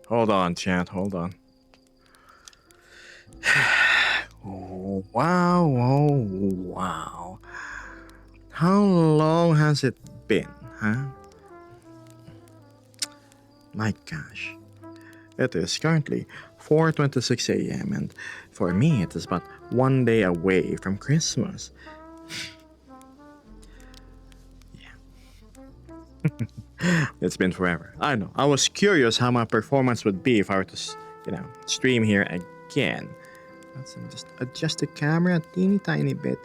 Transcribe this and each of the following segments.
Hold on, chat. Hold on. Wow, oh, wow. How long has it been, huh? My gosh. It is currently 4:26 a.m. and for me it is about one day away from Christmas. It's been forever. I know. I was curious how my performance would be if I were to, stream here again. Let's just adjust the camera a teeny tiny bit.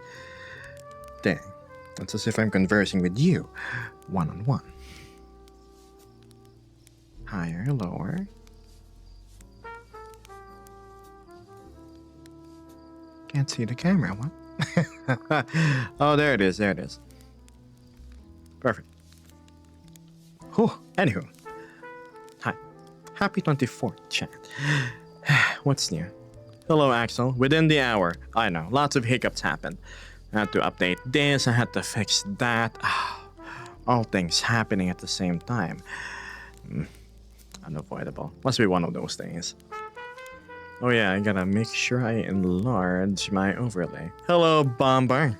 Dang. It's as if I'm conversing with you, one on one. Higher, lower. Can't see the camera, what? Oh, there it is, there it is. Perfect. Whew, anywho. Hi. Happy 24th, chat. What's new? Hello, Axel. Within the hour. I know, lots of hiccups happened. I had to update this, I had to fix that. All things happening at the same time. Unavoidable. Must be one of those things. Oh yeah, I gotta make sure I enlarge my overlay. Hello, Bomber.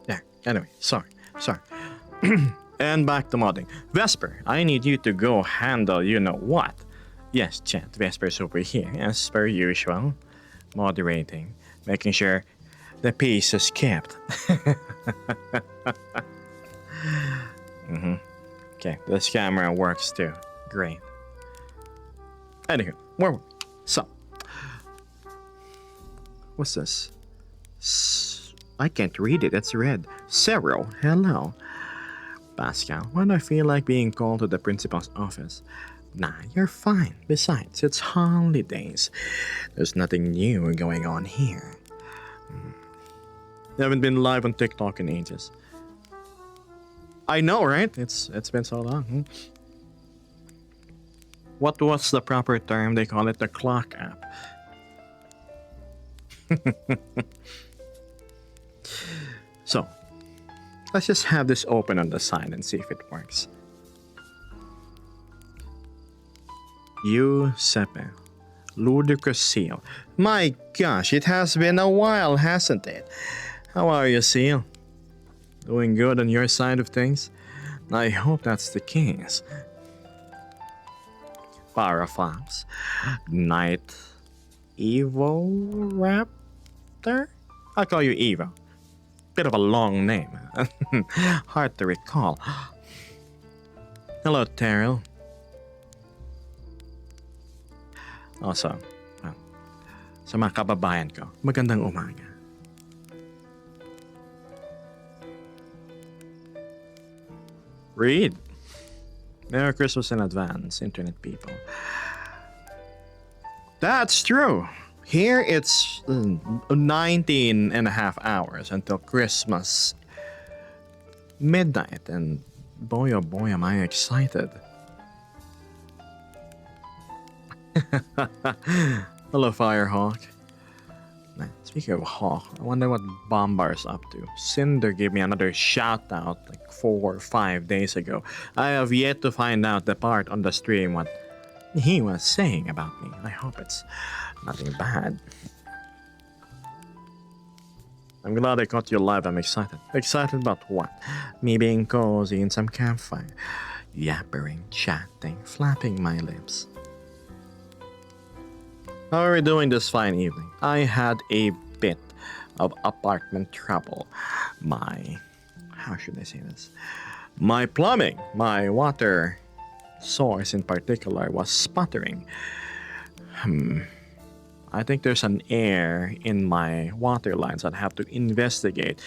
Yeah, anyway, sorry. And back to modding. Vesper, I need you to go handle you know what. Yes, chat, Vesper's over here, as per usual. Moderating, making sure the peace is kept. Okay, this camera works too. Great. Anywho, where were we? So, what's this? I can't read it, it's red. Zero, hello. Pascal, why do I feel like being called to the principal's office? Nah, you're fine. Besides, it's holidays. There's nothing new going on here. You haven't been live on TikTok in ages. I know, right? It's been so long. What was the proper term? They call it the clock app. So, let's just have this open on the side and see if it works. Giuseppe. Ludicrous Seal. My gosh, it has been a while, hasn't it? How are you, Seal? Doing good on your side of things? I hope that's the case. Parafox. Night Evo Raptor? I'll call you Evo. Bit of a long name. Hard to recall. Hello, Terrell. Also, sa mga kababayan ko, magandang umaga. Read. Merry Christmas in advance, Internet people. That's true. Here it's 19 and a half hours until Christmas midnight, and boy oh boy am I excited. Hello, Firehawk. Speaking of Hawk, I wonder what Bombar's up to. Cinder gave me another shout out like 4 or 5 days ago. I have yet to find out the part on the stream what he was saying about me. I hope it's nothing bad. I'm glad I caught you live. I'm excited. Excited about what? Me being cozy in some campfire. Yappering, chatting, flapping my lips. How are we doing this fine evening? I had a bit of apartment trouble. How should I say this? My plumbing, my water source in particular, was sputtering. I think there's an error in my water lines. I'd have to investigate.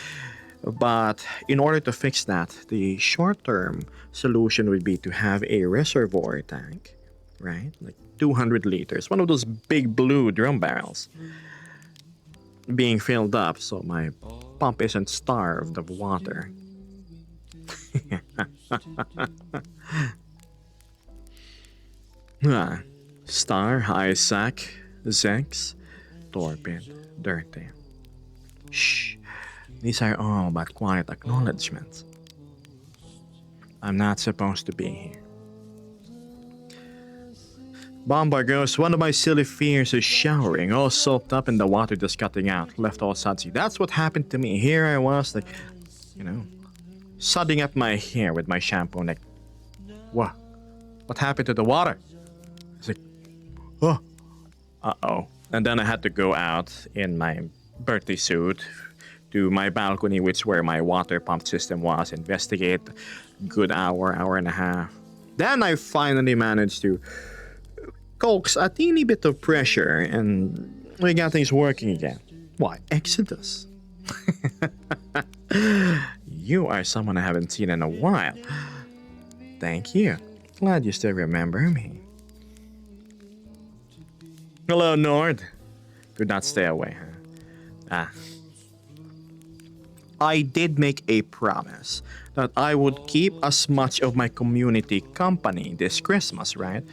But in order to fix that, the short-term solution would be to have a reservoir tank, right? Like 200 liters, one of those big blue drum barrels being filled up so my pump isn't starved of water. Star, Isaac, Zex, Torpid, Dirty. Shh. These are all but quiet acknowledgements. I'm not supposed to be here. Bombar goes, one of my silly fears is showering, all soaked up in the water just cutting out, left all sudsy. That's what happened to me. Here I was, like, sudding up my hair with my shampoo, like, what? What happened to the water? It's like, oh, uh-oh. And then I had to go out in my birthday suit to my balcony, which where my water pump system was, investigate, good hour and a half. Then I finally managed to coax a teeny bit of pressure and we got things working again. Why, Exodus? You are someone I haven't seen in a while. Thank you. Glad you still remember me. Hello, Nord. Could not stay away, huh? I did make a promise that I would keep as much of my community company this Christmas, right?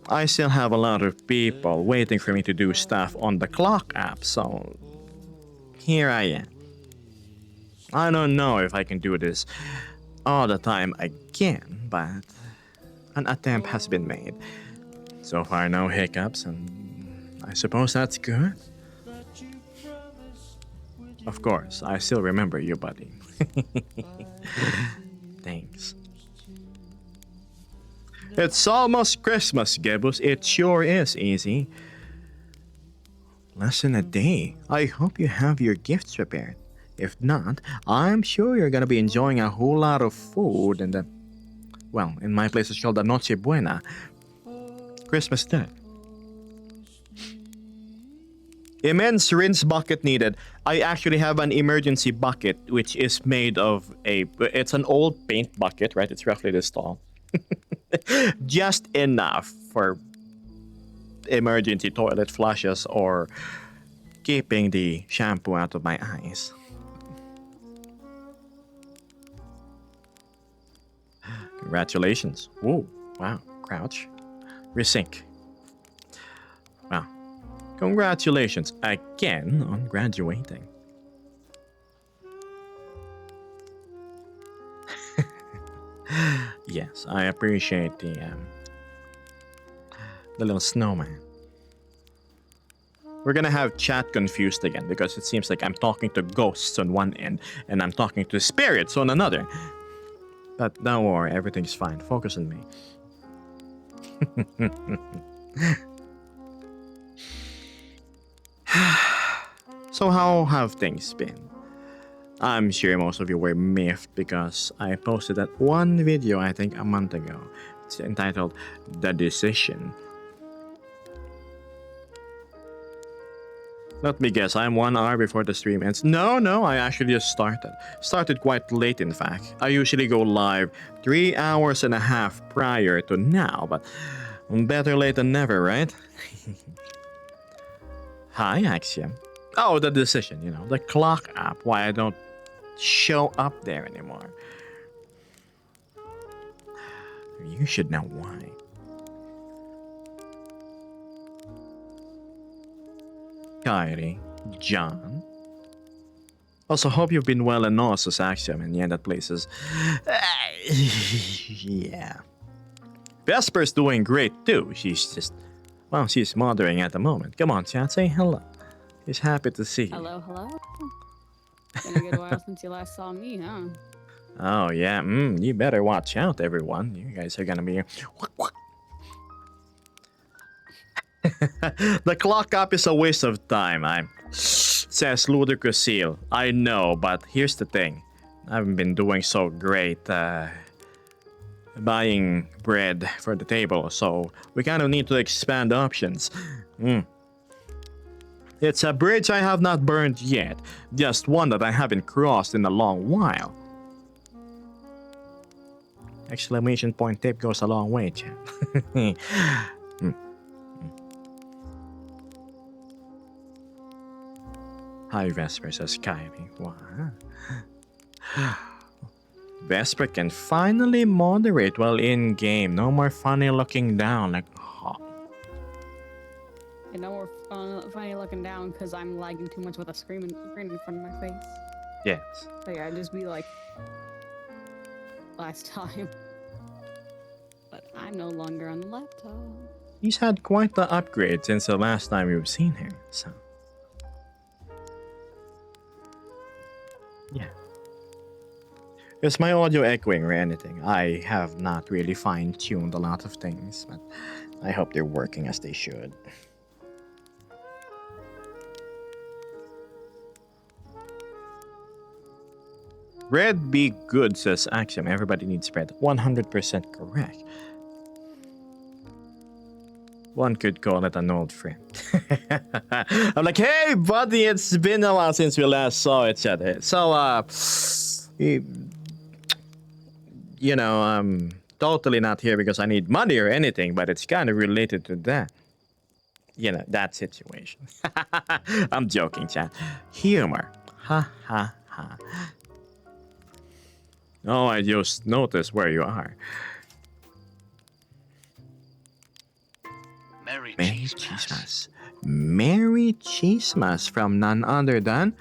I still have a lot of people waiting for me to do stuff on the clock app, so here I am. I don't know if I can do this all the time again, but an attempt has been made. So far, no hiccups, and I suppose that's good. Of course, I still remember you, buddy. Thanks. It's almost Christmas, Gebus. It sure is, Easy. Less than a day. I hope you have your gifts prepared. If not, I'm sure you're gonna be enjoying a whole lot of food and well, in my place it's called the Noche Buena. Christmas dinner. Immense rinse bucket needed. I actually have an emergency bucket which is made of it's an old paint bucket, right? It's roughly this tall. Just enough for emergency toilet flushes or keeping the shampoo out of my eyes. Congratulations. Ooh, wow. Crouch. Resync. Wow. Congratulations again on graduating. Yes, I appreciate the little snowman. We're gonna have chat confused again because it seems like I'm talking to ghosts on one end and I'm talking to spirits on another. But don't worry, everything's fine. Focus on me. So how have things been? I'm sure most of you were miffed because I posted that one video I think a month ago. It's entitled The Decision. Let me guess, I'm 1 hour before the stream ends. No, I actually just started. Started quite late, in fact. I usually go live 3 hours and a half prior to now, but better late than never, right? Hi, Axiom. Oh, The Decision, the clock app, why I don't show up there anymore. You should know why. Kyrie, John. Also, hope you've been well and all, says Axiom, and yeah, that place is... yeah. Vesper's doing great too. She's just... well, she's mothering at the moment. Come on, chat, say hello. She's happy to see you. Hello. Been a good while since you last saw me, huh? Oh, yeah. You better watch out, everyone. You guys are gonna be... The clock up is a waste of time. Says Ludicrous Seal. I know, but here's the thing. I haven't been doing so great buying bread for the table, so we kind of need to expand options. It's a bridge I have not burned yet, just one that I haven't crossed in a long while. Exclamation point tip goes a long way, chat. Hi, Vesper, says Kyrie. What? Vesper can finally moderate while in game. No more funny looking down like, and now we're finally looking down because I'm lagging too much with a screen in front of my face. Yes. So yeah, I'd just be like last time. But I'm no longer on the laptop. He's had quite the upgrade since the last time we've seen him, so. Yeah. Is my audio echoing or anything? I have not really fine-tuned a lot of things, but I hope they're working as they should. Red be good, says Axiom. Everybody needs bread. 100% correct. One could call it an old friend. I'm like, hey, buddy, it's been a while since we last saw each other. So, you know, I'm totally not here because I need money or anything, but it's kind of related to that. You know, that situation. I'm joking, chat. Humor. Ha, ha, ha. Oh, I just noticed where you are. Merry Cheesemas. Merry Cheesemas from none other than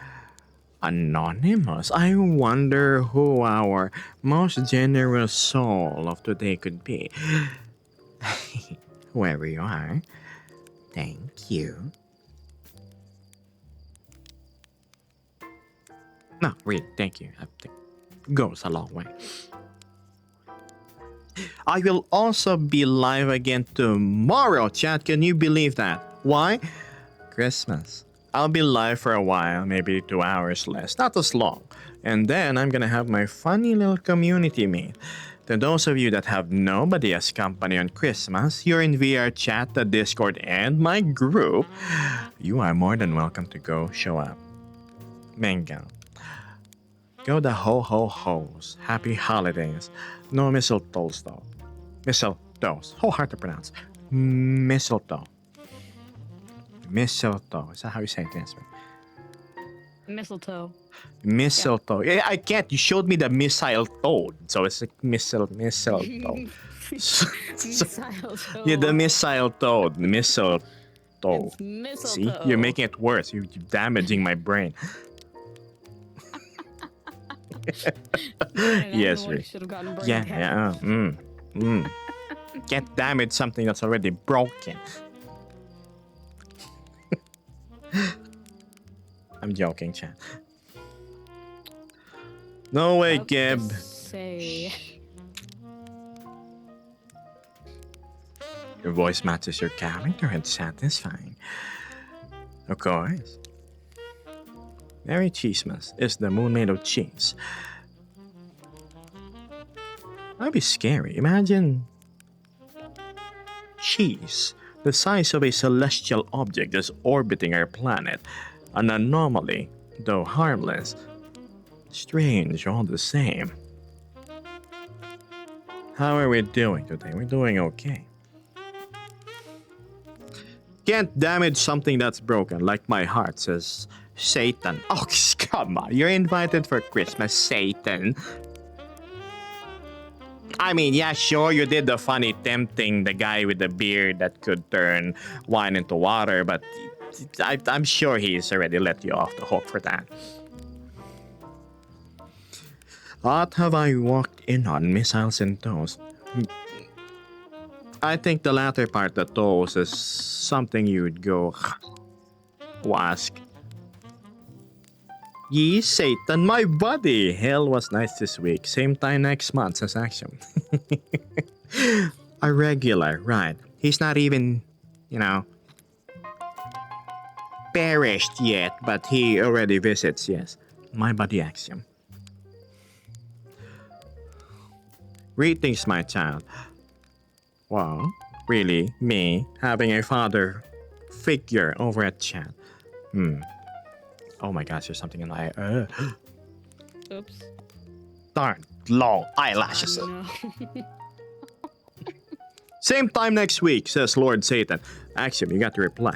Anonymous. I wonder who our most generous soul of today could be. Whoever you are, thank you. No, really, thank you. I think it goes a long way. I will also be live again tomorrow, chat. Can you believe that? Why? Christmas. I'll be live for a while, maybe 2 hours less, not as long. And then I'm gonna have my funny little community meet. To those of you that have nobody as company on Christmas, you're in VR chat, the Discord, and my group. You are more than welcome to go show up. Mango. Go the ho-ho-hos. Happy holidays. No mistletoes though. Mistletoes. So hard to pronounce. Mistletoe. Mistletoe. Is that how you say it, Jasmine? Mistletoe. Mistletoe. Yeah, I can't. You showed me the missile toad. So it's like mistletoe. Mistletoe. Yeah, the missile toad. Mistletoe. It's mistletoe. See? You're making it worse. You're damaging my brain. Yes, Rick. Yeah. Can't damage something that's already broken. I'm joking, chat. No way, Gib. Say. Your voice matches your character and satisfying. Of course. Merry Cheesemas is the moon made of cheese. That'd be scary. Imagine cheese, the size of a celestial object that's orbiting our planet. An anomaly, though harmless. Strange all the same. How are we doing today? We're doing okay. Can't damage something that's broken, like my heart, says Satan. Oh, come on. You're invited for Christmas, Satan. I mean, yeah, sure, you did the funny tempting the guy with the beard that could turn wine into water, but I'm sure he's already let you off the hook for that. What have I walked in on? Missiles and toes. I think the latter part, the toes, is something you'd go wask. Ye Satan, my buddy! Hell was nice this week. Same time next month, says Axiom. A regular, right. He's not even, you know, perished yet, but he already visits, yes. My buddy Axiom. Greetings, my child. Wow, really? Me having a father figure over at chat? Oh my gosh, there's something in my Oops. darn long eyelashes. No. Same time next week, says Lord Satan. Axiom, you got to reply.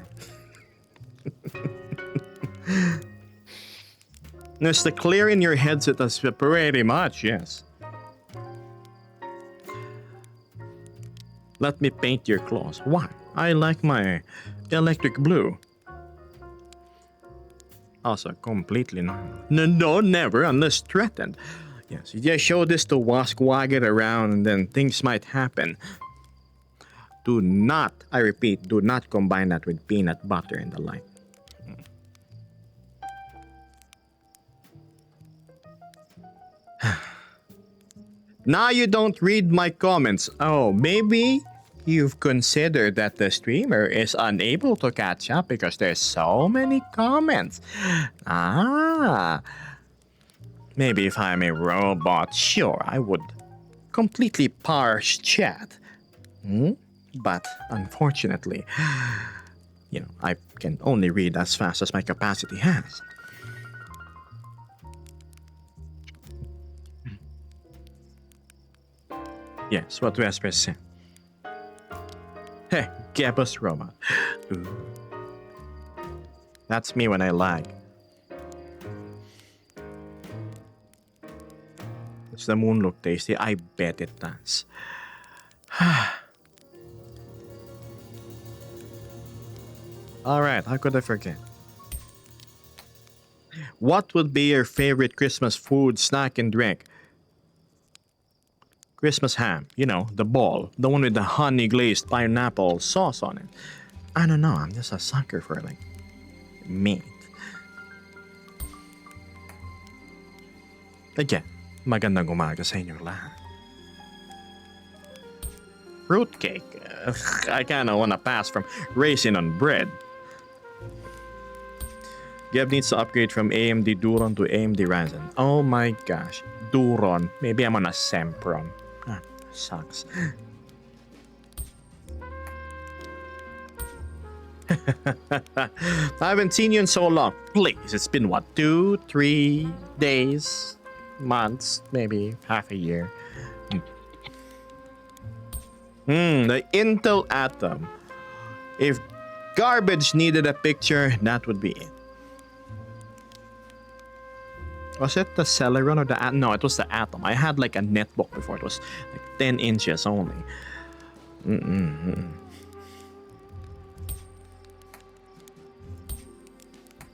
There's the clear in your headset as pretty much, yes. Let me paint your claws. Why? I like my Electric blue. Also completely normal. No, never, unless threatened. Yes, you just show this to Waskwag it around and then things might happen. Do not, I repeat, do not combine that with peanut butter and the like. Now you don't read my comments. Oh, maybe you've considered that the streamer is unable to catch up because there's so many comments. Ah. Maybe if I'm a robot, sure, I would completely parse chat. But unfortunately, I can only read as fast as my capacity has. Yes, what Vesper said. Hey, Gebus robot. Ooh. That's me when I lag. Does the moon look tasty? I bet it does. Alright, how could I forget? What would be your favorite Christmas food, snack, and drink? Christmas ham, the ball, the one with the honey glazed pineapple sauce on it. I don't know, I'm just a sucker for meat. Again, magandang umaga sa inyong lahat. Fruitcake. I kinda wanna pass from raisin on bread. Geb needs to upgrade from AMD Duron to AMD Ryzen. Oh my gosh. Duron. Maybe I'm on a Sempron. Sucks. I haven't seen you in so long. Please, it's been what, 2, 3 days, months, maybe half a year. The Intel Atom. If garbage needed a picture, that would be it. Was it the Celeron or the Atom? No, it was the Atom. I had a netbook before. It was 10 inches only.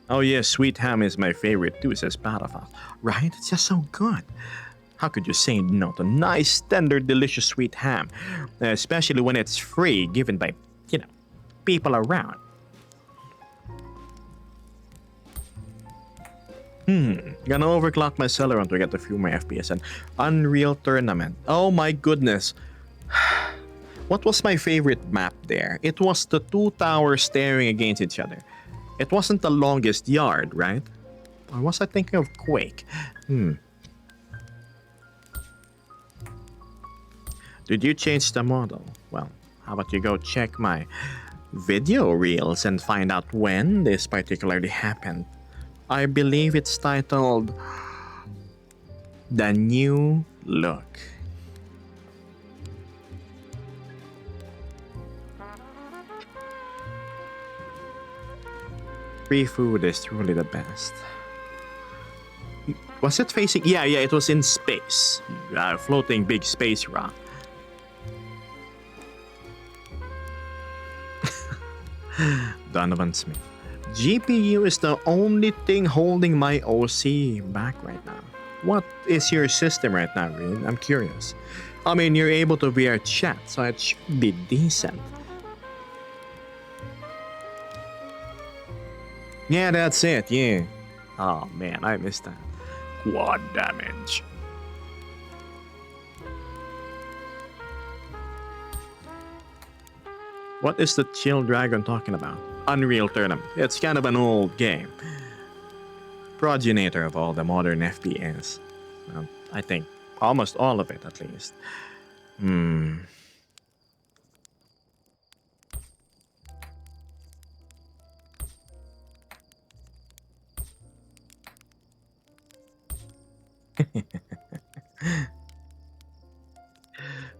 Oh yeah, sweet ham is my favorite too, says Patafast. Right? It's just so good. How could you say no to nice, tender, delicious sweet ham? Especially when it's free, given by, people around. Gonna overclock my Celeron to get a few more FPS and Unreal Tournament. Oh my goodness. What was my favorite map there? It was the two towers staring against each other. It wasn't the longest yard, right? Or was I thinking of Quake? Did you change the model? Well, how about you go check my video reels and find out when this particularly happened. I believe it's titled The New Look. Free food is truly the best. Was it facing? Yeah, it was in space. Floating big space rock. Donovan Smith. GPU is the only thing holding my OC back right now. What is your system right now, Reed? I'm curious. I mean, you're able to VR chat, so it should be decent. Yeah, that's it, yeah. Oh man, I missed that. Quad damage. What is the Chill Dragon talking about? Unreal Tournament. It's kind of an old game. Progenitor of all the modern FPS. I think almost all of it, at least.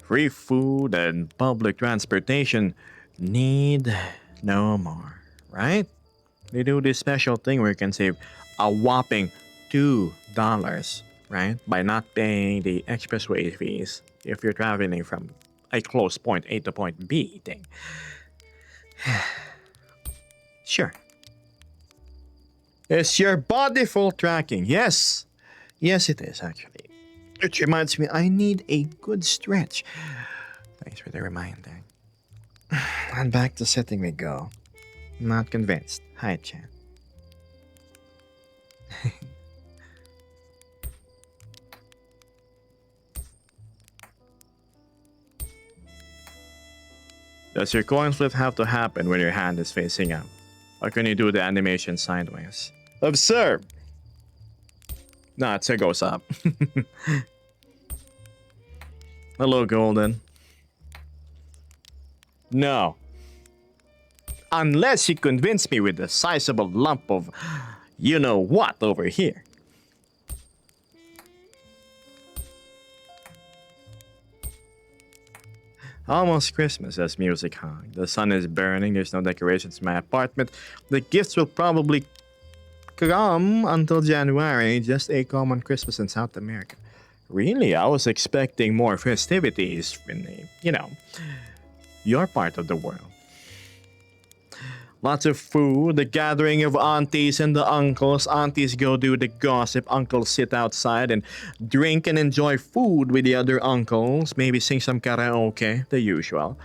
Free food and public transportation need no more, right? They do this special thing where you can save a whopping $2, right? By not paying the expressway fees if you're traveling from a close point A to point B thing. Sure. Is your body full tracking? Yes. Yes, it is, actually. Which reminds me, I need a good stretch. Thanks for the reminder. And back to setting we go. Not convinced. Hi, Chan. Does your coin flip have to happen when your hand is facing up? Or can you do the animation sideways? Observe! No, it goes up. Hello, Golden. No. Unless you convince me with a sizable lump of you know what over here. Almost Christmas, says Music Hog. The sun is burning, there's no decorations in my apartment. The gifts will probably come until January, just a common Christmas in South America. Really? I was expecting more festivities in your part of the world. Lots of food, the gathering of aunties and the uncles. Aunties go do the gossip, uncles sit outside and drink and enjoy food with the other uncles. Maybe sing some karaoke, the usual.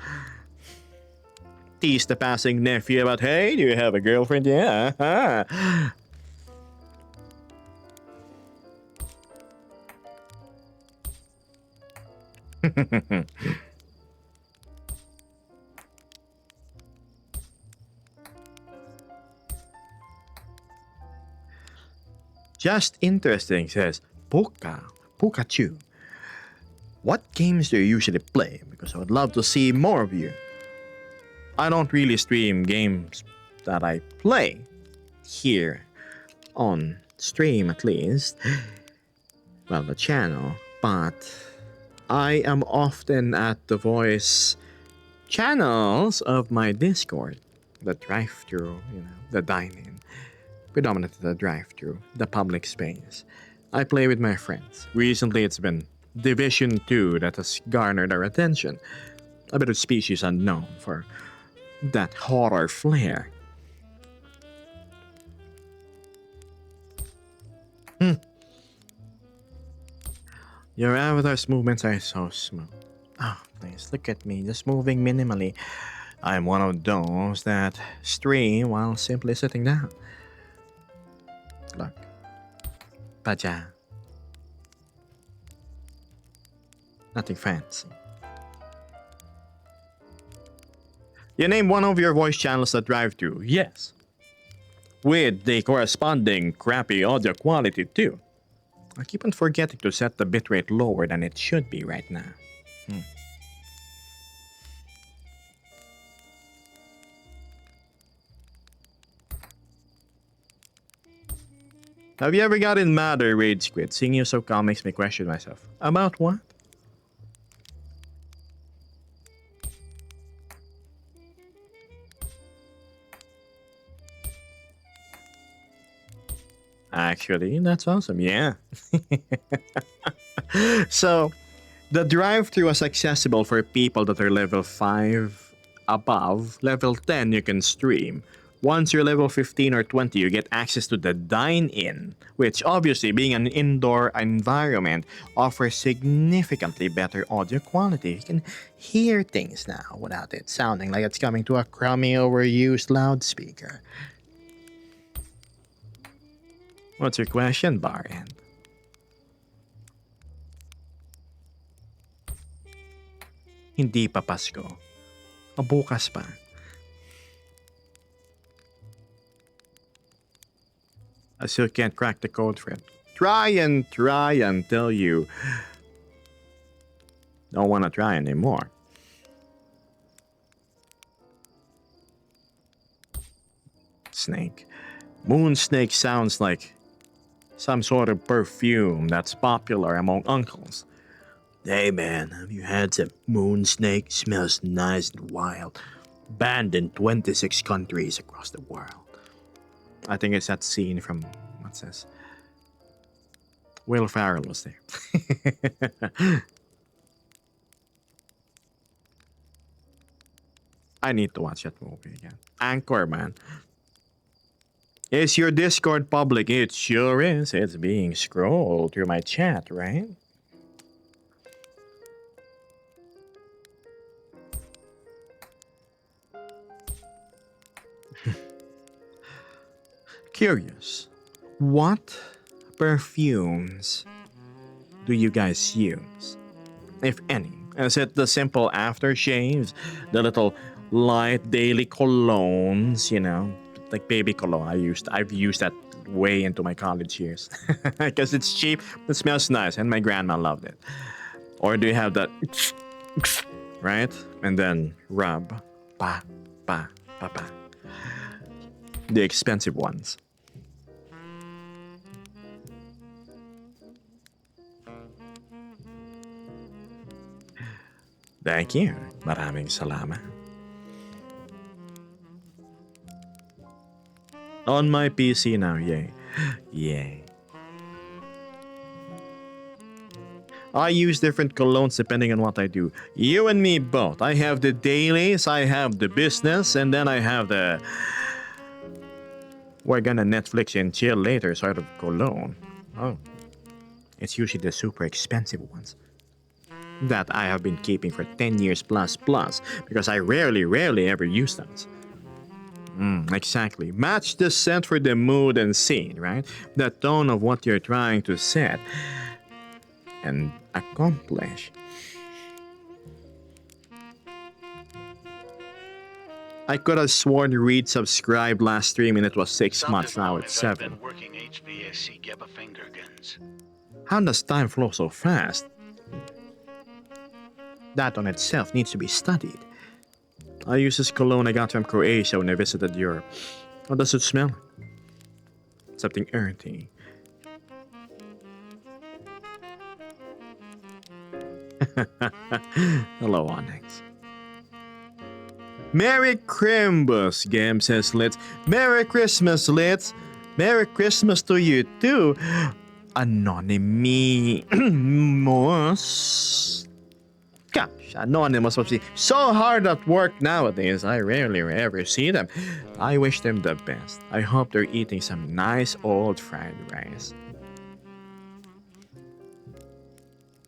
Tease the passing nephew about, hey, do you have a girlfriend? Yeah. Just interesting, says Pikachu. What games do you usually play? Because I would love to see more of you. I don't really stream games that I play here on stream, at least. Well, the channel, but I am often at the voice channels of my Discord, the drive-thru, the dine-in. Predominantly the drive-thru, the public space. I play with my friends. Recently, it's been Division 2 that has garnered our attention. A bit of Species Unknown for that horror flair. Your avatar's movements are so smooth. Oh, please, look at me, just moving minimally. I'm one of those that stream while simply sitting down. Look. Baja. Nothing fancy. You name one of your voice channels that drive through. Yes. With the corresponding crappy audio quality too. I keep on forgetting to set the bitrate lower than it should be right now. Have you ever gotten mad or rage quit? Seeing you so calm makes me question myself. About what? Actually, that's awesome. Yeah. So, the drive-thru is accessible for people that are level 5 above. Level 10, you can stream. Once you're level 15 or 20, you get access to the dine-in, which obviously, being an indoor environment, offers significantly better audio quality. You can hear things now without it sounding like it's coming to a crummy, overused loudspeaker. What's your question, Bar End? Hindi pa Pasko. Bukas pa. I still can't crack the code for it. Try until you don't want to try anymore. Snake. Moon snake sounds like some sort of perfume that's popular among uncles. Hey man, have you had some moon snake? Smells nice and wild. Banned in 26 countries across the world. I think it's that scene from, what's this? Will Ferrell was there. I need to watch that movie again. Anchorman. Is your Discord public? It sure is. It's being scrolled through my chat, right? Curious. What perfumes do you guys use? If any? Is it the simple aftershaves? The little light daily colognes, you know? Like baby cologne. I've used that way into my college years. Because it's cheap, it smells nice, and my grandma loved it. Or do you have that right? And then rub. Pa, pa, pa, pa. The expensive ones. Thank you. Maraming salamat. On my PC now, yay. Yay. I use different colognes depending on what I do. You and me both. I have the dailies, I have the business, and then I have the... We're gonna Netflix and chill later sort of cologne. Oh. It's usually the super expensive ones that I have been keeping for 10 years plus because I rarely ever use them. Exactly. Match the scent for the mood and scene, right? The tone of what you're trying to set and accomplish. I could have sworn Reed subscribed last stream and it was 6 months, now it's 7. How does time flow so fast? That on itself needs to be studied. I use this cologne I got from Croatia when I visited Europe. How does it smell? Something earthy. Hello, Onyx. Merry Crimbus, Game says Litz. Merry Christmas, Litz. Merry Christmas to you too. Anonymous. Gosh, Anonymous must be so hard at work nowadays. I rarely ever see them. I wish them the best. I hope they're eating some nice old fried rice.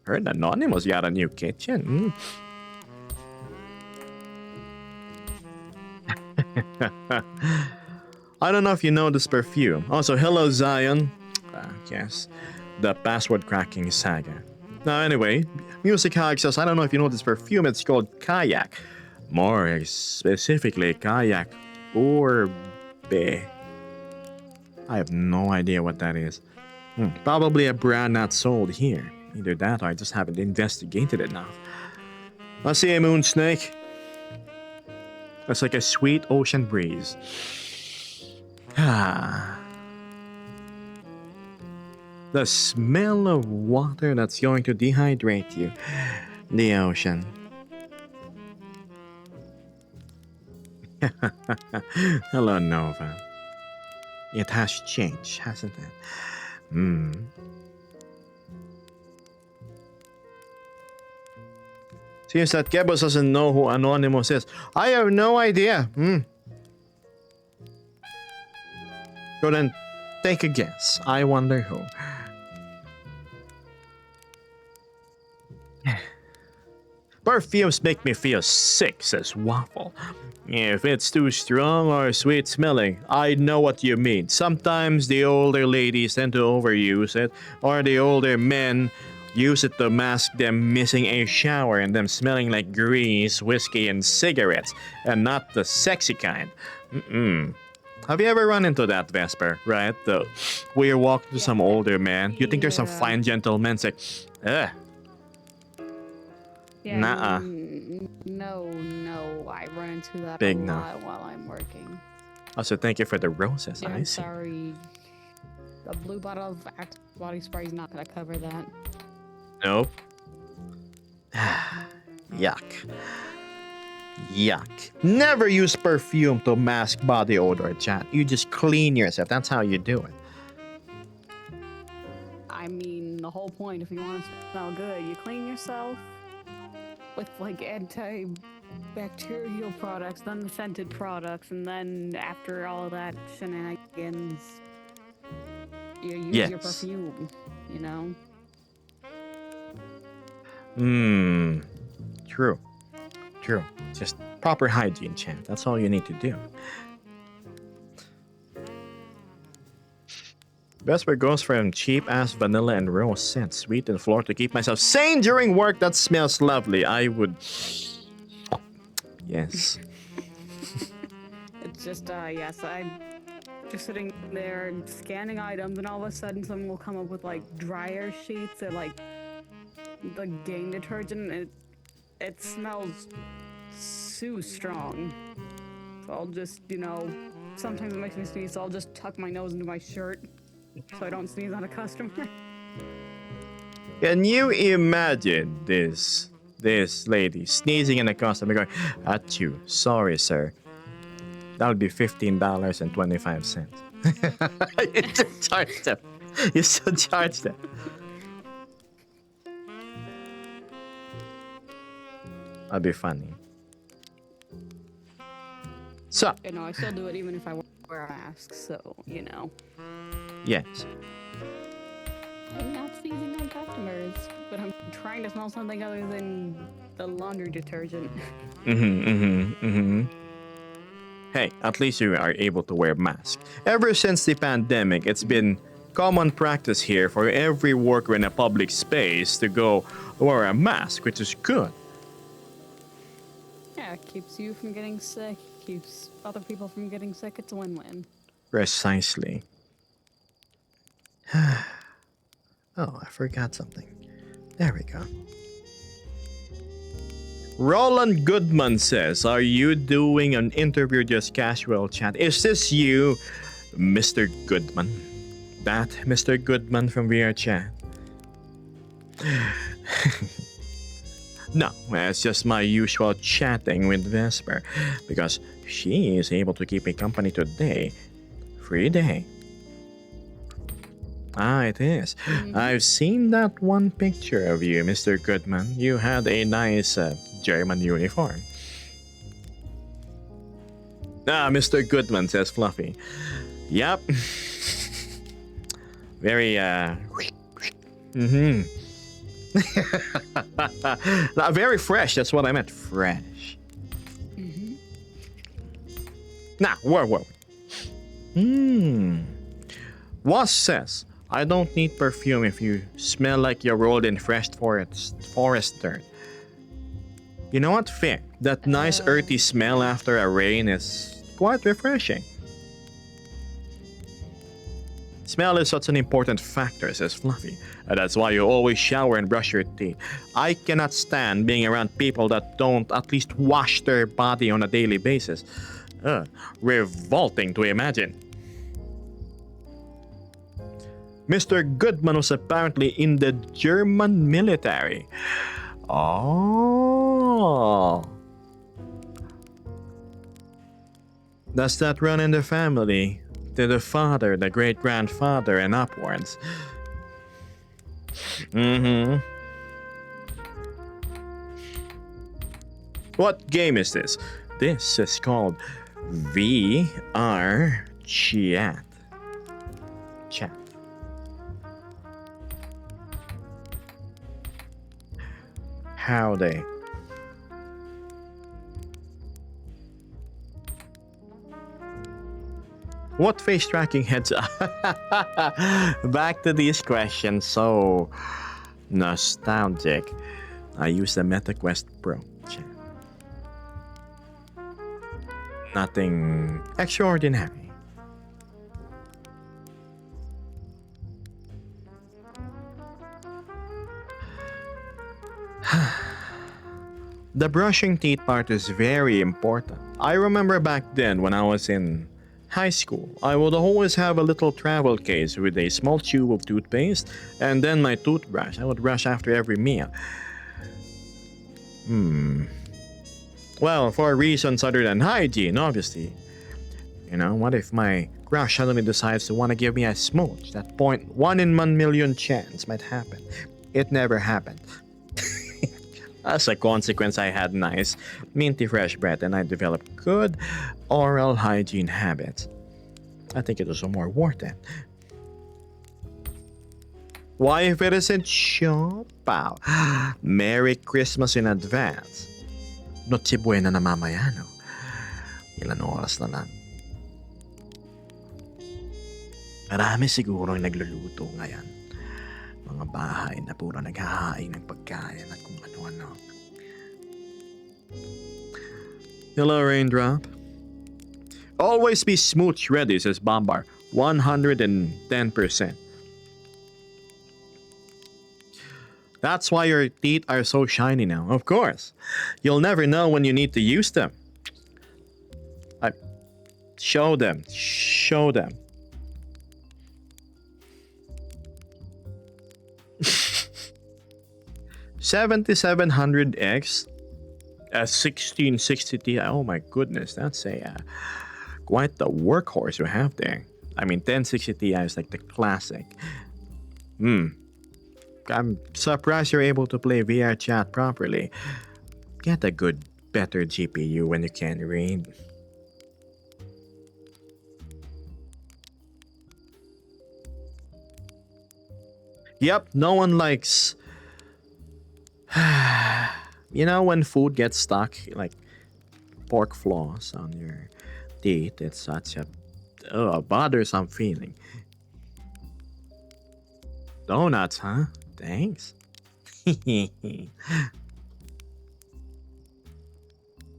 Heard Anonymous got a new kitchen. I don't know if you know this perfume. Also, hello Zion. Yes, the password cracking saga. Now, anyway, Music Hag says, I don't know if you know this perfume, it's called Kayak. More specifically, Kayak Orbe. I have no idea what that is. Probably a brand not sold here. Either that or I just haven't investigated enough. I see a moon snake. It's like a sweet ocean breeze. The smell of water that's going to dehydrate you. The ocean. Hello, Nova. It has changed, hasn't it? Seems that Gebos doesn't know who Anonymous is. I have no idea. Go then, take a guess. I wonder who. Perfumes make me feel sick, says Waffle. If it's too strong or sweet smelling, I know what you mean. Sometimes the older ladies tend to overuse it, or the older men use it to mask them missing a shower and them smelling like grease, whiskey, and cigarettes, and not the sexy kind. Have you ever run into that, Vesper? Right? Where you're walking to some older man, you think there's some fine gentleman, say, ugh. Yeah, Nuh-uh. No, I run into that Big a no. lot while I'm working. Also, thank you for the roses. Yeah, I I'm see. sorry. A blue bottle of Axe body spray is not gonna cover that. Nope. Yuck. Yuck. Never use perfume to mask body odor, chat. You just clean yourself. That's how you do it. I mean, the whole point, if you want to smell good, you clean yourself with like antibacterial products, then the scented products, and then after all that shenanigans, and you use your Yes. perfume, you know? True. True. Just proper hygiene, Chan. That's all you need to do. Vesper goes from cheap ass vanilla and rose scent, sweet and floor to keep myself sane during work. That smells lovely. I would. Yes. It's just, yes, I'm just sitting there and scanning items, and all of a sudden someone will come up with, like, dryer sheets and, like, the game detergent. It smells so strong. So I'll just, sometimes it makes me sneeze, so I'll just tuck my nose into my shirt so I don't sneeze on a customer. Can you imagine this lady sneezing in a customer going, at you, sorry, sir. That would be $15.25. You should charge them. You should charge them. That'd be funny. So, I still do it even if I wear a mask, so, yes. I'm not sneezing on customers, but I'm trying to smell something other than the laundry detergent. Hey, at least you are able to wear masks. Ever since the pandemic, it's been common practice here for every worker in a public space to go wear a mask, which is good. Yeah, it keeps you from getting sick, keeps other people from getting sick. It's a win-win. Precisely. Oh, I forgot something. There we go. Roland Goodman says, are you doing an interview just casual chat? Is this you, Mr. Goodman? That Mr. Goodman from VR Chat? No, it's just my usual chatting with Vesper because she is able to keep me company today. Free day. Ah, it is. I've seen that one picture of you, Mr. Goodman. You had a nice German uniform. Ah, Mr. Goodman, says Fluffy. Yep. Very, very fresh, that's what I meant. Fresh. Now, whoa. Was says, I don't need perfume if you smell like you rolled in fresh forest dirt. You know what? Fair. That nice earthy smell after a rain is quite refreshing. Smell is such an important factor, says Fluffy. And that's why you always shower and brush your teeth. I cannot stand being around people that don't at least wash their body on a daily basis. Revolting to imagine. Mr. Goodman was apparently in the German military. Oh. Does that run in the family? To the father, the great-grandfather, and upwards. What game is this? This is called VR Chat. Howdy. What face tracking heads up? Back to these questions, so nostalgic. I use the MetaQuest Pro. Nothing extraordinary. The brushing teeth part is very important. I remember back then when I was in high school, I would always have a little travel case with a small tube of toothpaste and then my toothbrush. I would brush after every meal. Well, for reasons other than hygiene, obviously. You know, what if my crush suddenly decides to want to give me a smooch? That 0.1 in 1 million chance might happen. It never happened. As a consequence, I had nice, minty fresh breath and I developed good oral hygiene habits. I think it was more worth it. Why if it isn't Siopaw? Merry Christmas in advance. Noche buena na mamaya, no? Ilan oras na lang. Marami siguro ang nagluluto ngayon. Mga bahay na puro naghahain ng pagkain at kung ano-ano. Hello, Raindrop. Always be smooch ready, says Bombar. 110%. That's why your teeth are so shiny now. Of course. You'll never know when you need to use them. Show them. Show them. $7,700X, a 1660 Ti. Oh my goodness, that's a quite the workhorse you have there. I mean, 1060 Ti is like the classic. I'm surprised you're able to play VR chat properly. Get a good, better GPU when you can read. Yep, no one likes. You know, when food gets stuck, like pork floss on your teeth, it's such a bothersome feeling. Donuts, huh? Thanks.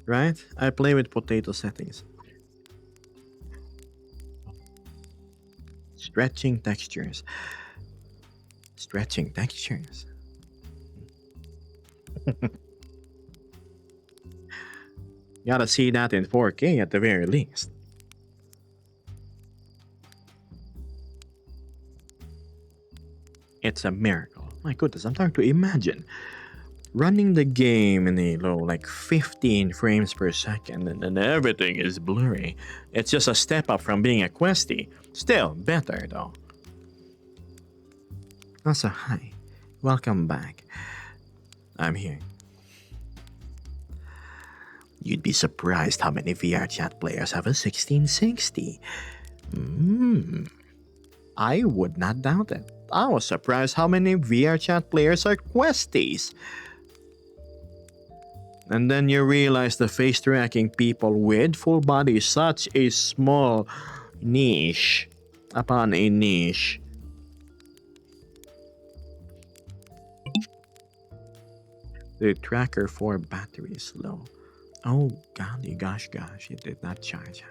Right? I play with potato settings. Stretching textures. Stretching textures. Gotta see that in 4K at the very least. It's a miracle. My goodness, I'm trying to imagine running the game in a low, like 15 frames per second, and then everything is blurry. It's just a step up from being a questie. Still better though. Also, hi. Welcome back. I'm here. You'd be surprised how many VR chat players have a 1660. I would not doubt it. I was surprised how many VR chat players are questies. And then you realize the face tracking people with full body is such a small niche upon a niche. The tracker 4 battery is low. Oh golly gosh, it did not charge.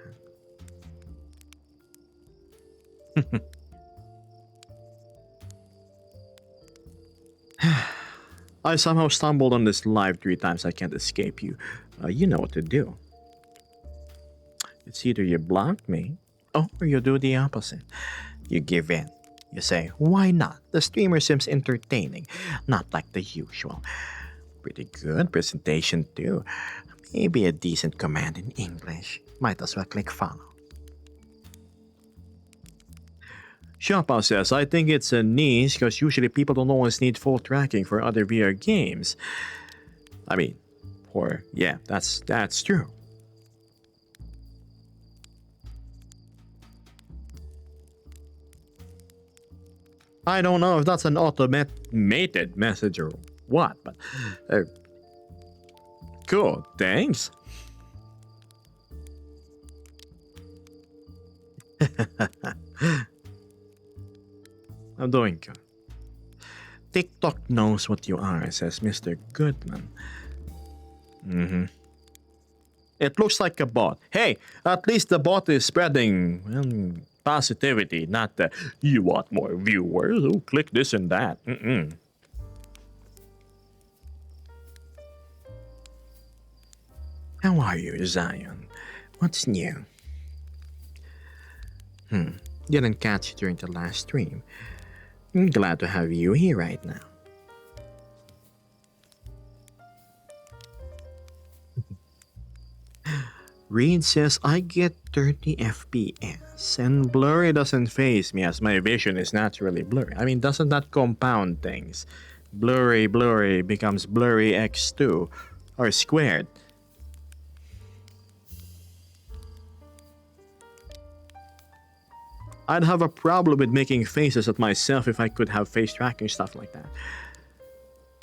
I somehow stumbled on this live 3 times. I can't escape you. You know what to do. It's either you block me or you do the opposite. You give in. You say, why not? The streamer seems entertaining, not like the usual. Pretty good presentation too. Maybe a decent command in English. Might as well click follow. Siopaw says, I think it's a niche because usually people don't always need full tracking for other VR games. I mean, yeah, that's true. I don't know if that's an automated message or what, but cool, thanks. I'm doing good. TikTok knows what you are, says Mr. Goodman. It looks like a bot. Hey, at least the bot is spreading positivity, not the you want more viewers, oh, click this and that. How are you, Zion? What's new? Didn't catch you during the last stream. I'm glad to have you here right now. Reed says I get 30 FPS and blurry doesn't faze me as my vision is naturally blurry. I mean, doesn't that compound things? Blurry becomes blurry x2 or squared. I'd have a problem with making faces at myself if I could have face tracking stuff like that.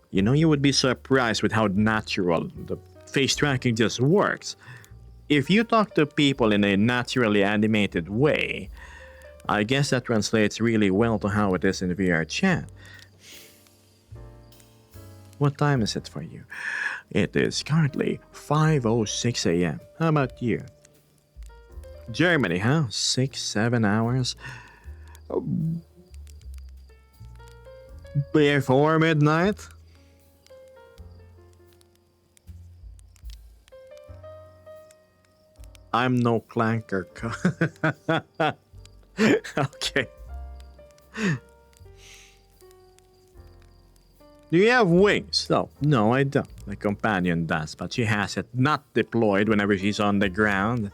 You know, you would be surprised with how natural the face tracking just works. If you talk to people in a naturally animated way, I guess that translates really well to how it is in VR chat. What time is it for you? It is currently 5:06 a.m. How about you? Germany, huh? 6-7 hours? Before midnight? I'm no clanker. Okay. Do you have wings? No, I don't. My companion does, but she has it not deployed whenever she's on the ground.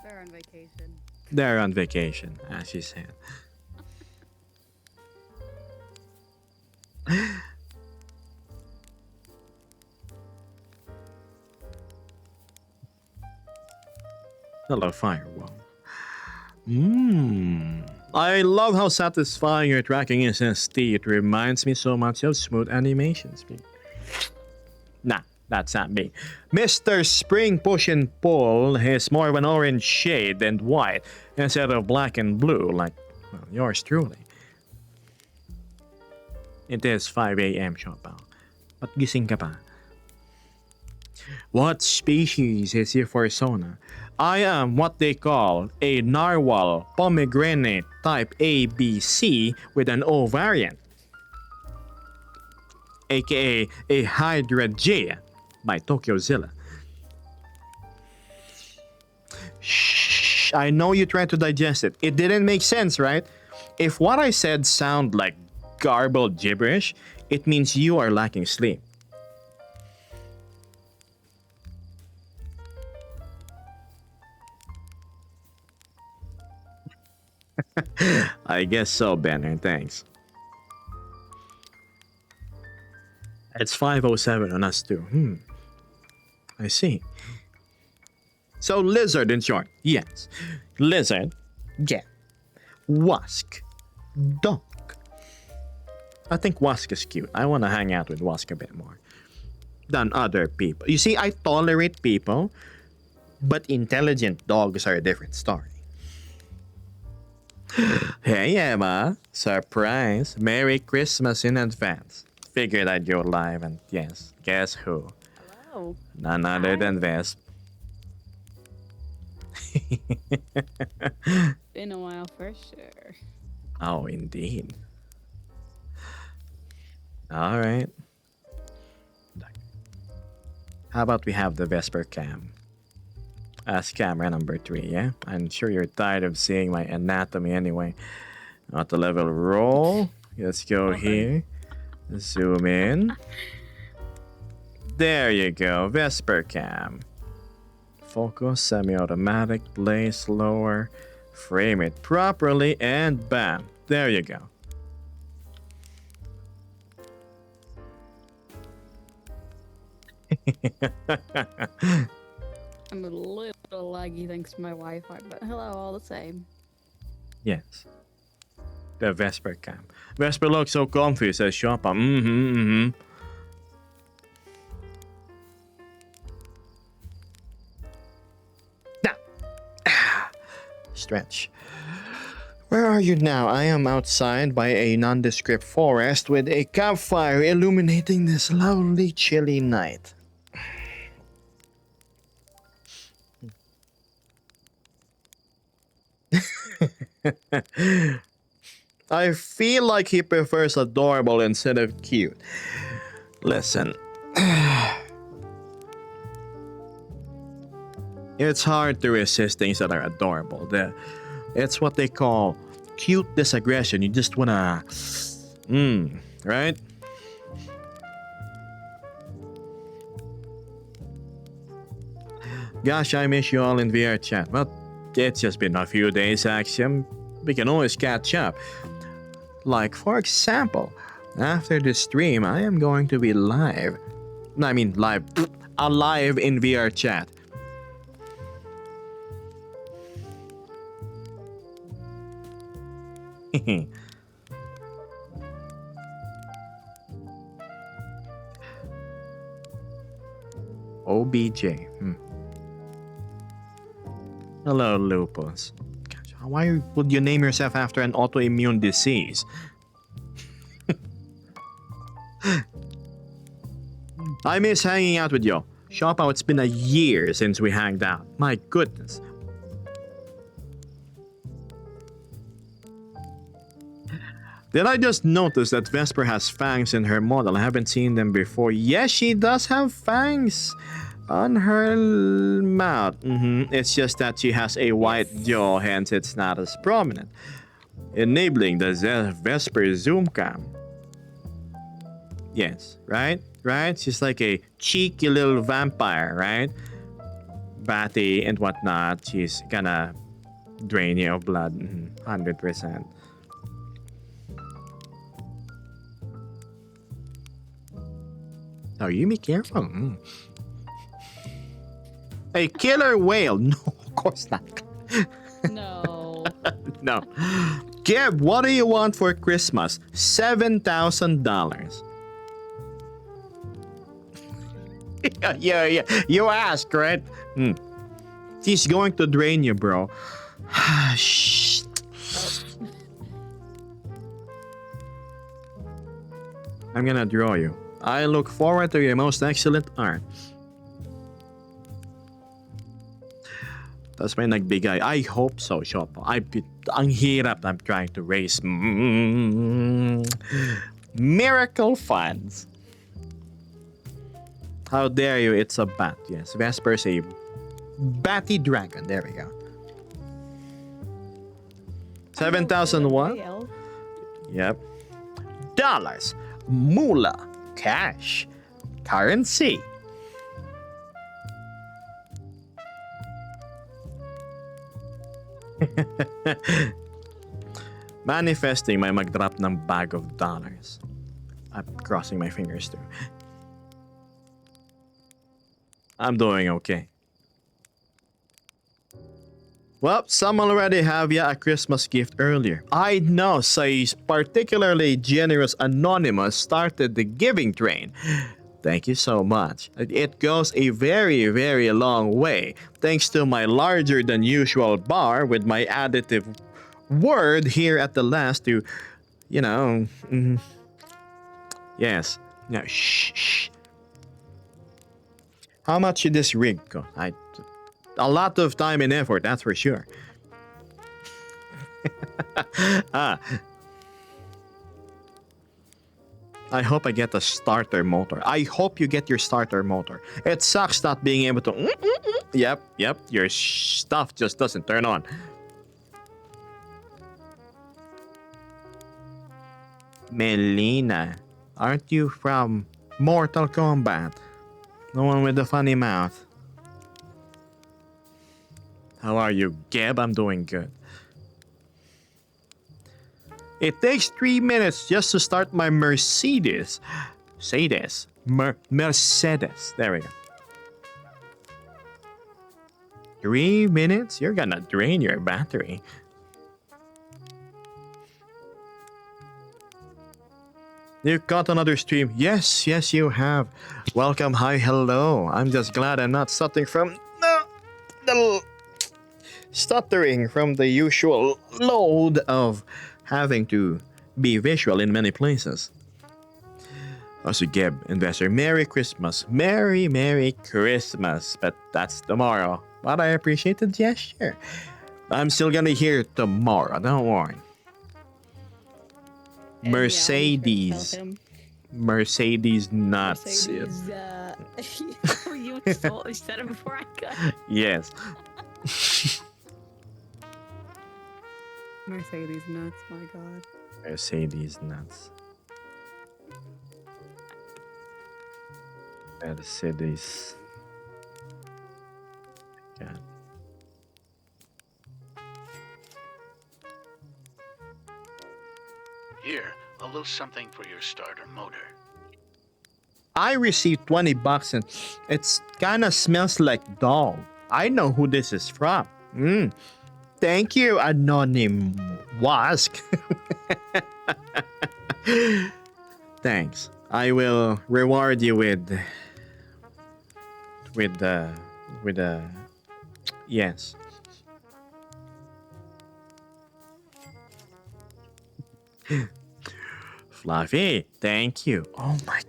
They're on vacation. They're on vacation, as she said. Hello, Firewall. I love how satisfying your tracking is, ST. It reminds me so much of smooth animations. Nah, that's not me. Mr. Spring Push and Pull is more of an orange shade than white instead of black and blue, like, well, yours truly. It is 5 a.m., Shopao. Ba't gising ka pa? What species is your persona? I am what they call a narwhal pomegranate type ABC with an O variant, aka a Hydra J by TokyoZilla. Shh, I know you tried to digest it. It didn't make sense, right? If what I said sound like garbled gibberish, it means you are lacking sleep. I guess so, Banner. Thanks. It's 5:07 on us too. I see. So lizard in short. Yes. Lizard. Yeah. Wask. Dog. I think Wask is cute. I want to hang out with Wask a bit more than other people. You see, I tolerate people, but intelligent dogs are a different story. Hey Emma, surprise! Merry Christmas in advance. Figured I'd go live and yes, guess who? Hello. None other than Vesp. Been a while for sure. Oh, indeed. Alright. How about we have the Vesper cam? As camera number 3, yeah? I'm sure you're tired of seeing my anatomy anyway. Auto level roll. Let's go here. Zoom in. There you go, Vesper cam. Focus, semi-automatic, play slower, frame it properly, and bam. There you go. I'm a little laggy thanks to my Wi-Fi, but hello all the same. Yes. The Vesper cam. Vesper looks so comfy, says Shoppa. Stretch. Where are you now? I am outside by a nondescript forest with a campfire illuminating this lovely chilly night. I feel like he prefers adorable instead of cute. Listen. It's hard to resist things that are adorable. It's what they call cute disaggression. You just wanna... right? Gosh, I miss you all in VR chat. Well, it's just been a few days, Axiom. We can always catch up. Like, for example, after the stream, I am going to be live. I mean, alive in VR chat. OBJ. Hello, Lupus. Gosh, why would you name yourself after an autoimmune disease? I miss hanging out with you. Shopao, it's been a year since we hanged out. My goodness. Did I just notice that Vesper has fangs in her model? I haven't seen them before. Yes, she does have fangs on her mouth. It's just that she has a white jaw, hence it's not as prominent. Enabling the Vesper zoom cam. Yes, right? Right? She's like a cheeky little vampire, right? Batty and whatnot. She's gonna drain you of blood. 100%. Oh, you be careful. A killer whale? No, of course not. No. No. Gib, what do you want for Christmas? $7,000. Yeah. You ask, right? She's going to drain you, bro. Shh. I'm gonna draw you. I look forward to your most excellent art. That's may nagbigay. I hope so, Shopo. Ang hirap I'm trying to raise miracle funds. How dare you? It's a bat. Yes, Vesper's a batty dragon. There we go. 7,001. Yep. Dollars. Moolah. Cash. Currency. Manifesting may mag-drop ng bag of dollars. I'm crossing my fingers too. I'm doing okay. Well, some already have ya a Christmas gift earlier. I know, so a particularly generous anonymous started the giving train. Thank you so much. It goes a very, very long way. Thanks to my larger than usual bar with my additive word here at the last to, yes. No, shh. How much did this rig go? A lot of time and effort, that's for sure. I hope I get a starter motor. I hope you get your starter motor. It sucks not being able to... Yep. Your stuff just doesn't turn on. Melina, aren't you from Mortal Kombat? The one with the funny mouth. How are you, Geb? I'm doing good. It takes 3 minutes just to start my Mercedes. Mercedes. There we go. 3 minutes? You're gonna drain your battery. You caught another stream. Yes, you have. Welcome, hi, hello. I'm just glad I'm not stuttering from the usual load of having to be visual in many places. Also, Geb, investor, Merry Christmas. Merry Christmas. But that's tomorrow. But I appreciate the gesture. I'm still gonna hear tomorrow, don't worry. And Mercedes. Yeah, Mercedes nuts. Mercedes, you said it before I could. Yes. Mercedes nuts, my god. Mercedes nuts. Mercedes. God. Here, a little something for your starter motor. I received $20 and it's kinda smells like dog. I know who this is from. Thank you, Anonym Wask. Thanks. I will reward you with yes. Fluffy, thank you. Oh my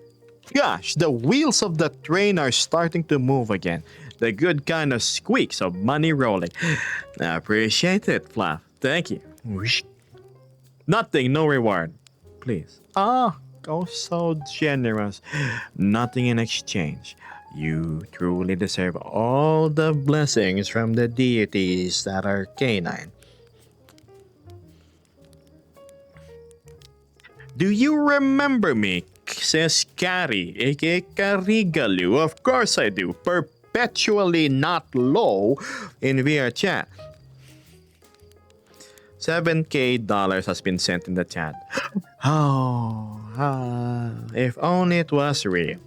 gosh, the wheels of the train are starting to move again. The good kind of squeaks of money rolling. I appreciate it, Fluff. Thank you. Whoosh. Nothing, no reward. Please. Ah, oh, so generous. Nothing in exchange. You truly deserve all the blessings from the deities that are canine. Do you remember me? Says Carrie, aka Carigalu. Of course I do. Perpetually not low in VR chat. $7K has been sent in the chat. Oh, if only it was real.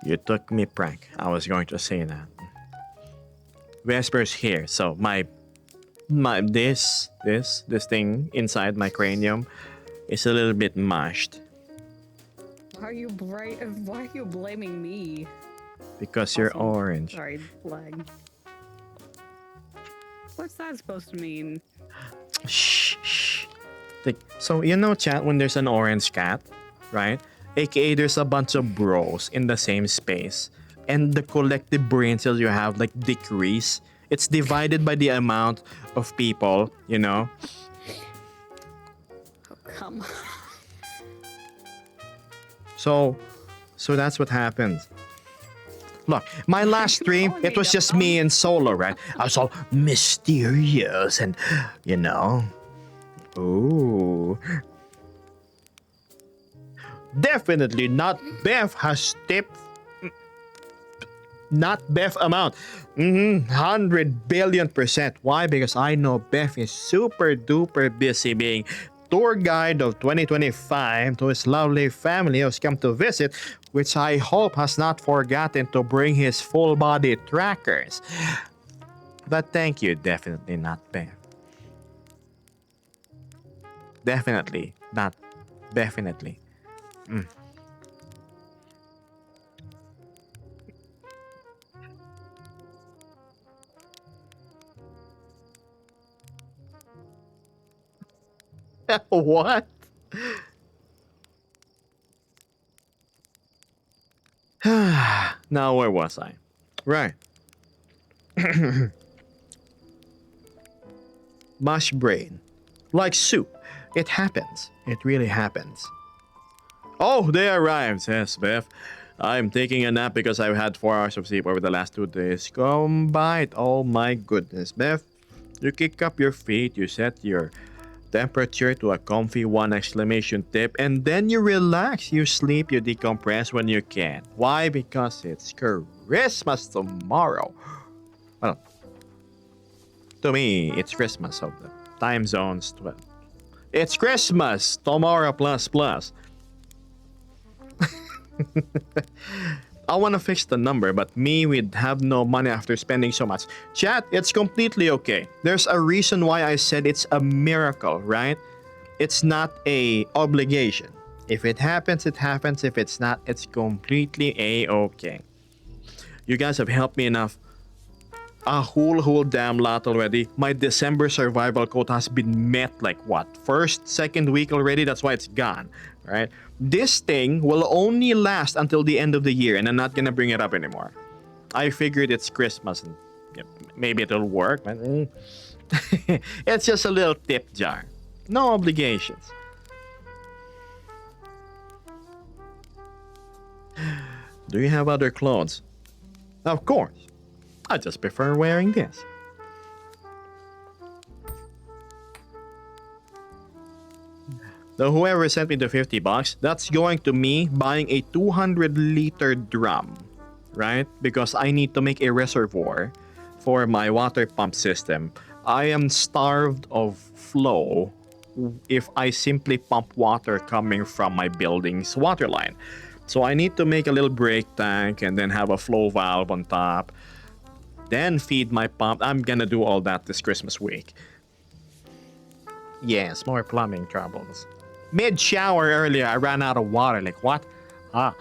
You took me prank. I was going to say that. Vesper's here, so my this thing inside my cranium is a little bit mashed. Why are you blaming me? Because you're Awesome. orange. Sorry, lag. What's that supposed to mean? Shh, shh. So you know, chat, when there's an orange cat, right? AKA there's a bunch of bros in the same space, and the collective brain cells you have like decrease. It's divided by the amount of people, you know. Oh, come on. So that's what happens. Look, my last stream, calling it me was just dumb? me and Solo, right? I was all mysterious and, you know. Ooh. Definitely not Beth has tipped. Not Beth amount. 100 billion%. Why? Because I know Beth is super duper busy being tour guide of 2025 to his lovely family who's come to visit, which I hope has not forgotten to bring his full body trackers. But thank you, definitely not Beth. Definitely not. Definitely. What? Now, where was I? Right. Mush brain. Like soup. It happens. It really happens. Oh, they arrived, says Beth. I'm taking a nap because I've had 4 hours of sleep over the last 2 days. Combined. Oh my goodness, Beth. You kick up your feet, you set your temperature to a comfy 1 exclamation tip, and then you relax, you sleep, you decompress when you can. Why? Because it's Christmas tomorrow. Well, to me, it's Christmas of the time zones. Well, it's Christmas tomorrow plus. I want to fix the number, but me would have no money after spending so much. Chat, it's completely okay. There's a reason why I said it's a miracle, right? It's not a obligation. If it happens, it happens. If it's not, it's completely a-okay. You guys have helped me enough. A whole damn lot already. My December survival quota has been met like what? First, second week already? That's why it's gone, right? This thing will only last until the end of the year, and I'm not gonna bring it up anymore. I figured it's Christmas and maybe it'll work, but it's just a little tip jar. No obligations. Do you have other clothes? Of course. I just prefer wearing this. So whoever sent me the $50, that's going to me buying a 200-liter drum, right? Because I need to make a reservoir for my water pump system. I am starved of flow if I simply pump water coming from my building's water line. So I need to make a little brake tank and then have a flow valve on top. Then feed my pump. I'm gonna do all that this Christmas week. Yes, more plumbing troubles. Mid-shower earlier, I ran out of water. Like, what? Ah.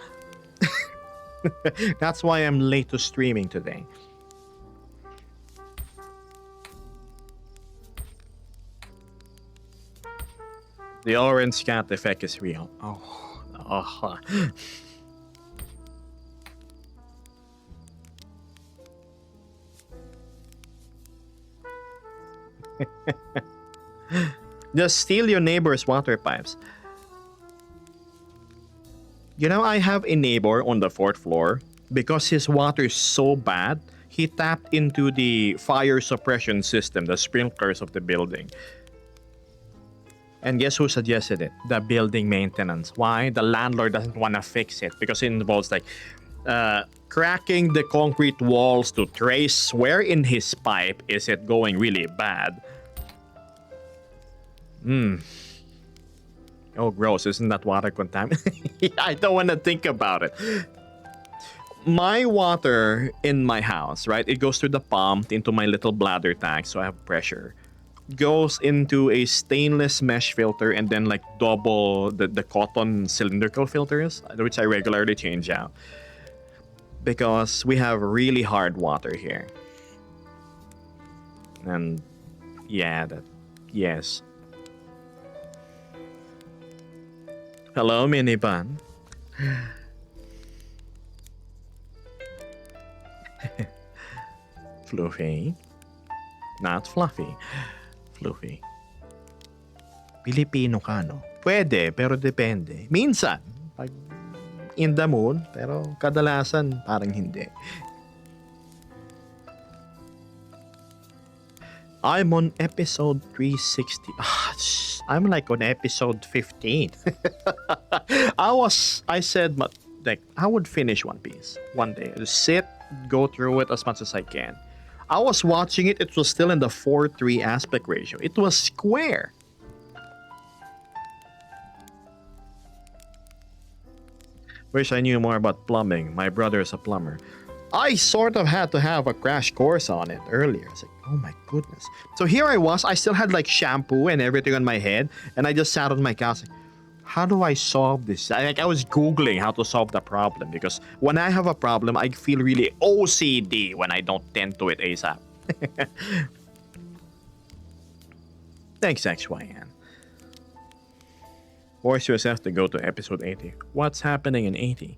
That's why I'm late to streaming today. The orange cat effect is real. Oh. Just steal your neighbor's water pipes. You know, I have a neighbor on the 4th floor. Because his water is so bad, he tapped into the fire suppression system, the sprinklers of the building. And guess who suggested it? The building maintenance. Why? The landlord doesn't want to fix it because it involves like cracking the concrete walls to trace where in his pipe is it going really bad. Oh, gross. Isn't that water contaminated? I don't want to think about it. My water in my house, right? It goes through the pump into my little bladder tank, so I have pressure. Goes into a stainless mesh filter and then like double the cotton cylindrical filters, which I regularly change out. Because we have really hard water here. And yeah, yes. Hello, Miniban. Fluffy. Not fluffy. Fluffy. Pilipino ka, no? Pwede, pero depende. Minsan, pag in the mood, pero kadalasan parang hindi. I'm on episode 360. I'm like on episode 15. I said, like, I would finish One Piece one day. Just sit, go through it as much as I can. I was watching it, it was still in the 4:3 aspect ratio. It was square. Wish I knew more about plumbing. My brother is a plumber. I sort of had to have a crash course on it earlier. It's like, oh my goodness. So here I was, I still had like shampoo and everything on my head, and I just sat on my couch like, how do I solve this? I was Googling how to solve the problem because when I have a problem, I feel really OCD when I don't tend to it ASAP. Thanks, XYN. Force yourself to go to episode 80. What's happening in 80?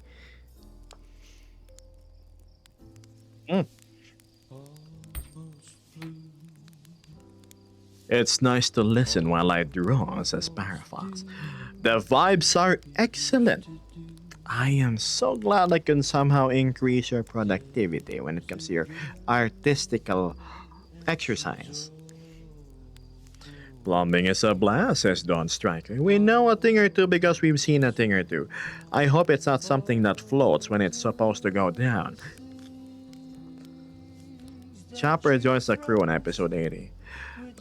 It's nice to listen while I draw, says Parafox. The vibes are excellent. I am so glad I can somehow increase your productivity when it comes to your artistical exercise. Plumbing is a blast, says Dawn Striker. We know a thing or two because we've seen a thing or two. I hope it's not something that floats when it's supposed to go down. Chopper joins the crew on episode 80.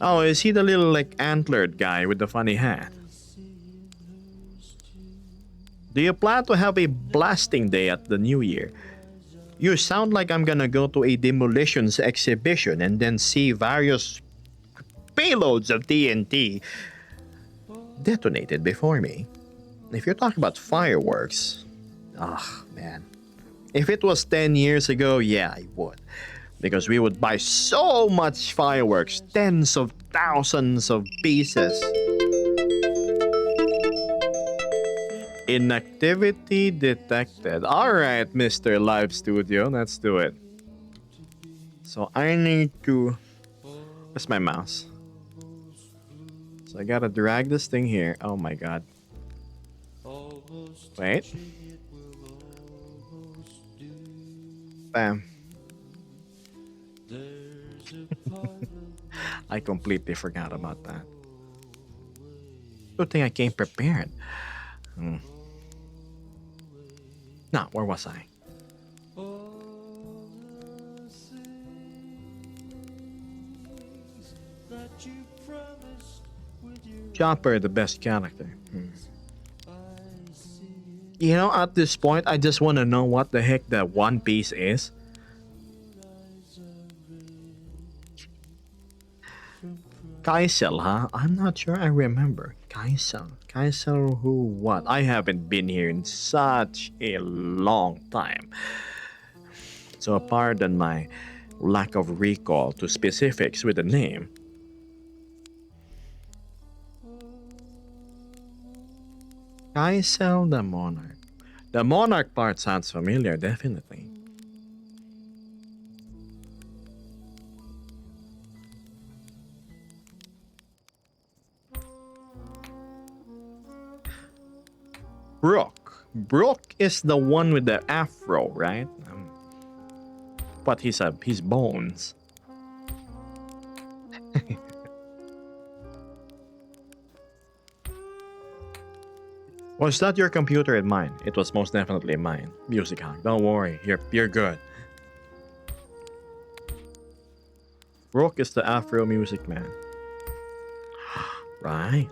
Oh, is he the little like antlered guy with the funny hat? Do you plan to have a blasting day at the new year? You sound like I'm gonna go to a demolitions exhibition and then see various payloads of TNT detonated before me. If you're talking about fireworks, man. If it was 10 years ago, yeah, I would. Because we would buy so much fireworks, tens of thousands of pieces. Inactivity detected. Alright, Mr. Live Studio, let's do it. So I need to... Where's my mouse? So I gotta drag this thing here. Oh my god. Wait. Bam. I completely forgot about that. Good thing I came prepared. Now, where was I? Chopper, the best character. You know, at this point, I just want to know what the heck that One Piece is. Kaisel, huh? I'm not sure I remember. Kaisel. Kaisel who what? I haven't been here in such a long time. So pardon my lack of recall to specifics with the name. Kaisel the Monarch. The Monarch part sounds familiar, definitely. Brooke. Brooke is the one with the afro, right? But he's bones. Was that your computer and mine? It was most definitely mine. Music Hawk. Don't worry, you're good. Brooke is the Afro music man. Right.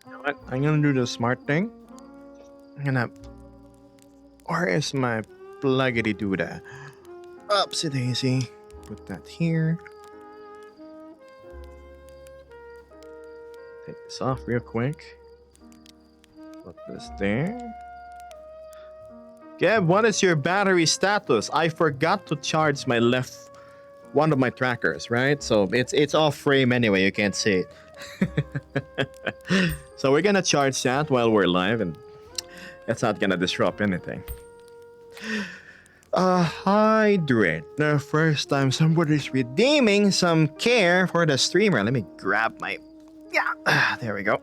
You know what? I'm gonna do the smart thing. I'm gonna. Where is my pluggity doodah? Upsy daisy. Put that here. Take this off real quick. Put this there. Gab, what is your battery status? I forgot to charge my one of my trackers, right? So it's off frame anyway, you can't see it. So we're gonna charge that while we're live, and it's not gonna disrupt anything. Hydrate. The first time somebody's redeeming some care for the streamer. Let me grab my... Yeah, there we go.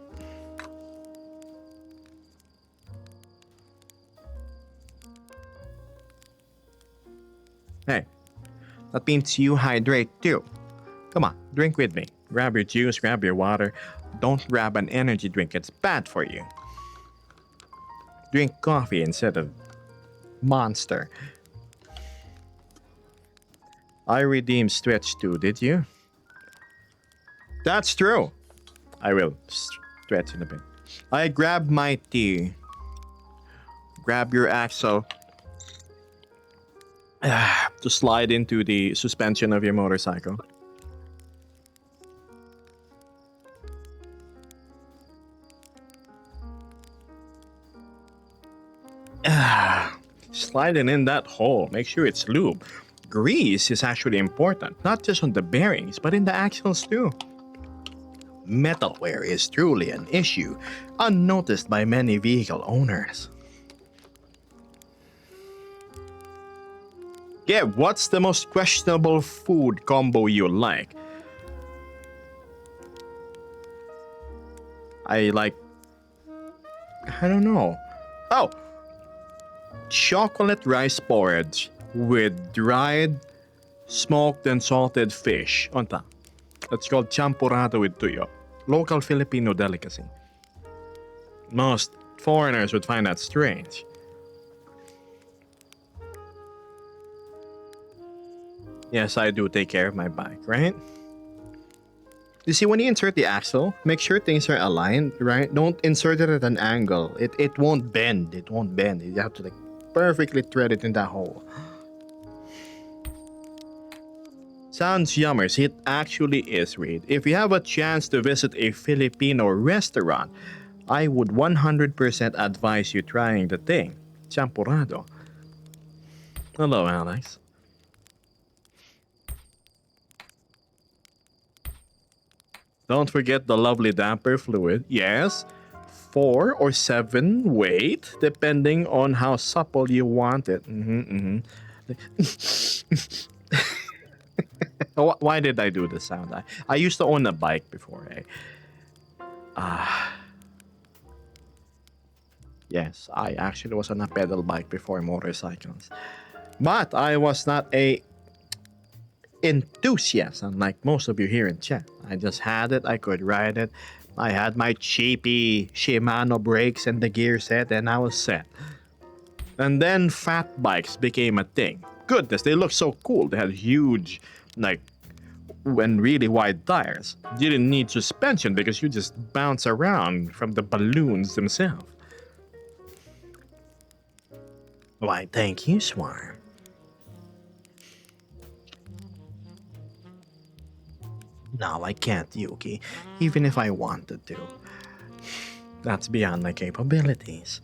Hey, that means you hydrate too. Come on, drink with me. Grab your juice, grab your water. Don't grab an energy drink, it's bad for you. Drink coffee instead of Monster. I redeemed Stretch too, did you? That's true. I will stretch in a bit. I grabbed my tea. Grab your axle to slide into the suspension of your motorcycle. Sliding in that hole, make sure it's lube. Grease is actually important, not just on the bearings, but in the axles too. Metal wear is truly an issue, unnoticed by many vehicle owners. Yeah, what's the most questionable food combo you like? I don't know. Oh! Chocolate rice porridge with dried, smoked and salted fish on top. That's called champurrado with tuyo. Local Filipino delicacy. Most foreigners would find that strange. Yes, I do take care of my bike, right? You see, when you insert the axle, make sure things are aligned, right? Don't insert it at an angle. It won't bend. It won't bend. You have to perfectly thread it in that hole. Sounds yummers. It actually is, Reed. If you have a chance to visit a Filipino restaurant, I would 100% advise you trying the thing. Champurrado. Hello, Alex. Don't forget the lovely damper fluid. Yes, 4 or 7 weight, depending on how supple you want it. Why did I do the sound? I used to own a bike before. Yes, I actually was on a pedal bike before motorcycles. But I was not a enthusiast, unlike most of you here in chat. I just had it, I could ride it. I had my cheapy Shimano brakes and the gear set, and I was set. And then fat bikes became a thing. Goodness, they look so cool. They had huge, like, and really wide tires. You didn't need suspension because you just bounce around from the balloons themselves. Why, thank you, Swarm. No, I can't, Yuki, even if I wanted to. That's beyond my capabilities.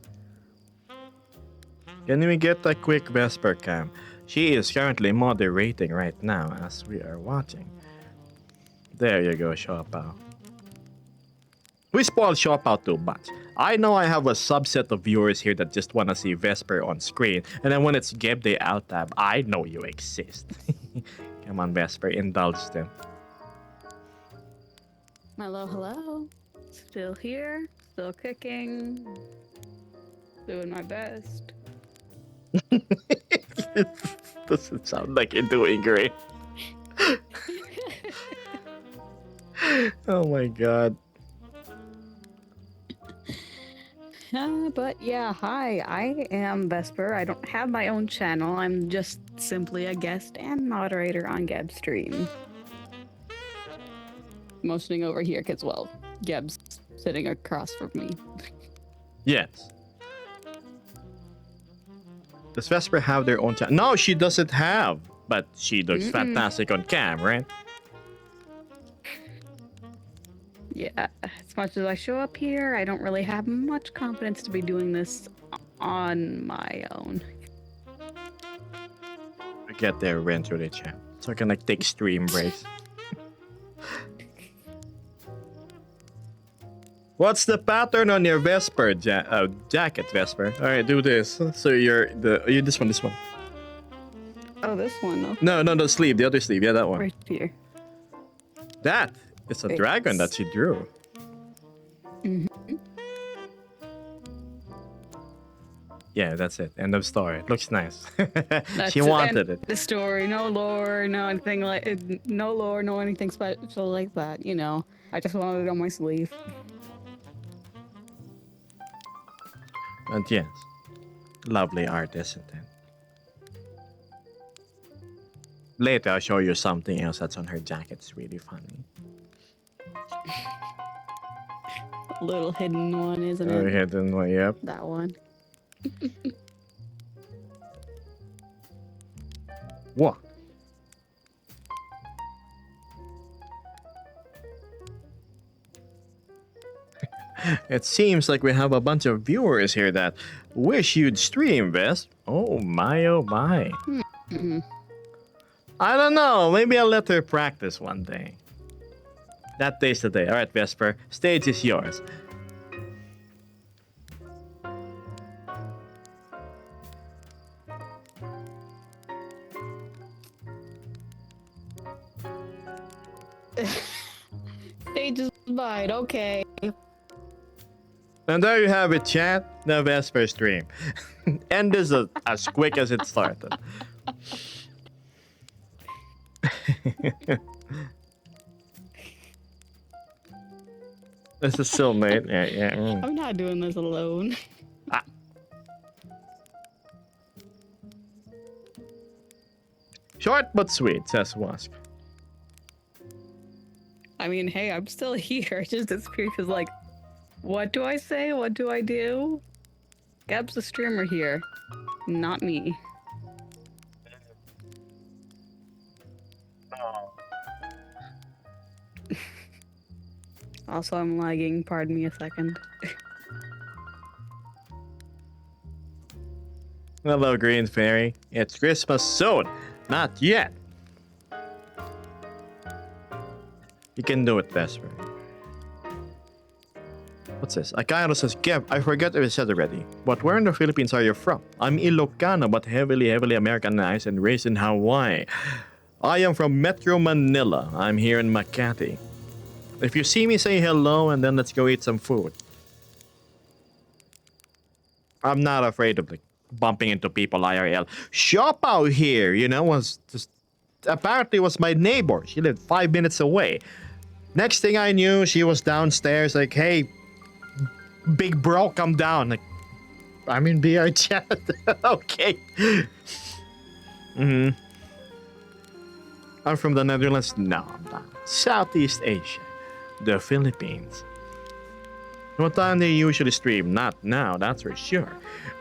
Can we get a quick Vesper cam? She is currently moderating right now as we are watching. There you go, Shopao. We spoiled Shopao too much. I know I have a subset of viewers here that just want to see Vesper on screen, and then when it's Geb Day out tab, I know you exist. Come on, Vesper, indulge them. Hello, hello. Still here, still kicking, doing my best. Doesn't sound like you're doing great. Oh my god. But yeah, hi, I am Vesper. I don't have my own channel. I'm just simply a guest and moderator on Geb's stream. Motioning over here because, well, Geb's sitting across from me. Yes. Does Vesper have their own channel? No, she doesn't have. But she looks fantastic on cam, right? Yeah, as much as I show up here, I don't really have much confidence to be doing this on my own. I get there eventually, chat. So I can like take stream breaks. What's the pattern on your Vesper jacket, Vesper? All right, do this. So you're this one. Oh, this one. Okay. No, the sleeve, the other sleeve. Yeah, that one. Right here. That is a dragon that she drew. Mm-hmm. Yeah, that's it. End of story. It looks nice. That's She wanted it. The story, no lore, no anything like no lore, no anything special like that. You know, I just wanted it on my sleeve. And yes, lovely art, isn't it? Later, I'll show you something else that's on her jacket. It's really funny. Little hidden one, isn't Oh, it? hidden one, yep. That one. What? It seems like we have a bunch of viewers here that wish you'd stream, Vest. Oh my, oh my. Mm-hmm. I don't know. Maybe I'll let her practice one day. That day's the day. All right, Vesper. Stage is yours. Stage is mine. Okay. And there you have it, chat. The Vesper stream. End this as quick as it started. This is still mate. Yeah. I'm not doing this alone. Short but sweet, says Wask. I mean, hey, I'm still here. Just this creep is like, what do I say? What do I do? Gab's the streamer here, not me. Also, I'm lagging. Pardon me a second. Hello, Green Fairy. It's Christmas soon. Not yet. You can do it, Vesper. What's this? Akairo says, Kev, I forgot if I said already, but where in the Philippines are you from? I'm Ilocano, but heavily Americanized and raised in Hawaii. I am from Metro Manila. I'm here in Makati. If you see me, say hello, and then let's go eat some food. I'm not afraid of like bumping into people IRL. Shopao here, was just apparently was my neighbor. She lived 5 minutes away. Next thing I knew, she was downstairs like, hey, big bro, come down. Like, I'm in BR chat. Okay. Mm-hmm. I'm from the Netherlands. No, I'm not. Southeast Asia. The Philippines. What time do you usually stream? Not now, that's for sure.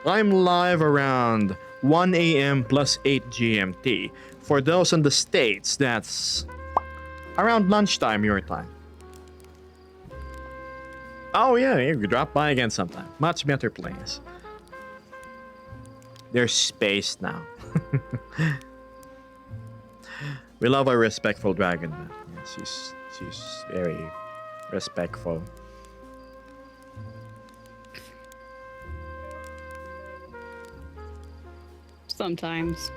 I'm live around 1 a.m. plus 8 GMT. For those in the States, that's around lunchtime your time. Oh yeah, you can drop by again sometime. Much better place. There's space now. We love our respectful dragon man. Yeah, she's very respectful. Sometimes.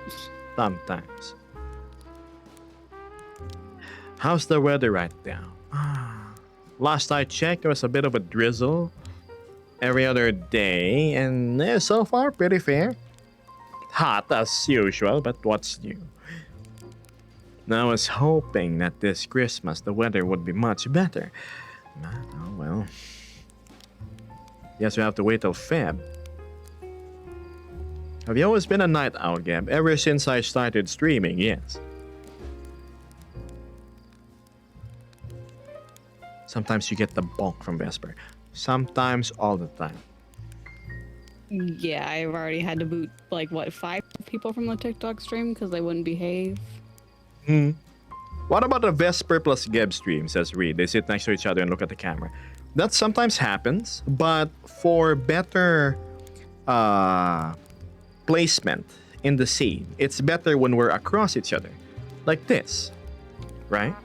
Sometimes. How's the weather right now? Last I checked, there was a bit of a drizzle every other day, and so far pretty fair. Hot as usual, but what's new? I was hoping that this Christmas the weather would be much better. Oh well. Guess we have to wait till Feb. Have you always been a night owl, Gab? Ever since I started streaming, yes. Sometimes you get the bonk from Vesper. Sometimes all the time. Yeah, I've already had to boot, like, what, 5 people from the TikTok stream because they wouldn't behave. What about the Vesper plus Geb stream, says Reed. They sit next to each other and look at the camera. That sometimes happens, but for better placement in the scene, it's better when we're across each other. Like this, right?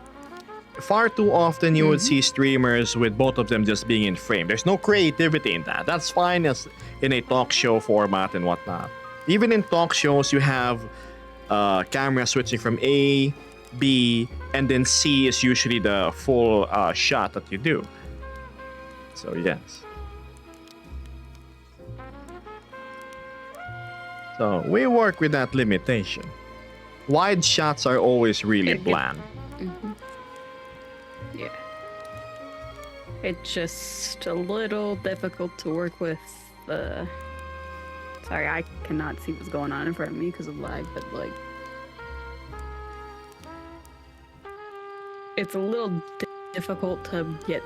Far too often you would see streamers with both of them just being in frame. There's no creativity in that. That's fine as in a talk show format and whatnot. Even in talk shows, you have camera switching from A, B, and then C is usually the full shot that you do. So yes. So we work with that limitation. Wide shots are always really bland. Yeah. It's just a little difficult to work with. Sorry, I cannot see what's going on in front of me because of lag, but like, it's a little difficult to get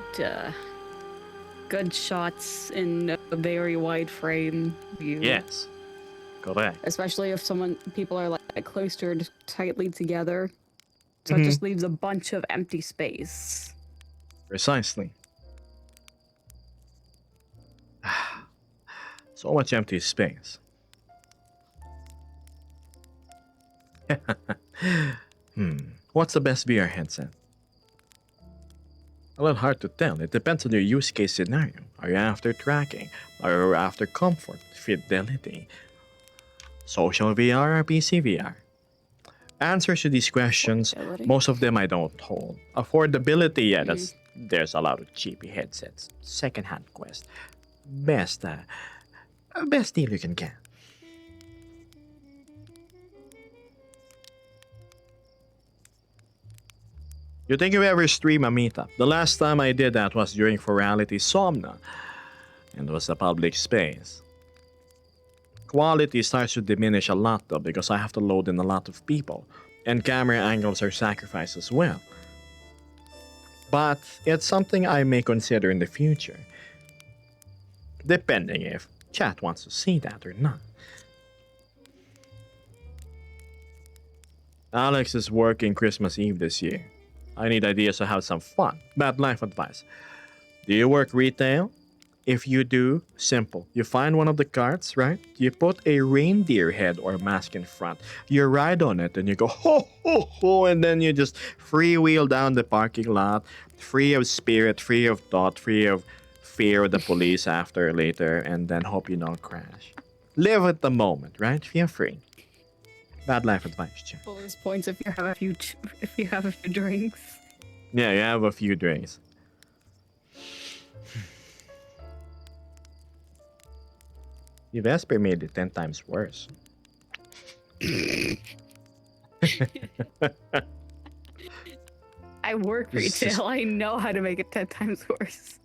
good shots in a very wide frame view. Yes, correct. Especially if people are like clustered tightly together. So it just leaves a bunch of empty space. Precisely. So much empty space. What's the best VR headset? A little hard to tell. It depends on your use case scenario. Are you after tracking? Are you after comfort, fidelity? Social VR or PC VR? Answers to these questions, most of them I don't hold. Affordability, yeah, there's a lot of cheapy headsets. Secondhand Quest. Best deal you can get. You think you ever stream a meetup? The last time I did that was during Forality Somna, and it was a public space. Quality starts to diminish a lot though because I have to load in a lot of people, and camera angles are sacrificed as well. But it's something I may consider in the future, depending if chat wants to see that or not. Alex is working Christmas Eve this year. I need ideas to have some fun. Bad life advice. Do you work retail? If you do, simple. You find one of the carts, right? You put a reindeer head or mask in front. You ride on it and you go ho ho ho, and then you just freewheel down the parking lot, free of spirit, free of thought, free of fear of the police after later, and then hope you don't crash. Live at the moment, right? Feel free. Bad life advice, Jim. Bonus points if you have a few drinks. Yeah, you have a few drinks. The Vesper made it 10 times worse. I work retail. I know how to make it 10 times worse.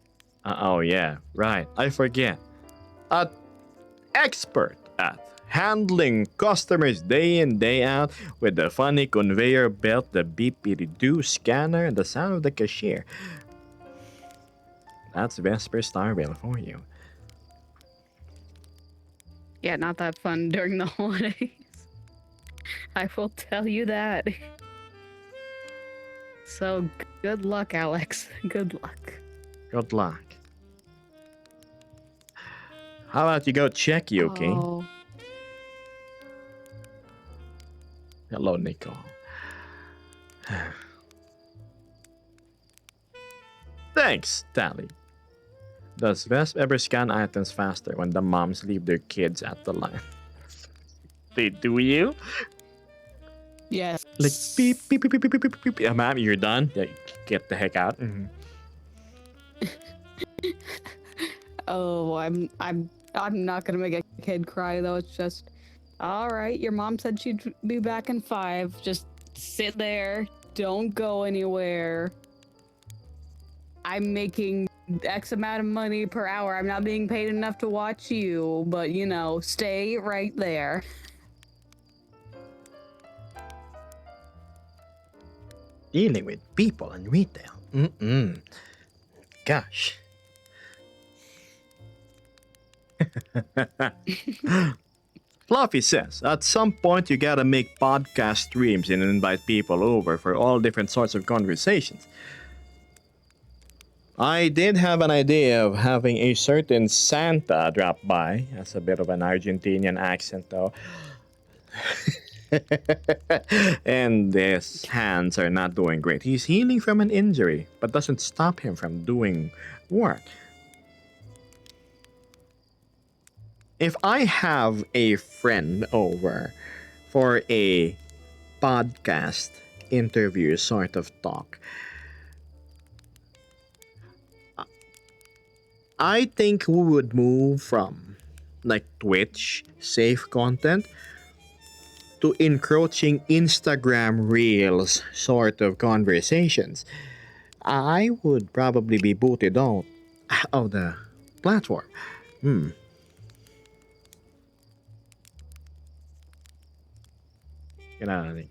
Oh, yeah. Right. I forget. expert at handling customers day in, day out with the funny conveyor belt, the beepity-doo scanner, and the sound of the cashier. That's Vesper Starville for you. Yeah, not that fun during the holidays. I will tell you that. So, good luck, Alex. Good luck. Good luck. How about you go check, Yuki? Oh, Hello, Nicole. Thanks, Tally. Does Vesp ever scan items faster when the moms leave their kids at the line? Do you? yes. Like beep beep beep beep beep beep beep beep. Yeah, ma'am, you're done. Yeah, get the heck out. Mhm. Oh, I'm not gonna make a kid cry though. It's just, all right. Your mom said she'd be back in 5. Just sit there. Don't go anywhere. I'm making X amount of money per hour. I'm not being paid enough to watch you, but you know, stay right there. Dealing with people in retail. Gosh. Fluffy says, at some point you gotta make podcast streams and invite people over for all different sorts of conversations. I did have an idea of having a certain Santa drop by. That's a bit of an Argentinian accent, though. And his hands are not doing great. He's healing from an injury, but doesn't stop him from doing work. If I have a friend over for a podcast interview sort of talk, I think we would move from like Twitch safe content to encroaching Instagram Reels sort of conversations. I would probably be booted out of the platform. You know what I mean?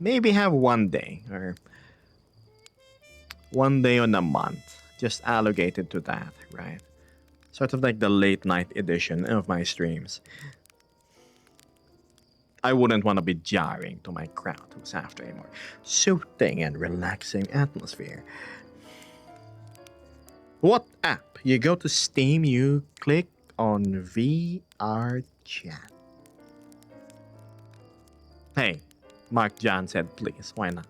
Maybe have one day or one day on a month just allocated to that, right? Sort of like the late night edition of my streams. I wouldn't want to be jarring to my crowd who's after a more soothing and relaxing atmosphere. What app? You go to Steam, you click on VR chat. Hey, Mark John said please, why not?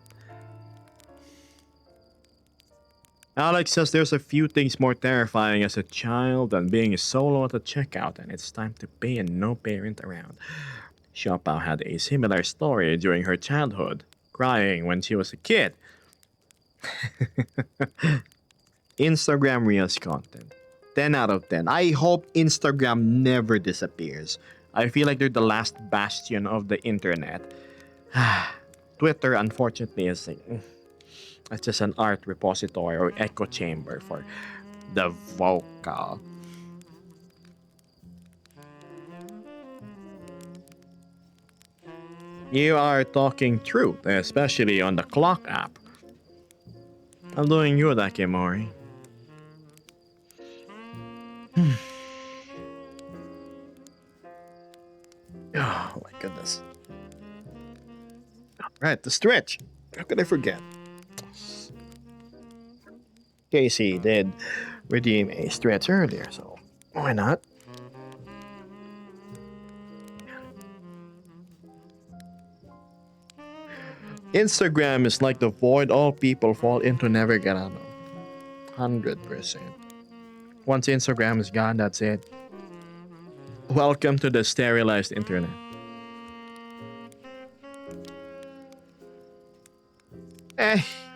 Alex says there's a few things more terrifying as a child than being solo at the checkout, and it's time to pay and no parent around. Xiaopao had a similar story during her childhood, crying when she was a kid. Instagram Reels content. 10 out of 10. I hope Instagram never disappears. I feel like they're the last bastion of the internet. Twitter, unfortunately, is like, it's just an art repository or echo chamber for the vocal. You are talking truth, especially on the clock app. I'm doing good, Akimori. Oh my goodness. Right, the stretch. How could I forget? Casey did redeem a stretch earlier, so why not? Instagram is like the void all people fall into, never get out of. 100%. Once Instagram is gone, that's it. Welcome to the sterilized internet.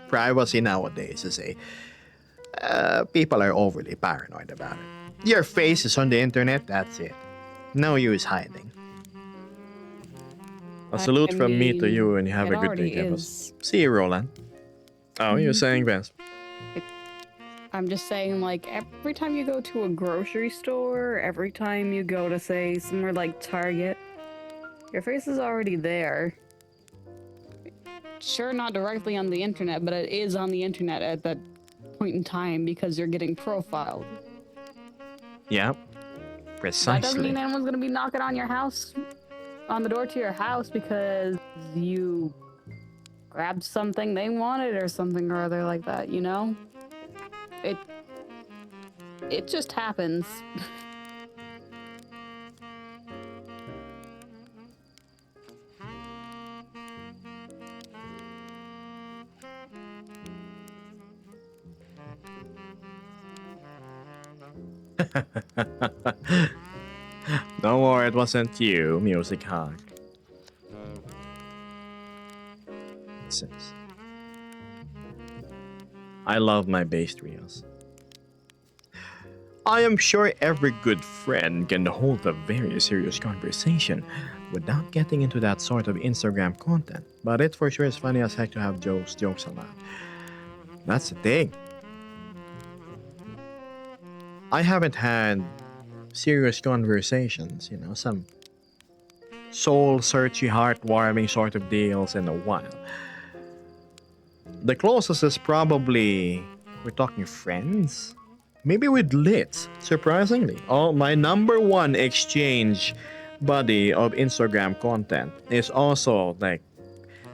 Privacy nowadays is people are overly paranoid about it. Your face is on the internet, that's it. No use hiding. A salute from me to you and you have a good day, Kevin. See you, Roland. Oh, you're saying Vance. I'm just saying, like, every time you go to a grocery store, every time you go to, say, somewhere like Target, your face is already there. Sure, not directly on the internet, but it is on the internet at that point in time because you're getting profiled. Yep. That doesn't Precisely. mean anyone's gonna be knocking on your house, on the door to your house because you grabbed something they wanted or something or other like that, you know? It just happens. Don't worry, it wasn't you, Music Hog. Since I love my based reels. I am sure every good friend can hold a very serious conversation without getting into that sort of Instagram content, but it for sure is funny as heck to have Joe's jokes allowed. That's the thing. I haven't had serious conversations, some soul searchy, heartwarming sort of deals in a while. The closest is probably we're talking friends. Maybe with Litz, surprisingly. Oh, my number one exchange buddy of Instagram content is also like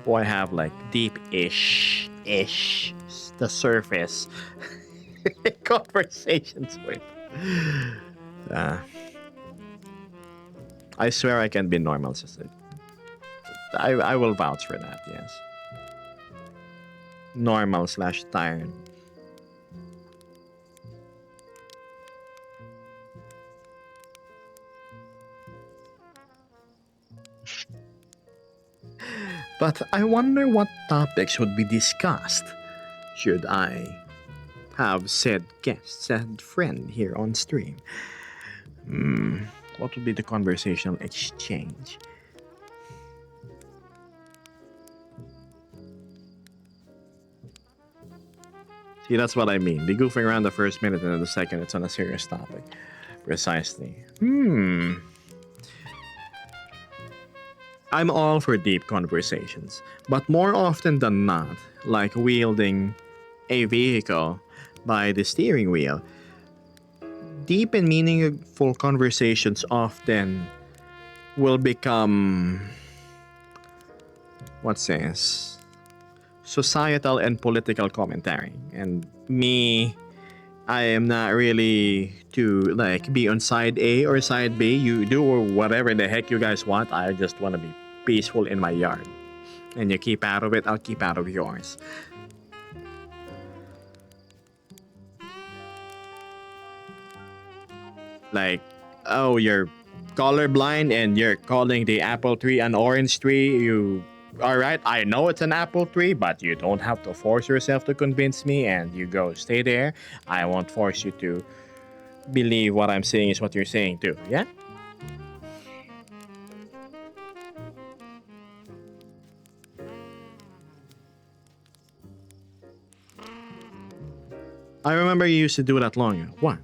who I have like deep-ish, the surface conversations with. Uh, I swear I can be normal, sister. I will vouch for that, yes. Normal / tired. But I wonder what topics would be discussed should I have said guest, said friend here on stream. What would be the conversational exchange? See, that's what I mean. Be goofing around the first minute and then the second it's on a serious topic. Precisely. I'm all for deep conversations, but more often than not, like wielding a vehicle by the steering wheel, deep and meaningful conversations often will become, what's this? Societal and political commentary. And me, I am not really to like be on side A or side B. You do or whatever the heck you guys want. I just want to be peaceful in my yard. And you keep out of it, I'll keep out of yours. Like, oh, you're colorblind and you're calling the apple tree an orange tree. You, all right, I know it's an apple tree, but you don't have to force yourself to convince me. And you go, stay there. I won't force you to believe what I'm saying is what you're saying too. Yeah? I remember you used to do that long ago. What?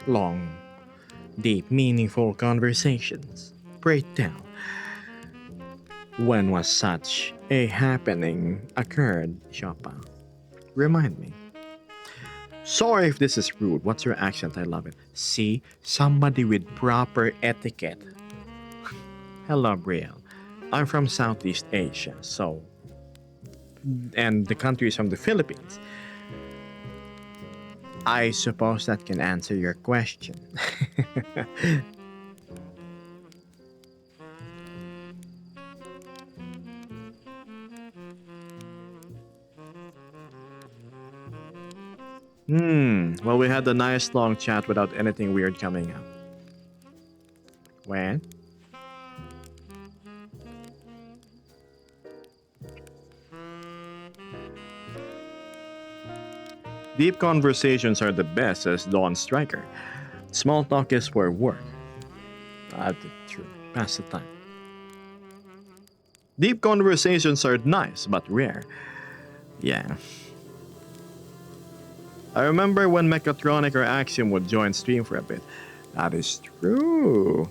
Long, deep, meaningful conversations. Pray tell. When was such a happening occurred, Shoppa? Remind me. Sorry if this is rude. What's your accent? I love it. See, somebody with proper etiquette. Hello, Brielle. I'm from Southeast Asia, so. And the country is from the Philippines. I suppose that can answer your question. Well, we had a nice long chat without anything weird coming up. When? Deep conversations are the best, says Dawn Striker. Small talk is for work. That's true. Pass the time. Deep conversations are nice, but rare. Yeah. I remember when Mechatronic or Axiom would join stream for a bit. That is true.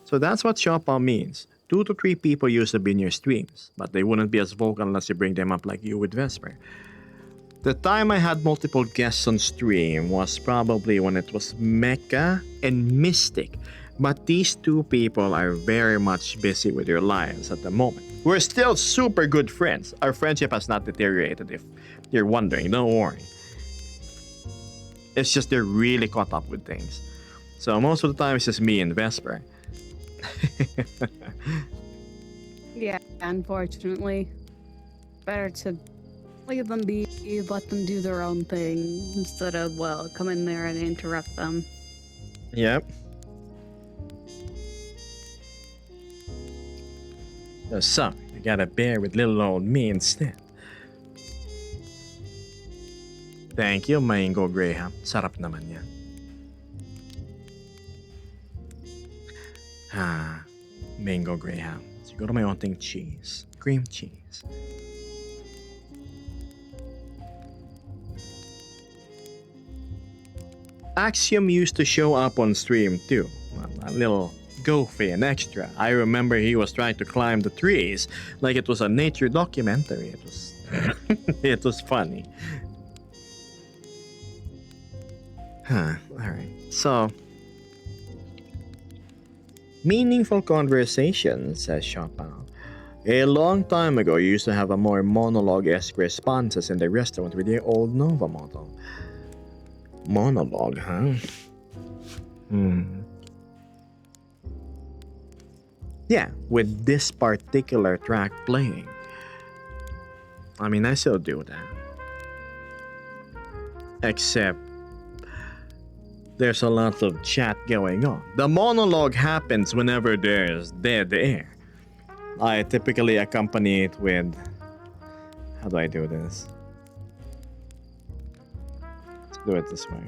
So that's what Shoppa means. 2 to 3 people used to be in your streams, but they wouldn't be as vocal unless you bring them up like you with Vesper. The time I had multiple guests on stream was probably when it was Mecha and Mystic, but these 2 people are very much busy with their lives at the moment. We're still super good friends. Our friendship has not deteriorated, if you're wondering, don't worry. It's just they're really caught up with things. So most of the time it's just me and Vesper. Yeah, unfortunately. Better to leave them be, let them do their own thing, instead of, well, come in there and interrupt them. Yep. So, you gotta bear with little old me instead. Thank you, Mango Graham. Sarap naman yan. Mango Graham. Siguro may onting cheese. Cream cheese. Axiom used to show up on stream too. A little goofy and extra. I remember he was trying to climb the trees like it was a nature documentary. It was it was funny. Alright. So meaningful conversation, says Chopin. A long time ago, you used to have a more monologue-esque responses in the restaurant with the old Nova model. Monologue, huh? Yeah, with this particular track playing. I mean, I still do that. Except there's a lot of chat going on. The monologue happens whenever there's dead air. I typically accompany it with... How do I do this? Let's do it this way.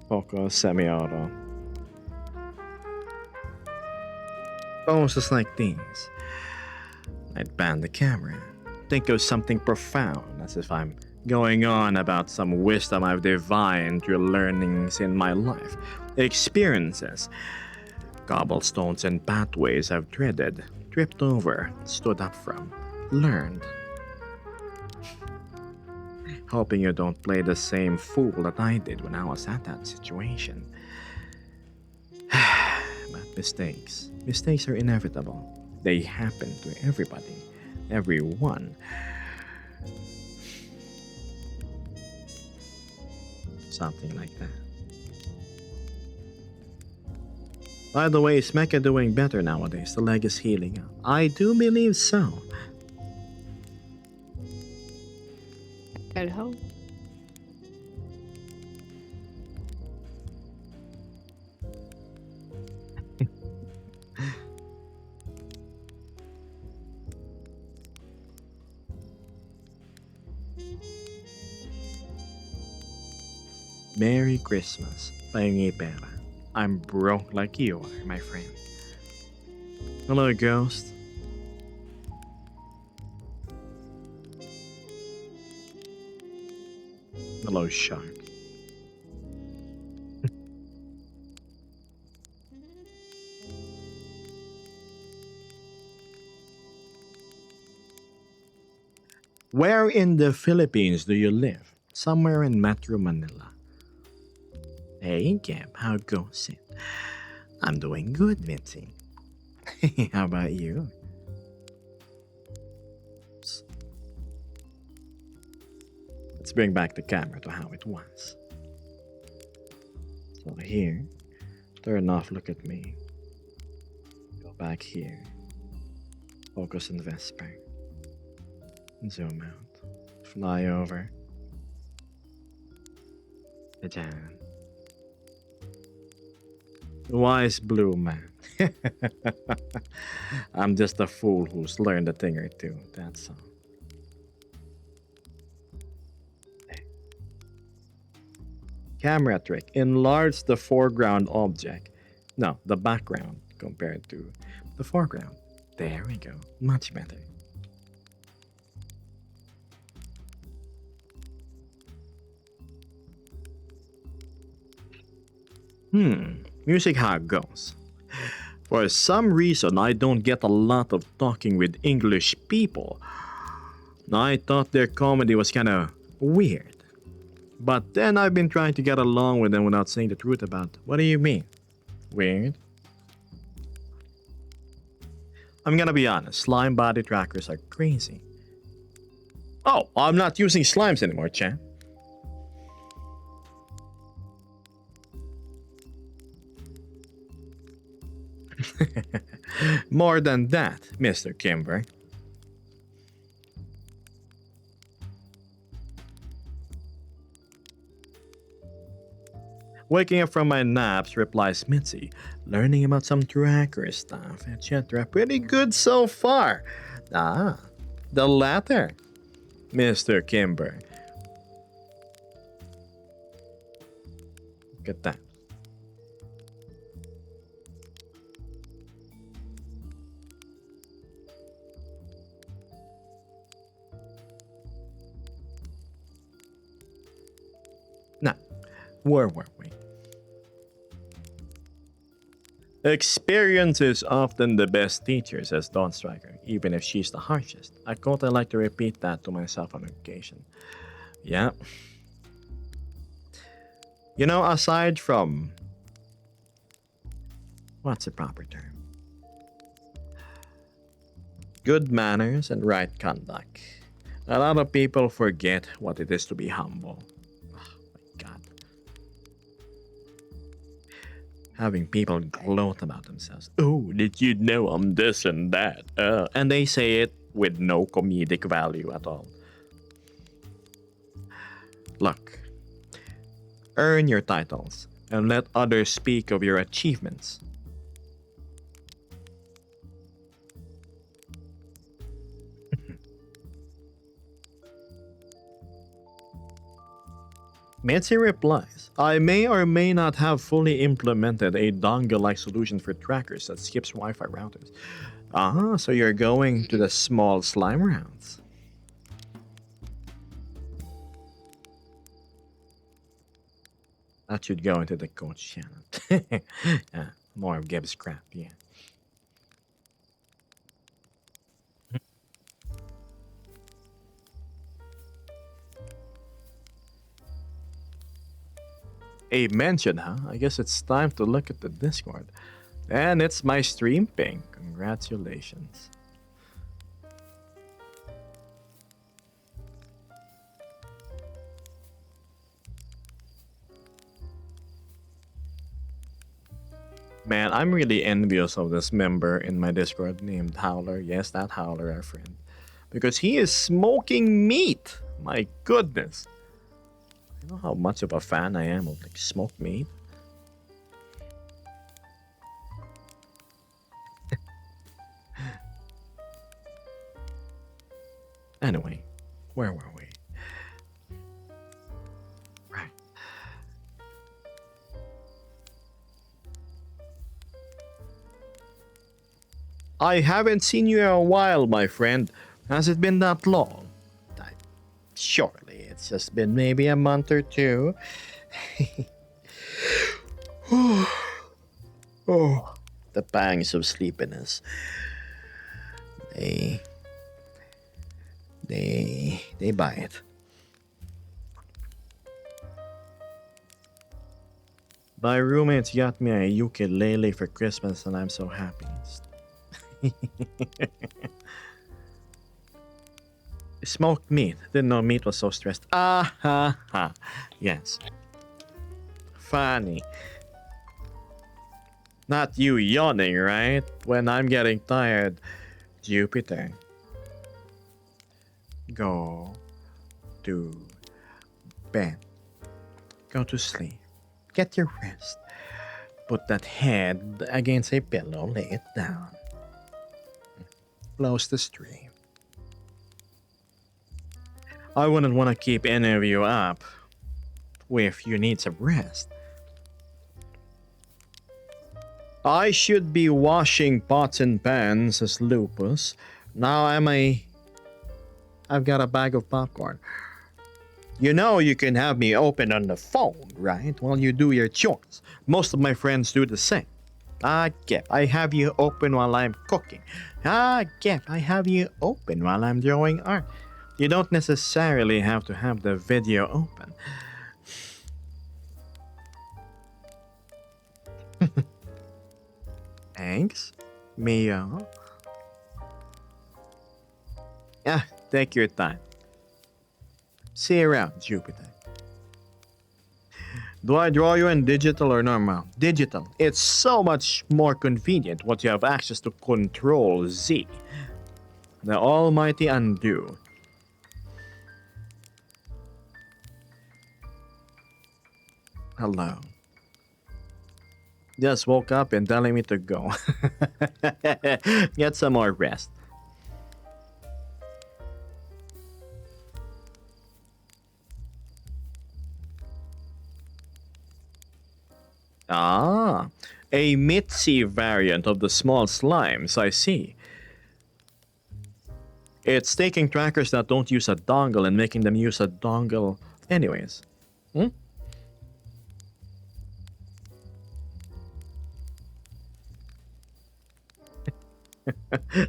Focus, semi-auto. Poses like these. I'd ban the camera. Think of something profound, as if I'm going on about some wisdom I've divined through learnings in my life, experiences, cobblestones and pathways I've treaded, tripped over, stood up from, learned. Hoping you don't play the same fool that I did when I was at that situation. But mistakes are inevitable. They happen to everybody, everyone. Something like that. By the way, is Mecha doing better nowadays? The leg is healing up. I do believe so. I'd hope. Merry Christmas, pahingi pera. I'm broke like you are, my friend. Hello, Ghost. Hello, Shark. Where in the Philippines do you live? Somewhere in Metro Manila. Hey, Gab, how goes it? I'm doing good, Vinci. How about you? Let's bring back the camera to how it was. So here, turn off, look at me. Go back here. Focus on Vesper. Zoom out. Fly over. Ayan. Wise blue man. I'm just a fool who's learned a thing or two, that's all. Camera trick. Enlarge the foreground object. No, the background compared to the foreground. There we go. Much better. Music how it goes. For some reason, I don't get a lot of talking with English people. I thought their comedy was kinda weird. But then I've been trying to get along with them without saying the truth about what do you mean? Weird? I'm gonna be honest, slime body trackers are crazy. Oh, I'm not using slimes anymore, Chan. More than that, Mr. Kimber. Waking up from my naps, replies Mitzi, learning about some tracker stuff, etc. Pretty good so far. Ah, the latter, Mr. Kimber. Look at that. Now, where were we? Experience is often the best teacher, says Dawn Striker, even if she's the harshest. I quote I like to repeat that to myself on occasion. Yeah. You know, aside from... what's the proper term? Good manners and right conduct. A lot of people forget what it is to be humble. Oh my god. Having people gloat about themselves. Oh, did you know I'm this and that? And they say it with no comedic value at all. Look, earn your titles and let others speak of your achievements. Mitzi replies, I may or may not have fully implemented a dongle-like solution for trackers that skips Wi-Fi routers. Ah, so you're going to the small slime rounds. That should go into the coach channel. Yeah, more of Gibbs crap, yeah. A mention, huh? I guess it's time to look at the Discord. And it's my stream ping. Congratulations. Man, I'm really envious of this member in my Discord named Howler. Yes, that Howler, our friend. Because he is smoking meat. My goodness. You know how much of a fan I am of like smoked meat? Anyway, where were we? Right. I haven't seen you in a while, my friend. Has it been that long? Surely, it's just been maybe a month or two. Oh, the pangs of sleepiness. They bite. My roommates got me a ukulele for Christmas and I'm so happy. Smoked meat. Didn't know meat was so stressed. Ah ha ha. Yes. Funny. Not you yawning, right? When I'm getting tired. Jupiter. Go to bed. Go to sleep. Get your rest. Put that head against a pillow. Lay it down. Close the stream. I wouldn't want to keep any of you up if you need some rest. I should be washing pots and pans, says Lupus. Now I've got a bag of popcorn. You know you can have me open on the phone, right? While you do your chores. Most of my friends do the same. Gep, I have you open while I'm cooking. Gep, I have you open while I'm drawing art. You don't necessarily have to have the video open. Thanks, Mio. Yeah, take your time. See you around, Jupiter. Do I draw you in digital or normal? Digital. It's so much more convenient once you have access to Control Z. The almighty undo. Hello. Just woke up and telling me to go. Get some more rest. Ah, a Mitzi variant of the small slimes, I see. It's taking trackers that don't use a dongle and making them use a dongle anyways. Hmm?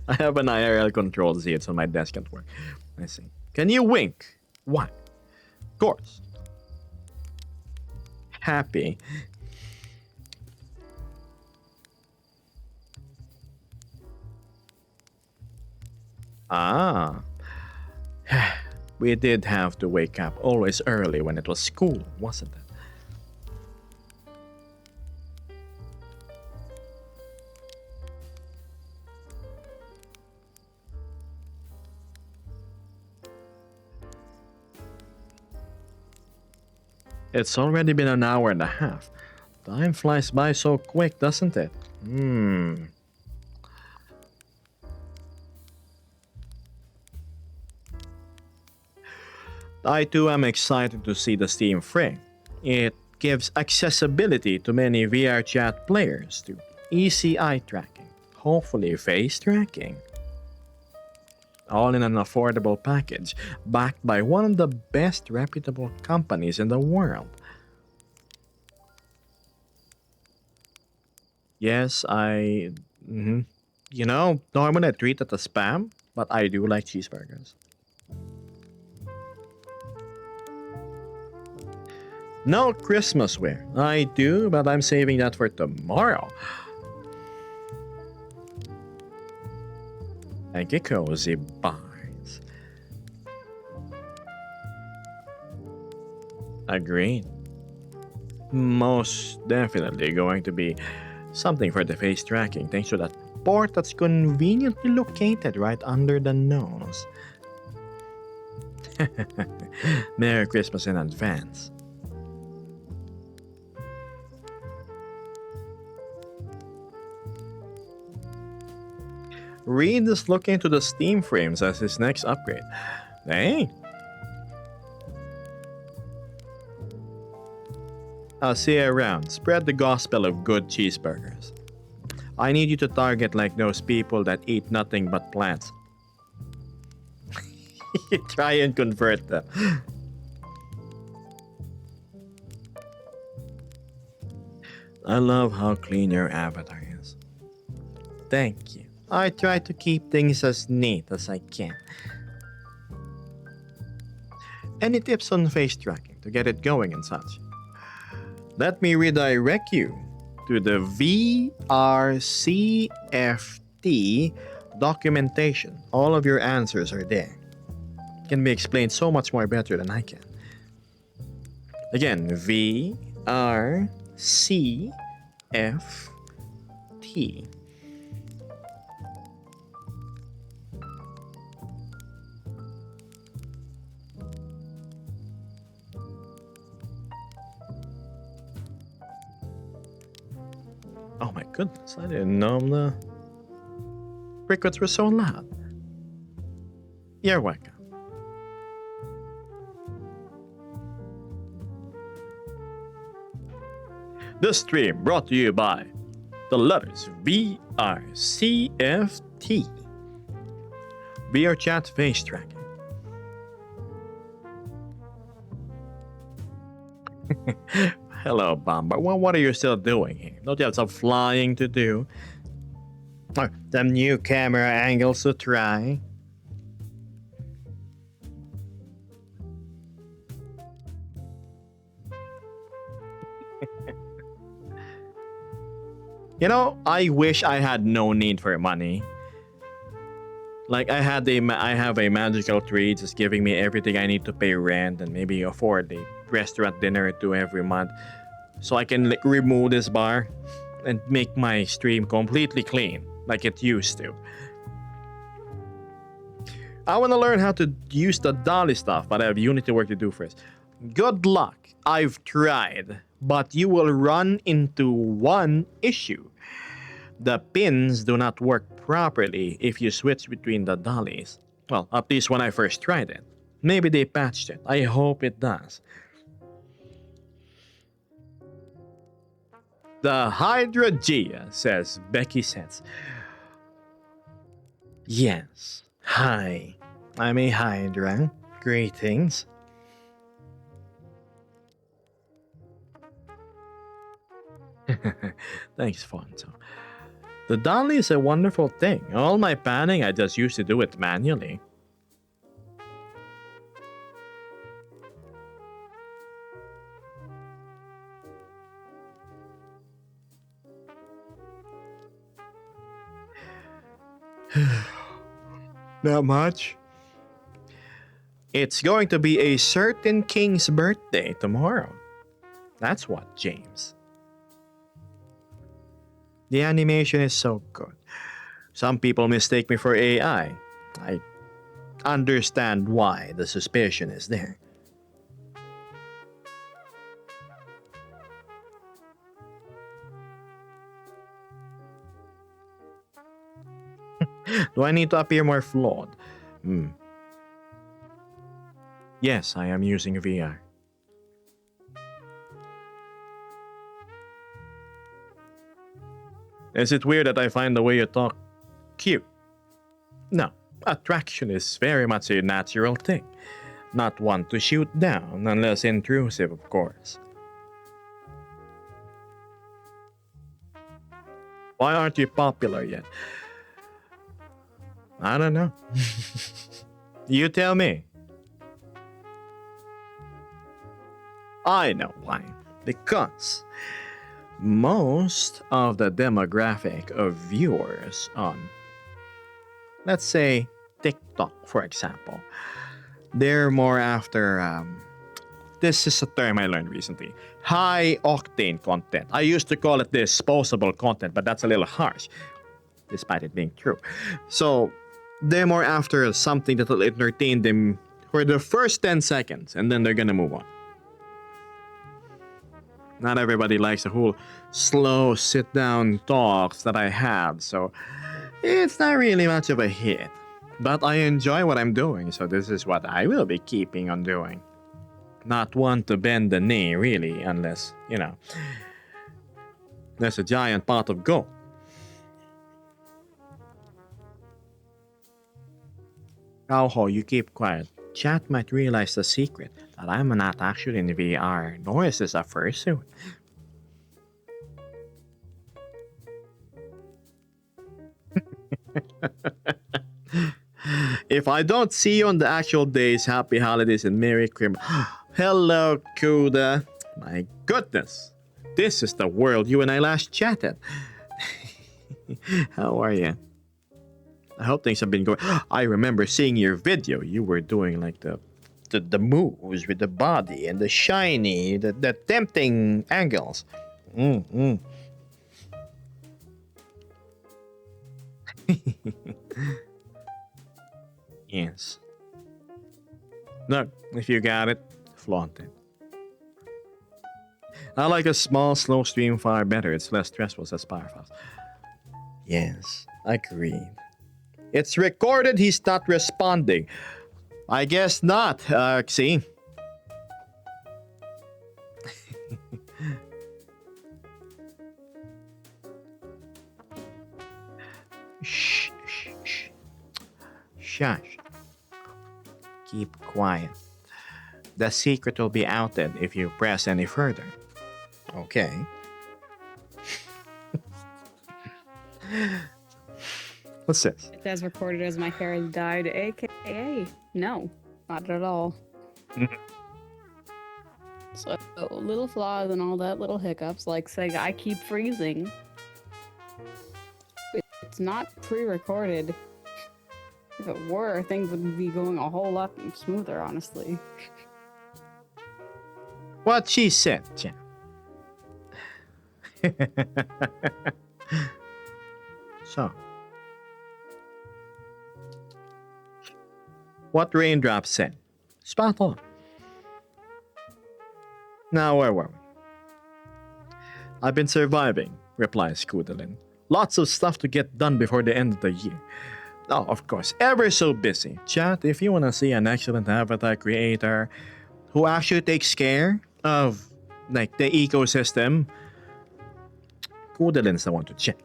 I have an IRL Control Z. It's on my desk at work. I see. Can you wink? Why? Of course. Happy. Ah. We did have to wake up always early when it was school, wasn't it? It's already been an hour and a half. Time flies by so quick, doesn't it? I too am excited to see the Steam frame. It gives accessibility to many VR chat players to easy eye tracking, hopefully face tracking. All in an affordable package, backed by one of the best reputable companies in the world. Yes, You know, normally I treat it as spam, but I do like cheeseburgers. No Christmas wear. I do, but I'm saving that for tomorrow. Thank you, Cozy Buys. Agreed. Most definitely going to be something for the face tracking thanks to that port that's conveniently located right under the nose. Merry Christmas in advance. Reed is looking to the Steam frames as his next upgrade. Hey! I'll see you around. Spread the gospel of good cheeseburgers. I need you to target like those people that eat nothing but plants. Try and convert them. I love how clean your avatar is. Thank you. I try to keep things as neat as I can. Any tips on face tracking to get it going and such? Let me redirect you to the VRCFT documentation. All of your answers are there. It can be explained so much more better than I can. Again, VRCFT. Oh my goodness, I didn't know the crickets were so loud. You're welcome. This stream brought to you by the letters VRCFT. VR chat face tracking. Hello, Bomber. Well, what are you still doing here? Don't you have some flying to do? Or some new camera angles to try? You know, I wish I had no need for money. Like I have a magical tree just giving me everything I need to pay rent and maybe afford a restaurant dinner or two every month, so I can like remove this bar and make my stream completely clean like it used to. I want to learn how to use the dolly stuff, but I have Unity work to do first. Good luck. I've tried, but you will run into one issue. The pins do not work properly if you switch between the dollies. Well, at least when I first tried it. Maybe they patched it. I hope it does. The Hydragia, says Becky Sets. Yes. Hi. I'm a Hydra. Greetings. Thanks, Fonzo. The dolly is a wonderful thing. All my panning, I just used to do it manually. Not much. It's going to be a certain king's birthday tomorrow. That's what, James. The animation is so good. Some people mistake me for AI. I understand why the suspicion is there. Do I need to appear more flawed? Yes, I am using VR. Is it weird that I find the way you talk cute? No, attraction is very much a natural thing. Not one to shoot down, unless intrusive, of course. Why aren't you popular yet? I don't know. You tell me. I know why. Because most of the demographic of viewers on, let's say, TikTok, for example, they're more after, this is a term I learned recently, high octane content. I used to call it disposable content, but that's a little harsh, despite it being true. So they're more after something that will entertain them for the first 10 seconds, and then they're gonna move on. Not everybody likes the whole slow sit-down talks that I have, so it's not really much of a hit. But I enjoy what I'm doing, so this is what I will be keeping on doing. Not one to bend the knee, really, unless, there's a giant pot of gold. Kauho, you keep quiet. Chat might realize the secret that I'm not actually in VR, nor is this a fursuit. If I don't see you on the actual days, happy holidays and Merry Christmas. Hello, Kuda. My goodness. This is the world you and I last chatted. How are you? I hope things have been going. I remember seeing your video. You were doing like the moves with the body and the shiny, the tempting angles. Yes. Look, if you got it, flaunt it. I like a small, slow stream far better. It's less stressful, says Firefast. Yes, agreed. It's recorded, he's not responding. I guess not, see? Shh, shh, shh. Shush. Keep quiet. The secret will be outed if you press any further. Okay. What's this? It's as recorded as my hair has dyed, aka no, not at all. Mhm. So little flaws and all that, little hiccups, like saying I keep freezing. It's not pre-recorded. If it were, things would be going a whole lot smoother, honestly. What she said, Jen. So, what Raindrop said. Spot on. Now, where were we? I've been surviving, replies Kudalin. Lots of stuff to get done before the end of the year. Oh, of course, ever so busy. Chat, if you want to see an excellent avatar creator who actually takes care of like the ecosystem, Kudalin's the one to check.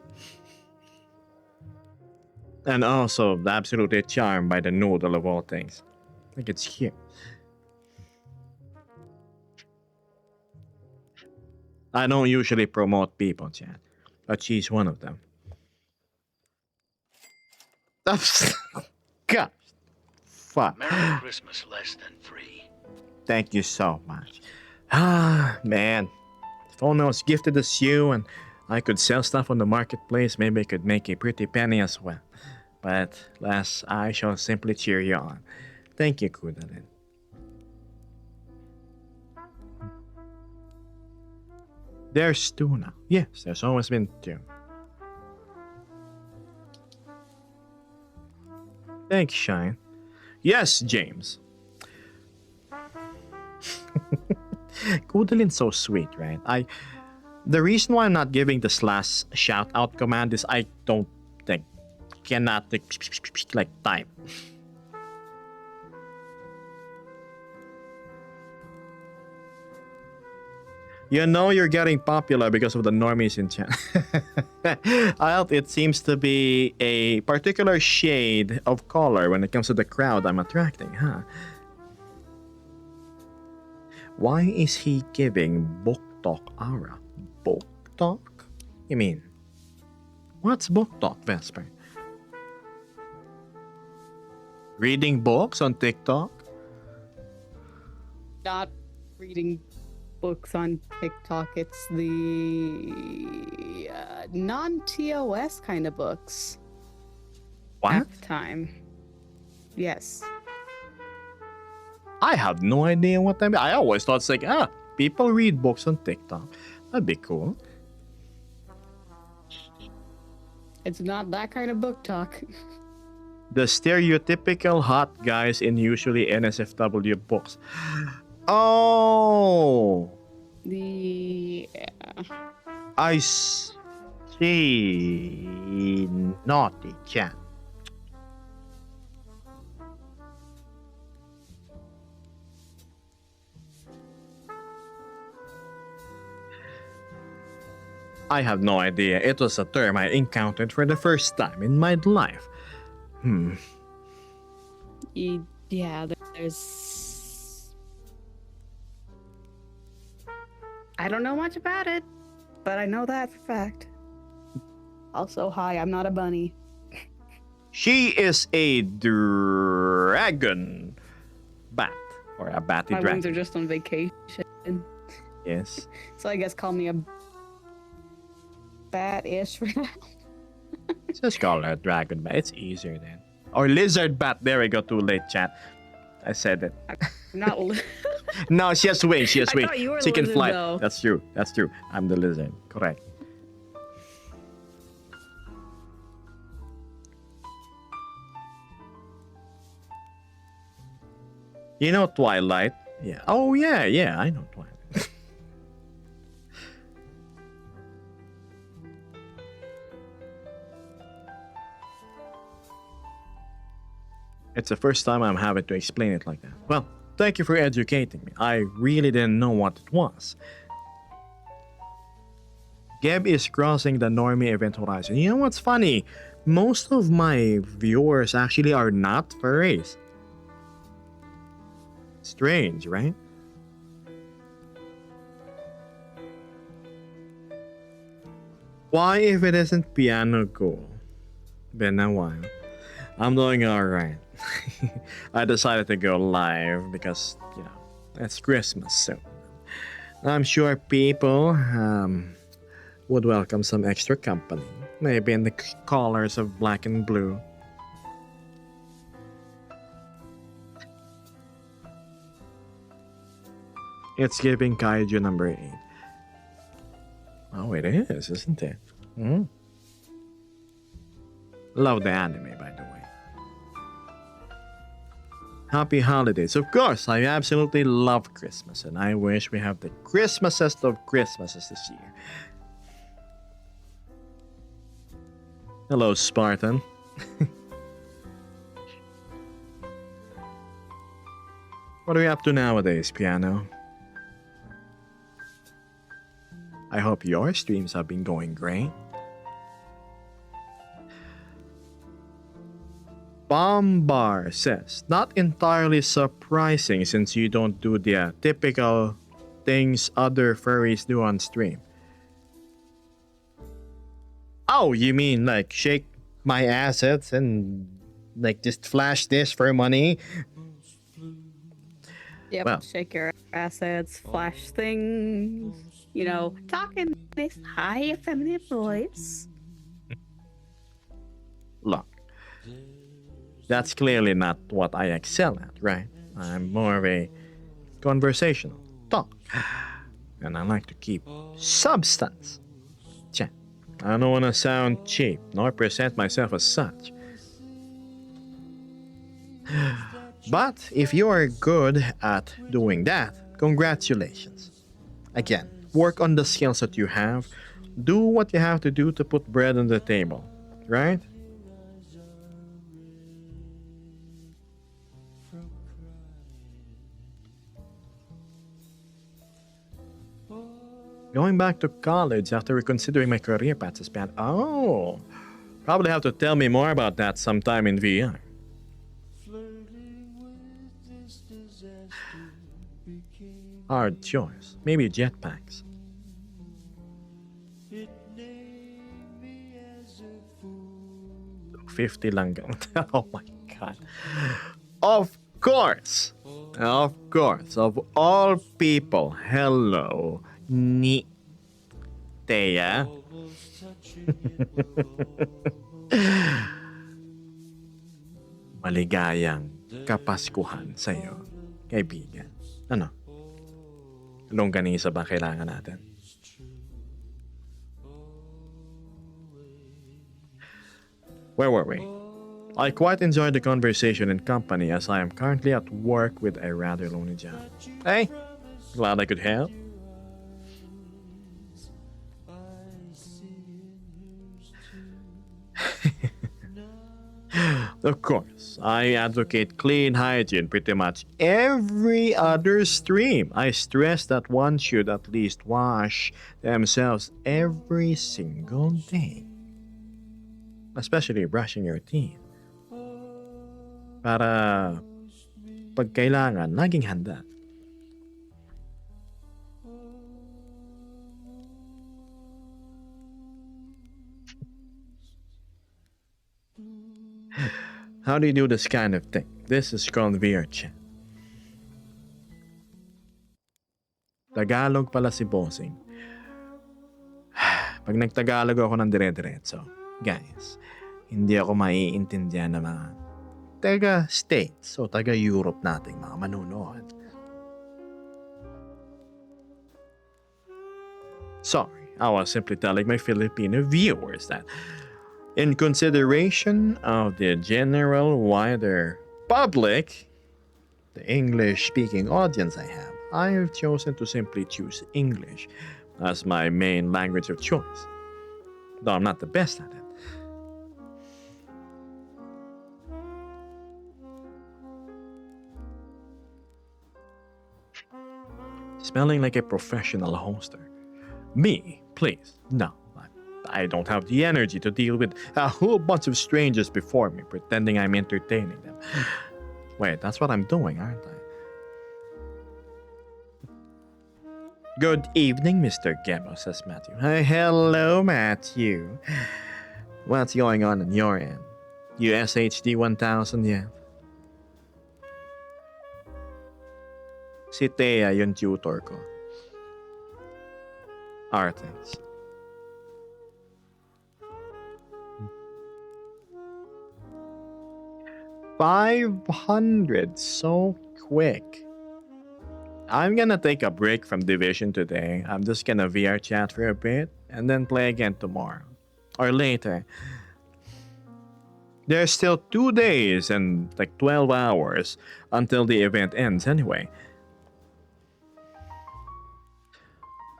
And also absolutely charmed by the noodle of all things. Like it's cute. I don't usually promote people, chat, but she's one of them. God, fuck. Merry Christmas less than free. Thank you so much. Ah, man. If only I was gifted as you and I could sell stuff on the marketplace, maybe I could make a pretty penny as well. But, alas, I shall simply cheer you on. Thank you, Kudalin. There's two now. Yes, there's always been two. Thanks, Shine. Yes, James. Kudalin's so sweet, right? The reason why I'm not giving this last shout out command is I don't think cannot like type. You know you're getting popular because of the normies in chat. It seems to be a particular shade of color when it comes to the crowd I'm attracting, huh? Why is he giving book talk aura? Book talk? You mean, what's book talk, Vesper? Reading books on TikTok? Not reading books on TikTok. It's the non-TOS kind of books. What? Half the time. Yes. I have no idea what that means. I always thought it's like, people read books on TikTok. That'd be cool. It's not that kind of book talk. The stereotypical hot guys in usually NSFW books. Oh, I see. Naughty chat. I have no idea. It was a term I encountered for the first time in my life. Yeah, there's... I don't know much about it, but I know that for a fact. Also, hi, I'm not a bunny. She is a dragon bat, or a batty My dragon. wings are just on vacation. Yes. So I guess call me a bat-ish for now. Just call her a dragon bat. It's easier then. Or lizard bat. There we go. Too late, chat. I said it. Not No, she has wings. She has I wings. thought you were She the can lizard, fly. though. That's true. That's true. I'm the lizard. Correct. You know Twilight? Yeah. Oh, yeah, yeah. I know Twilight. It's the first time I'm having to explain it like that. Well, thank you for educating me. I really didn't know what it was. Geb is crossing the normie event horizon. You know what's funny? Most of my viewers actually are not furries. Strange, right? Why if it isn't piano cool? Been a while. I'm doing alright. I decided to go live because, it's Christmas soon. I'm sure people would welcome some extra company. Maybe in the colors of black and blue. It's giving Kaiju number 8. Oh, it is, isn't it? Love the anime, by the way. Happy holidays. Of course, I absolutely love Christmas, and I wish we have the Christmasest of Christmases this year. Hello, Spartan. What are we up to nowadays, Piano? I hope your streams have been going great. Bombar says, not entirely surprising since you don't do the typical things other furries do on stream. Oh, you mean like shake my assets and like just flash this for money? Yep, Well. shake your assets, flash things, talk in this high feminine voice. Look, that's clearly not what I excel at, right? I'm more of a conversational talk. And I like to keep substance. Chat. I don't want to sound cheap, nor present myself as such. But if you are good at doing that, congratulations. Again, work on the skills that you have. Do what you have to do to put bread on the table, right? Going back to college after reconsidering my career path is bad. Oh, probably have to tell me more about that sometime in VR. Hard choice. Maybe jetpacks. $50 lang. Oh my god. Of course. Of course. Of all people. Hello. Ni Thea. Maligayang Kapaskuhan sa'yo, kaibigan. Ano? Longganisa ba kailangan natin? Where were we? I quite enjoyed the conversation and company as I am currently at work with a rather lonely job. Hey, glad I could help. Of course, I advocate clean hygiene pretty much every other stream. I stress that one should at least wash themselves every single day. Especially brushing your teeth. Para pag kailangan, laging handa. How do you do this kind of thing? This is called VR chat. Tagalog pala si Bossing. Pag nagtagalog ako ng dire-diretso, guys, hindi ako maiintindihan ng mga taga-States o taga-Europe nating mga manunood. Sorry, I was simply telling my Filipino viewers that in consideration of the general wider public, the English-speaking audience I have, I have chosen to simply choose English as my main language of choice, though I'm not the best at it. Smelling like a professional hoster. Me, please, no. I don't have the energy to deal with a whole bunch of strangers before me pretending I'm entertaining them. Wait, that's what I'm doing, aren't I? Good evening, Mr. Gemo, says Matthew. Hey, hello, Matthew. What's going on your end? You SHD 1000 yet? Si Thea yung tutor ko. Artex. $500 so quick. I'm gonna take a break from Division today. I'm just gonna VR chat for a bit and then play again tomorrow. Or later. There's still 2 days and like 12 hours until the event ends anyway.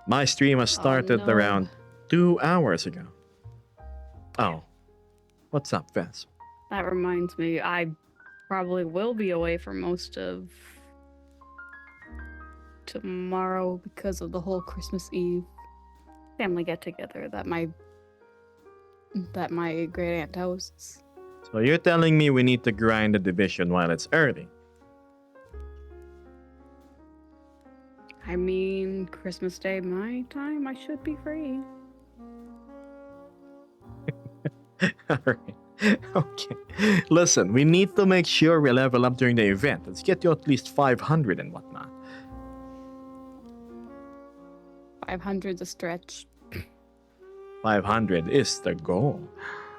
My stream has started no. around 2 hours ago. Oh. What's up, Vess? That reminds me, I probably will be away for most of tomorrow because of the whole Christmas Eve family get together that my great aunt hosts. So you're telling me we need to grind the division while it's early? I mean, Christmas Day, my time, I should be free. Alright. Okay. Listen, we need to make sure we level up during the event. Let's get you at least 500 and whatnot. 500's a stretch. 500 is the goal.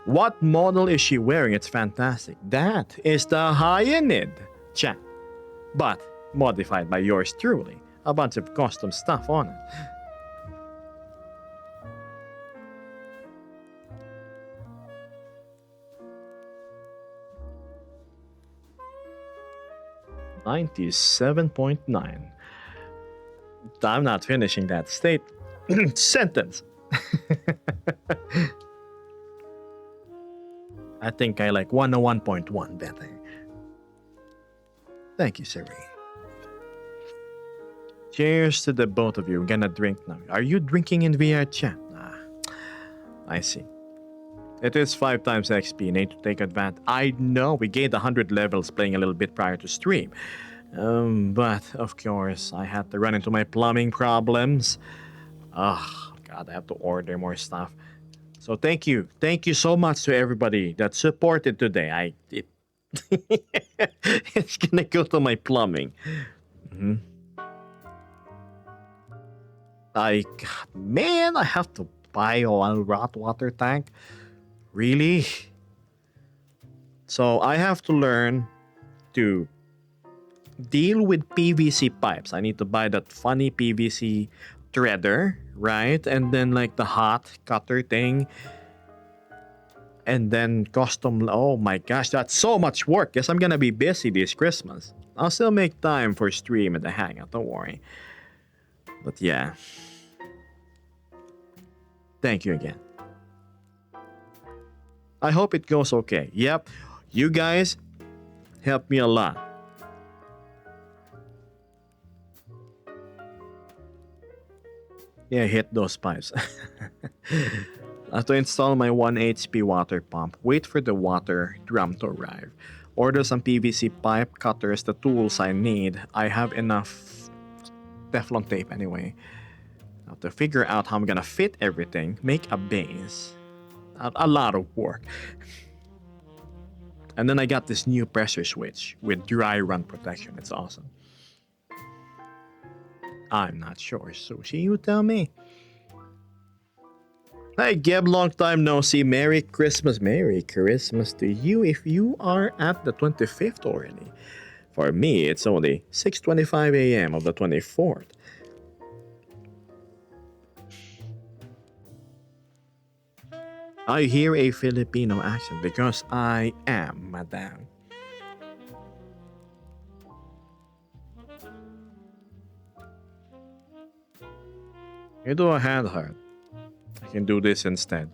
What model is she wearing? It's fantastic. That is the Hyanid, chat. But modified by yours truly. A bunch of custom stuff on it. $97.9. I'm not finishing that sentence. I think I like 101.1 better. Thank you, Siri. Cheers to the both of you. Gonna drink now. Are you drinking in VR chat? I see. It is 5 times XP. Need to take advantage. I know we gained 100 levels playing a little bit prior to stream. But of course, I had to run into my plumbing problems. Oh, God, I have to order more stuff. So thank you. Thank you so much to everybody that supported today. It's gonna go to my plumbing. Man, I have to buy a hot water tank. Really? So I have to learn to deal with PVC pipes. I need to buy that funny PVC threader, right? And then like the hot cutter thing. And then custom. Oh my gosh, that's so much work. Guess I'm gonna be busy this Christmas. I'll still make time for stream and the hangout, don't worry. But yeah. Thank you again. I hope it goes okay. Yep, you guys helped me a lot. Yeah, hit those pipes. I have to install my 1 HP water pump. Wait for the water drum to arrive. Order some PVC pipe cutters, the tools I need. I have enough Teflon tape anyway. I have to figure out how I'm gonna fit everything. Make a base. A lot of work. And then I got this new pressure switch with dry run protection. It's awesome. I'm not sure, Sushi. You tell me. Hey, Geb, long time no see. Merry Christmas. Merry Christmas to you if you are at the 25th already. For me, it's only 6:25 a.m. of the 24th. I hear a Filipino accent because I am, madam. You do a hand heart. I can do this instead.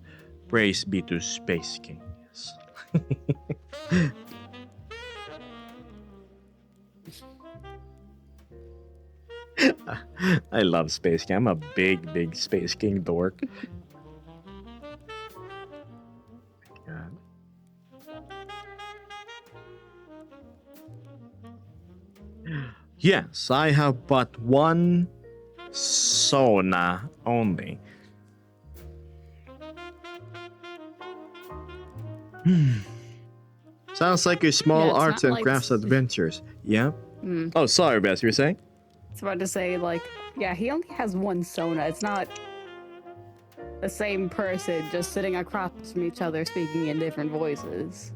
Praise be to Space King. Yes. I love Space King. I'm a big Space King dork. God. Yes, I have but one sauna only. Sounds like a small Yeah, it's arts not and like crafts s- adventures. Yeah. Hmm. Oh, sorry, Bess. You were saying? It's about to say, like, yeah, he only has one Sona. It's not the same person just sitting across from each other speaking in different voices.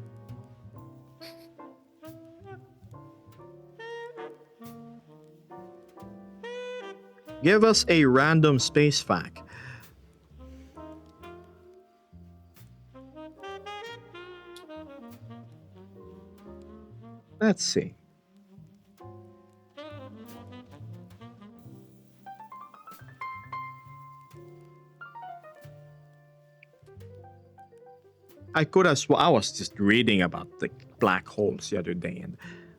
Give us a random space fact. Let's see. I was just reading about the black holes the other day and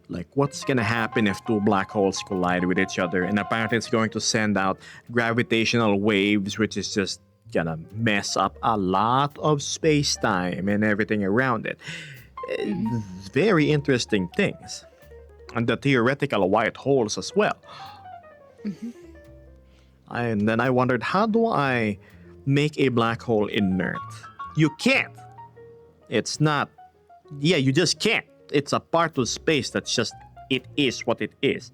like what's gonna happen if two black holes collide with each other, and apparently it's going to send out gravitational waves which is just gonna mess up a lot of space-time and everything around it. Very interesting things. And the theoretical white holes as well. And then I wondered, how do I make a black hole inert? You can't. It's not. Yeah, you just can't. It's a part of space that's just. It is what it is.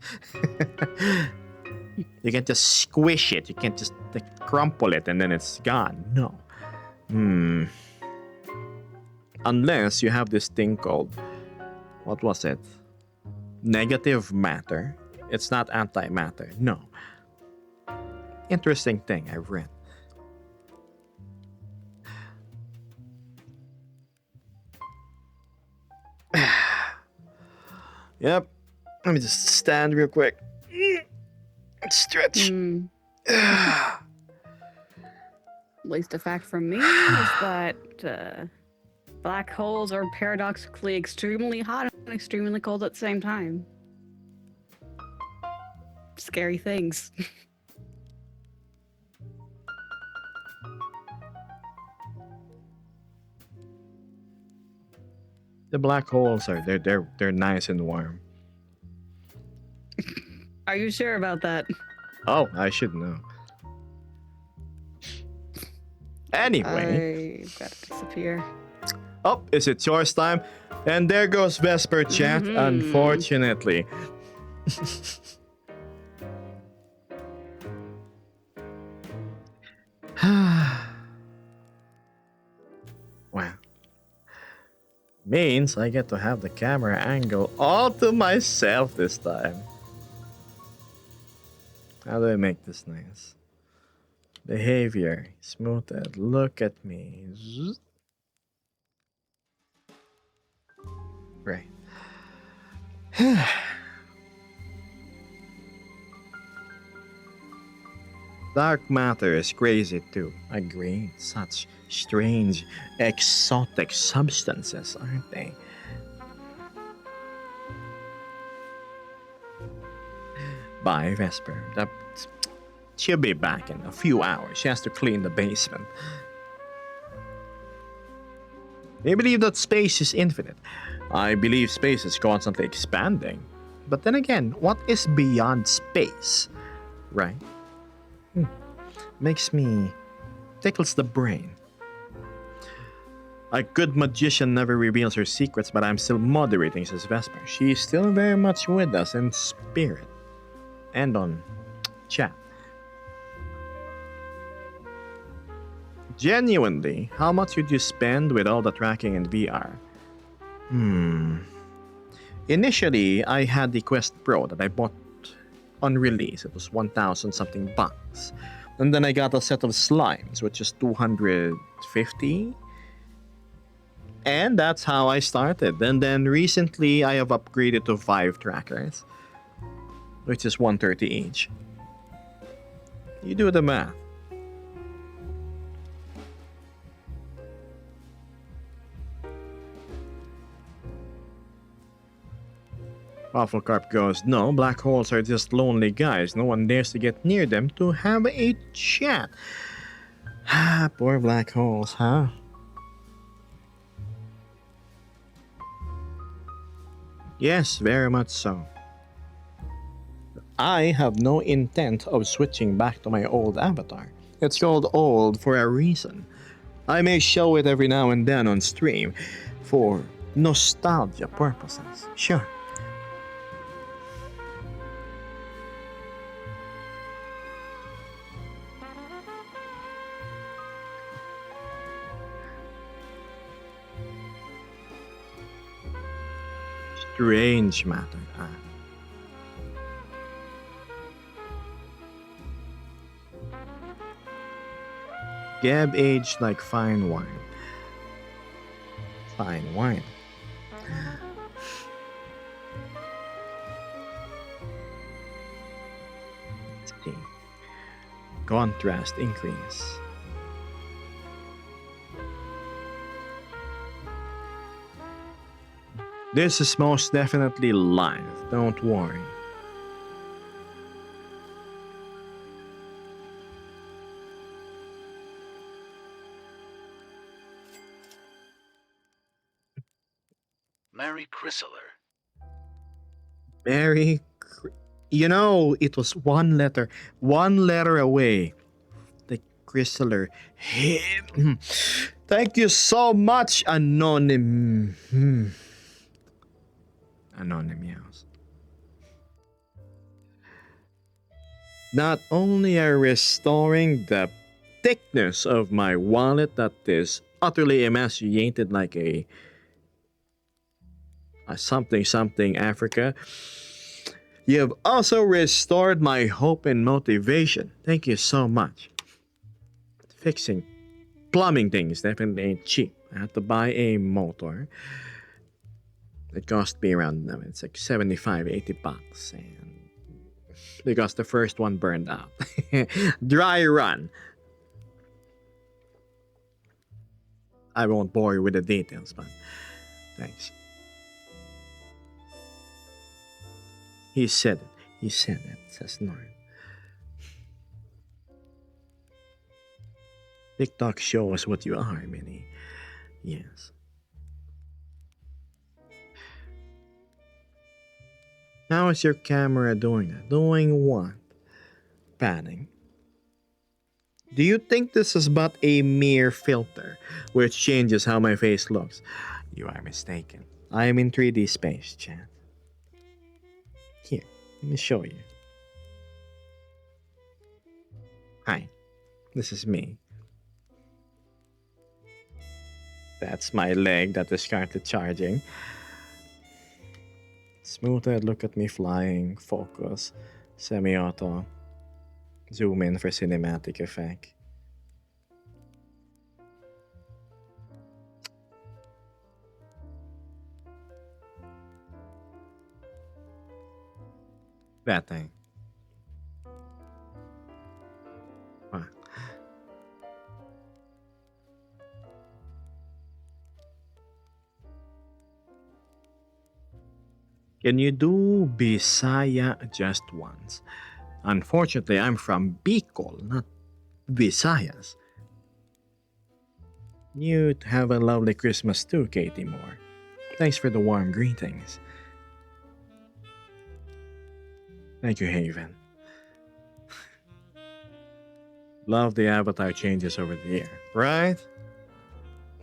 You can't just squish it. You can't just like, crumple it and then it's gone. No. Unless you have this thing called. What was it? Negative matter. It's not antimatter. No. Interesting thing I've read. Yep. Let me just stand real quick. Stretch. At least a fact from me is that black holes are paradoxically extremely hot and extremely cold at the same time. Scary things. The black holes are they're nice and warm. Are you sure about that? Oh, I should know. Anyway, I've got to disappear. oh, is it yours time? And there goes Vesper chat, unfortunately. Wow. Means I get to have the camera angle all to myself this time. How do I make this nice? Behavior, smoothed. Look at me. Zzz. Right. Dark matter is crazy too. Agreed. Such strange, exotic substances, aren't they? Bye, Vesper. She'll be back in a few hours. She has to clean the basement. They believe that space is infinite. I believe space is constantly expanding. But then again, what is beyond space? Right? Makes me. Tickles the brain. A good magician never reveals her secrets, but I'm still moderating, says Vesper. She's still very much with us in spirit. And on chat. Genuinely, how much would you spend with all the tracking in VR? Initially, I had the Quest Pro that I bought on release. It was 1,000 something bucks. And then I got a set of slimes, which is 250. And that's how I started. And then recently, I have upgraded to 5 trackers, which is 130 each. You do the math. Wafflecarp goes, no, black holes are just lonely guys. No one dares to get near them to have a chat. Ah, poor black holes, huh? Yes, very much so. I have no intent of switching back to my old avatar. It's called old for a reason. I may show it every now and then on stream for nostalgia purposes. Sure. Strange matter. Gab aged like fine wine. Fine wine. Let's see. Contrast increase. This is most definitely live, don't worry. Mary Chrysler. Mary, you know, it was one letter away. The Chrysler. Thank you so much, Anonymous. Not only are restoring the thickness of my wallet that is utterly emaciated like a something something Africa, you have also restored my hope and motivation. Thank you so much. Fixing plumbing things definitely ain't cheap. I had to buy a motor. It cost me around, it's like 75, 80 bucks. And because the first one burned out. Dry run. I won't bore you with the details, but thanks. He said it. He said it, says Norm. TikTok shows what you are, Minnie. Yes. How is your camera doing that? Doing what? Panning. Do you think this is but a mere filter, which changes how my face looks? You are mistaken. I am in 3D space, chat. Here, let me show you. Hi, this is me. That's my leg that is currently charging. Smoother, look at me flying, focus, semi-auto, zoom in for cinematic effect. That thing. Wow. Can you do Bisaya just once? Unfortunately, I'm from Bicol, not Visayas. You have a lovely Christmas too, Katie Moore. Thanks for the warm greetings. Thank you, Haven. Love the avatar changes over the year, right?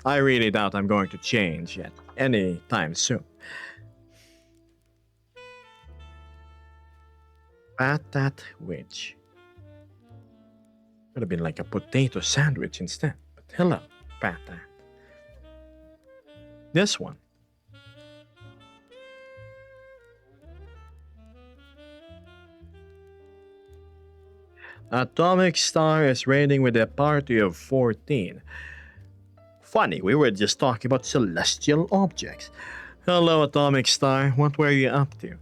I really doubt I'm going to change yet anytime soon. Patat witch. Could have been like a potato sandwich instead. But hello, patat. This one. Atomic Star is raiding with a party of 14. Funny, we were just talking about celestial objects. Hello, Atomic Star. What were you up to?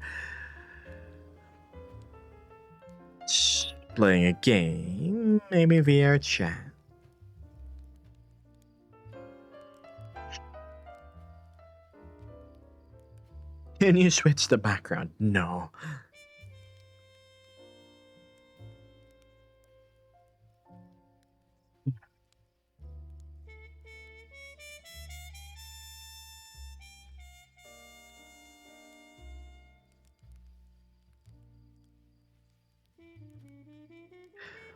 Playing a game, maybe VR chat. Can you switch the background? No.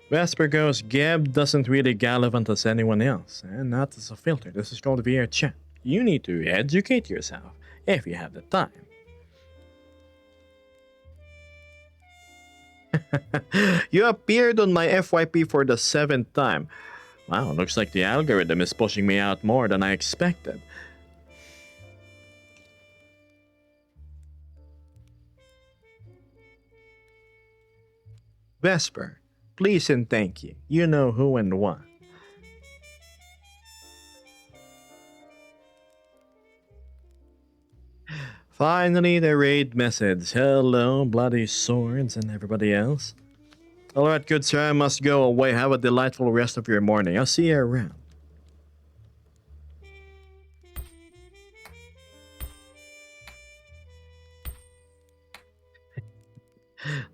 Vesper goes, Geb doesn't really gallivant as anyone else, and not as a filter. This is called VR chat. You need to educate yourself if you have the time. You appeared on my FYP for the 7th time. Wow, looks like the algorithm is pushing me out more than I expected. Vesper, please and thank you. You know who and what. Finally, the raid message. Hello, bloody swords and everybody else. Alright, good sir, I must go away. Have a delightful rest of your morning. I'll see you around.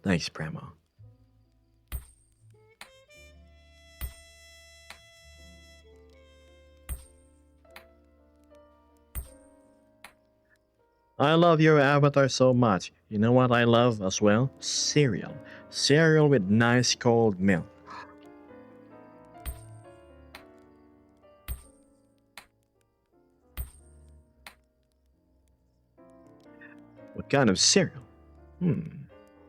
Thanks, Primo. I love your avatar so much. You know what I love as well? Cereal. Cereal with nice cold milk. What kind of cereal?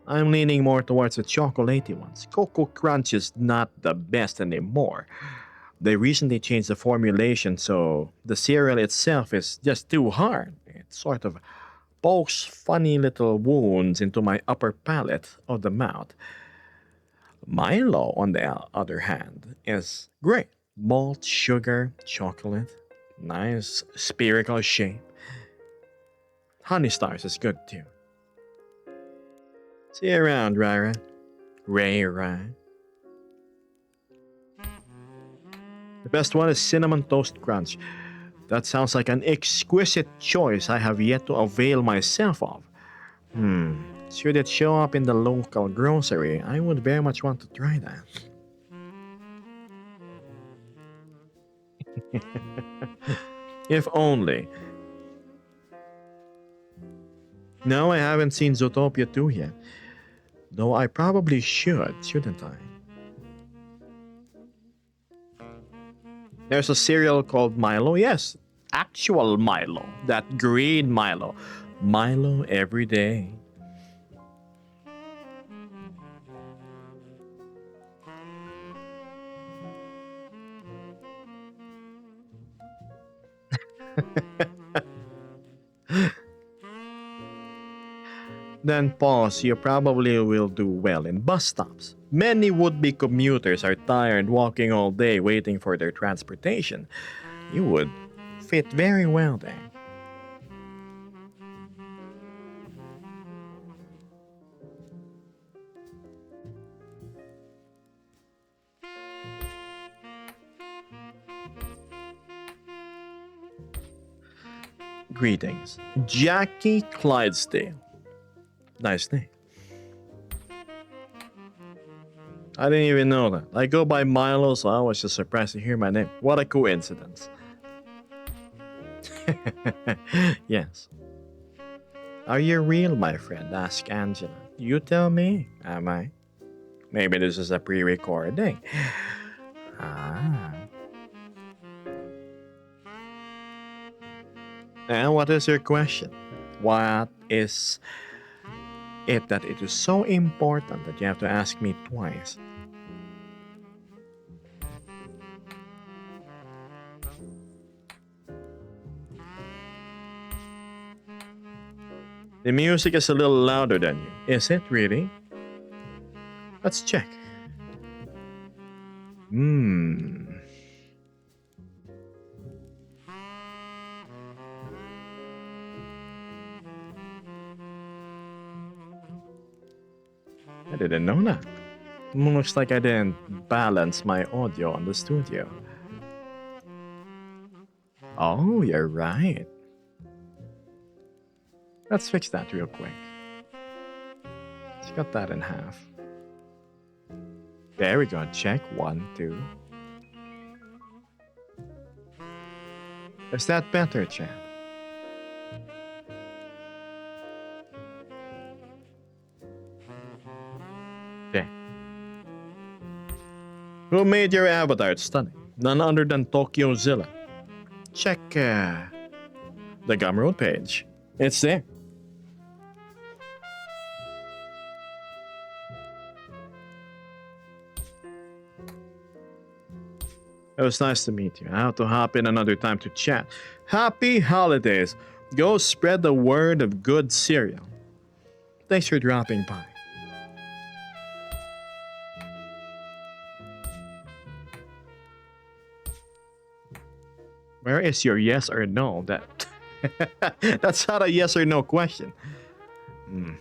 I'm leaning more towards the chocolatey ones. Cocoa Crunch is not the best anymore. They recently changed the formulation, so the cereal itself is just too hard. It sort of pokes funny little wounds into my upper palate of the mouth. Milo, on the other hand, is great. Malt, sugar, chocolate, nice spherical shape. Honey Stars is good too. See you around, Ryra. Ray. The best one is Cinnamon Toast Crunch. That sounds like an exquisite choice I have yet to avail myself of. Should it show up in the local grocery, I would very much want to try that. If only. No, I haven't seen Zootopia 2 yet. Though I probably should, shouldn't I? There's a cereal called Milo. Yes, actual Milo. That green Milo. Milo every day. Then pause, you probably will do well in bus stops. Many would-be commuters are tired walking all day waiting for their transportation. You would fit very well there. Greetings. Jackie Clydesdale. Nice name. I didn't even know that. I go by Milo, so I was just surprised to hear my name. What a coincidence. Yes. Are you real, my friend? Asked Angela. You tell me, am I? Maybe this is a pre-recording. And what is your question? What is it that it is so important that you have to ask me twice? The music is a little louder than you. Is it really? Let's check. I didn't know that. Looks like I didn't balance my audio on the studio. Oh, you're right. Let's fix that real quick. Let's cut that in half. There we go. Check. 1, 2. Is that better, chat? Okay. Who made your avatar? It's stunning. None other than Tokyo Zilla. Check the Gumroad page. It's there. It was nice to meet you. I have to hop in another time to chat. Happy holidays. Go spread the word of good cereal. Thanks for dropping by. Where is your yes or no? That's not a yes or no question. Hmm.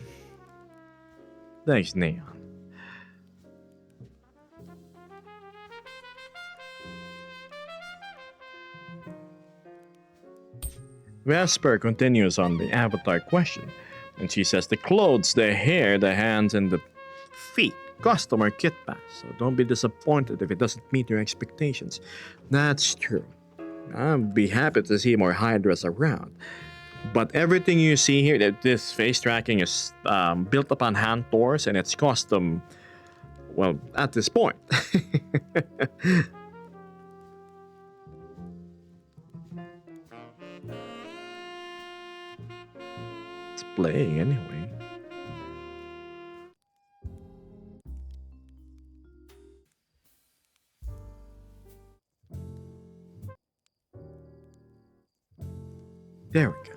Thanks, Neon. Vesper continues on the avatar question, and she says the clothes, the hair, the hands, and the feet custom or kit pass, so don't be disappointed if it doesn't meet your expectations. That's true. I'd be happy to see more Hydras around. But everything you see here, this face tracking is built upon hand tours and it's custom, well, at this point. It's playing anyway. There we go.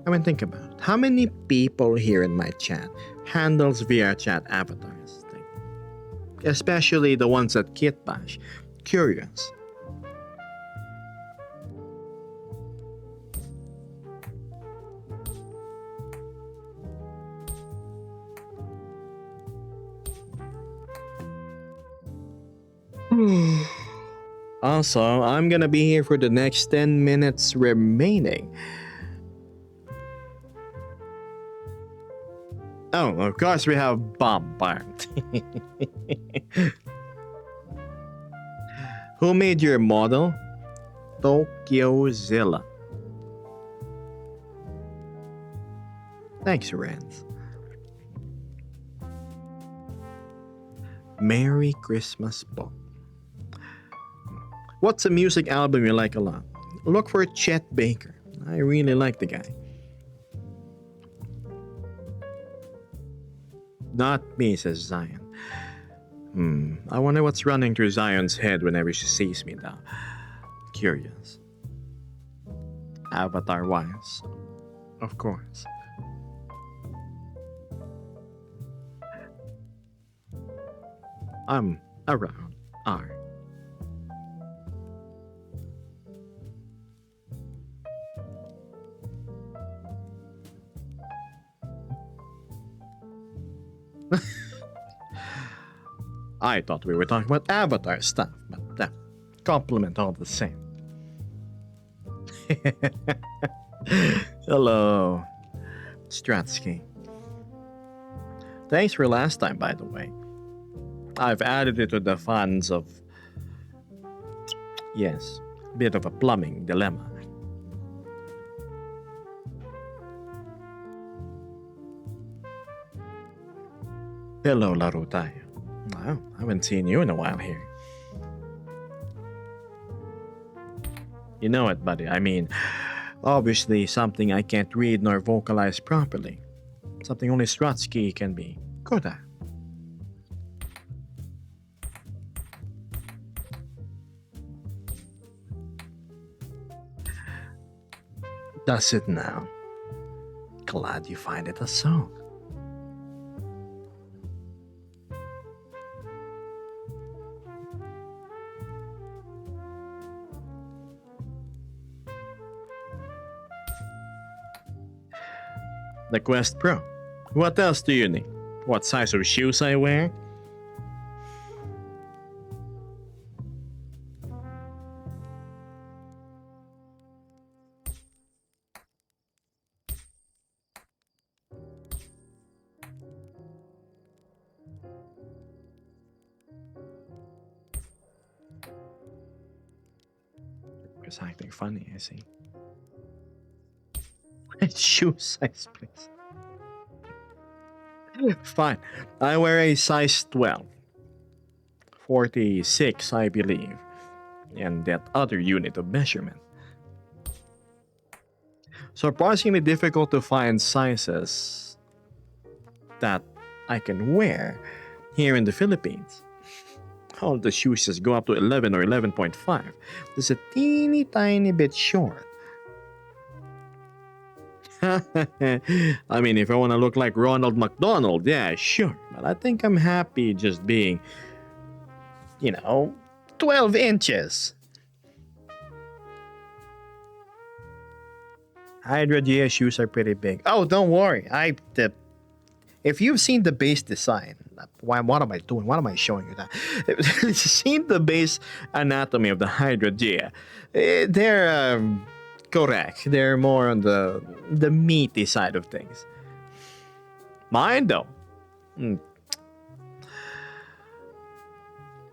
I mean, think about it. How many people here in my chat handles VR chat avatars? Especially the ones at Kitbash. Curious. Also, I'm gonna be here for the next 10 minutes remaining. Oh, of course we have Bombard. Who made your model? Tokyo Zilla. Thanks, Renz. Merry Christmas, Bob. What's a music album you like a lot? Look for Chet Baker. I really like the guy. Not me, says Zion. I wonder what's running through Zion's head whenever she sees me now. Curious. Avatar wise. Of course. I'm around R. I thought we were talking about Avatar stuff, but compliment all the same. Hello, Stratsky. Thanks for last time, by the way. I've added it to the funds of... Yes, bit of a plumbing dilemma. Hello, Larutaya. Wow, I haven't seen you in a while here. You know it, buddy. I mean, obviously something I can't read nor vocalize properly. Something only Stratsky can be good at. Does it now? Glad you find it a song. The Quest Pro. What else do you need? What size of shoes I wear? It's acting funny, I see. Shoe size, please. Fine. I wear a size 12. 46, I believe. And that other unit of measurement. Surprisingly difficult to find sizes that I can wear here in the Philippines. All the shoes just go up to 11 or 11.5. This is a teeny tiny bit short. I mean, if I want to look like Ronald McDonald, yeah, sure. But I think I'm happy just being, 12 inches. Hydra GS shoes are pretty big. Oh, don't worry. If you've seen the base design, what am I doing? What am I showing you that? If you've seen the base anatomy of the Hydra Gia, they're correct. They're more on the meaty side of things. Mine, though, mm,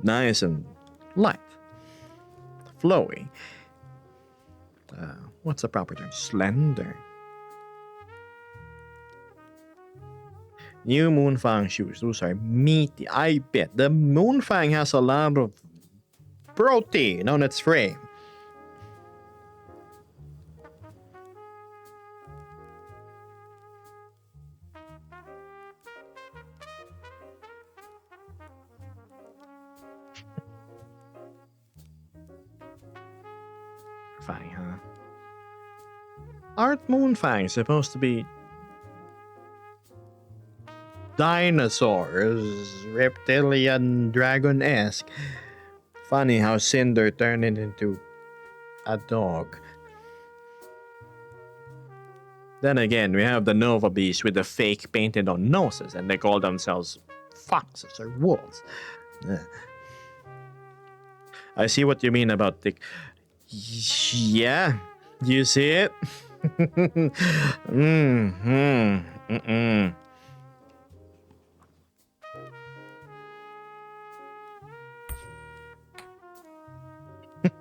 nice and light, flowy. What's the proper term? Slender. New Moonfang shoes. Those are meaty. I bet the Moonfang has a lot of protein on its frame. Fang, huh? Aren't Moonfangs supposed to be dinosaurs, reptilian, dragon-esque? Funny how Cinder turned it into a dog. Then again, we have the Nova Beast with the fake painted on noses, and they call themselves foxes or wolves. I see what you mean about the. Yeah, you see it? Mm-hmm.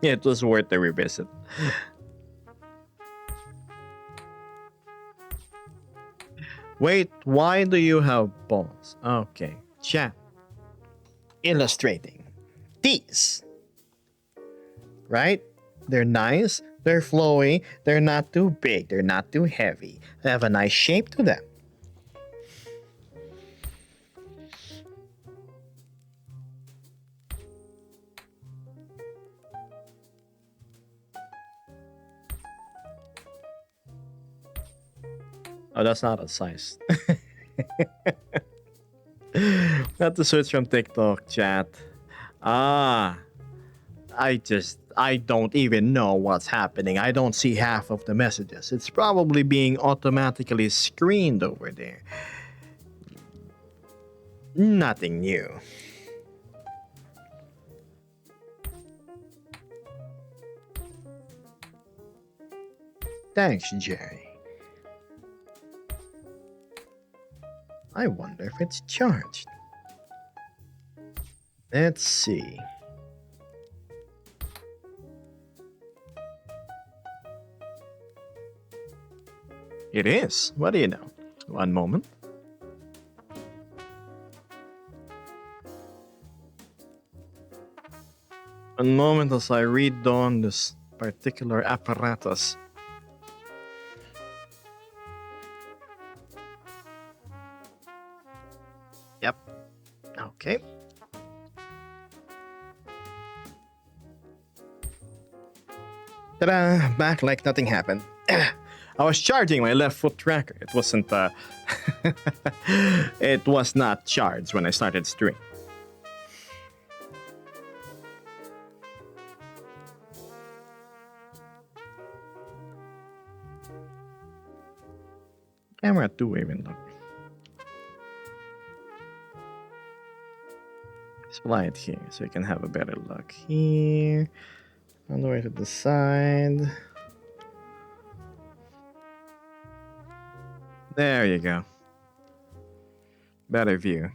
It was worth the revisit. Wait, why do you have balls? Okay, chat. Illustrating. These. Right? They're nice, they're flowy, they're not too big, they're not too heavy. They have a nice shape to them. Oh, that's not a size. Not to switch from TikTok chat. I don't even know what's happening. I don't see half of the messages. It's probably being automatically screened over there. Nothing new. Thanks, Jerry. I wonder if it's charged. Let's see. It is. What do you know? One moment. One moment as I read on this particular apparatus. Yep. Okay. Ta-da! Back like nothing happened. I was charging my left foot tracker. It wasn't, it was not charged when I started stream. Camera 2 even look. Fly it here so you can have a better look. Here. On the way to the side. There you go. Better view.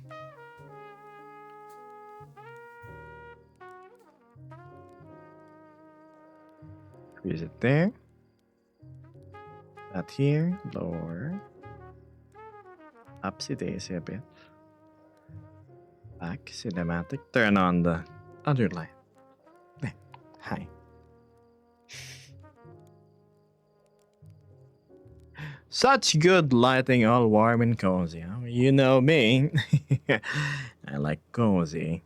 Freeze it there. That here. Lower. Upsy daisy a bit. Back cinematic. Turn on the other light. There. Hi. Such good lighting, all warm and cozy. Huh? You know me. I like cozy.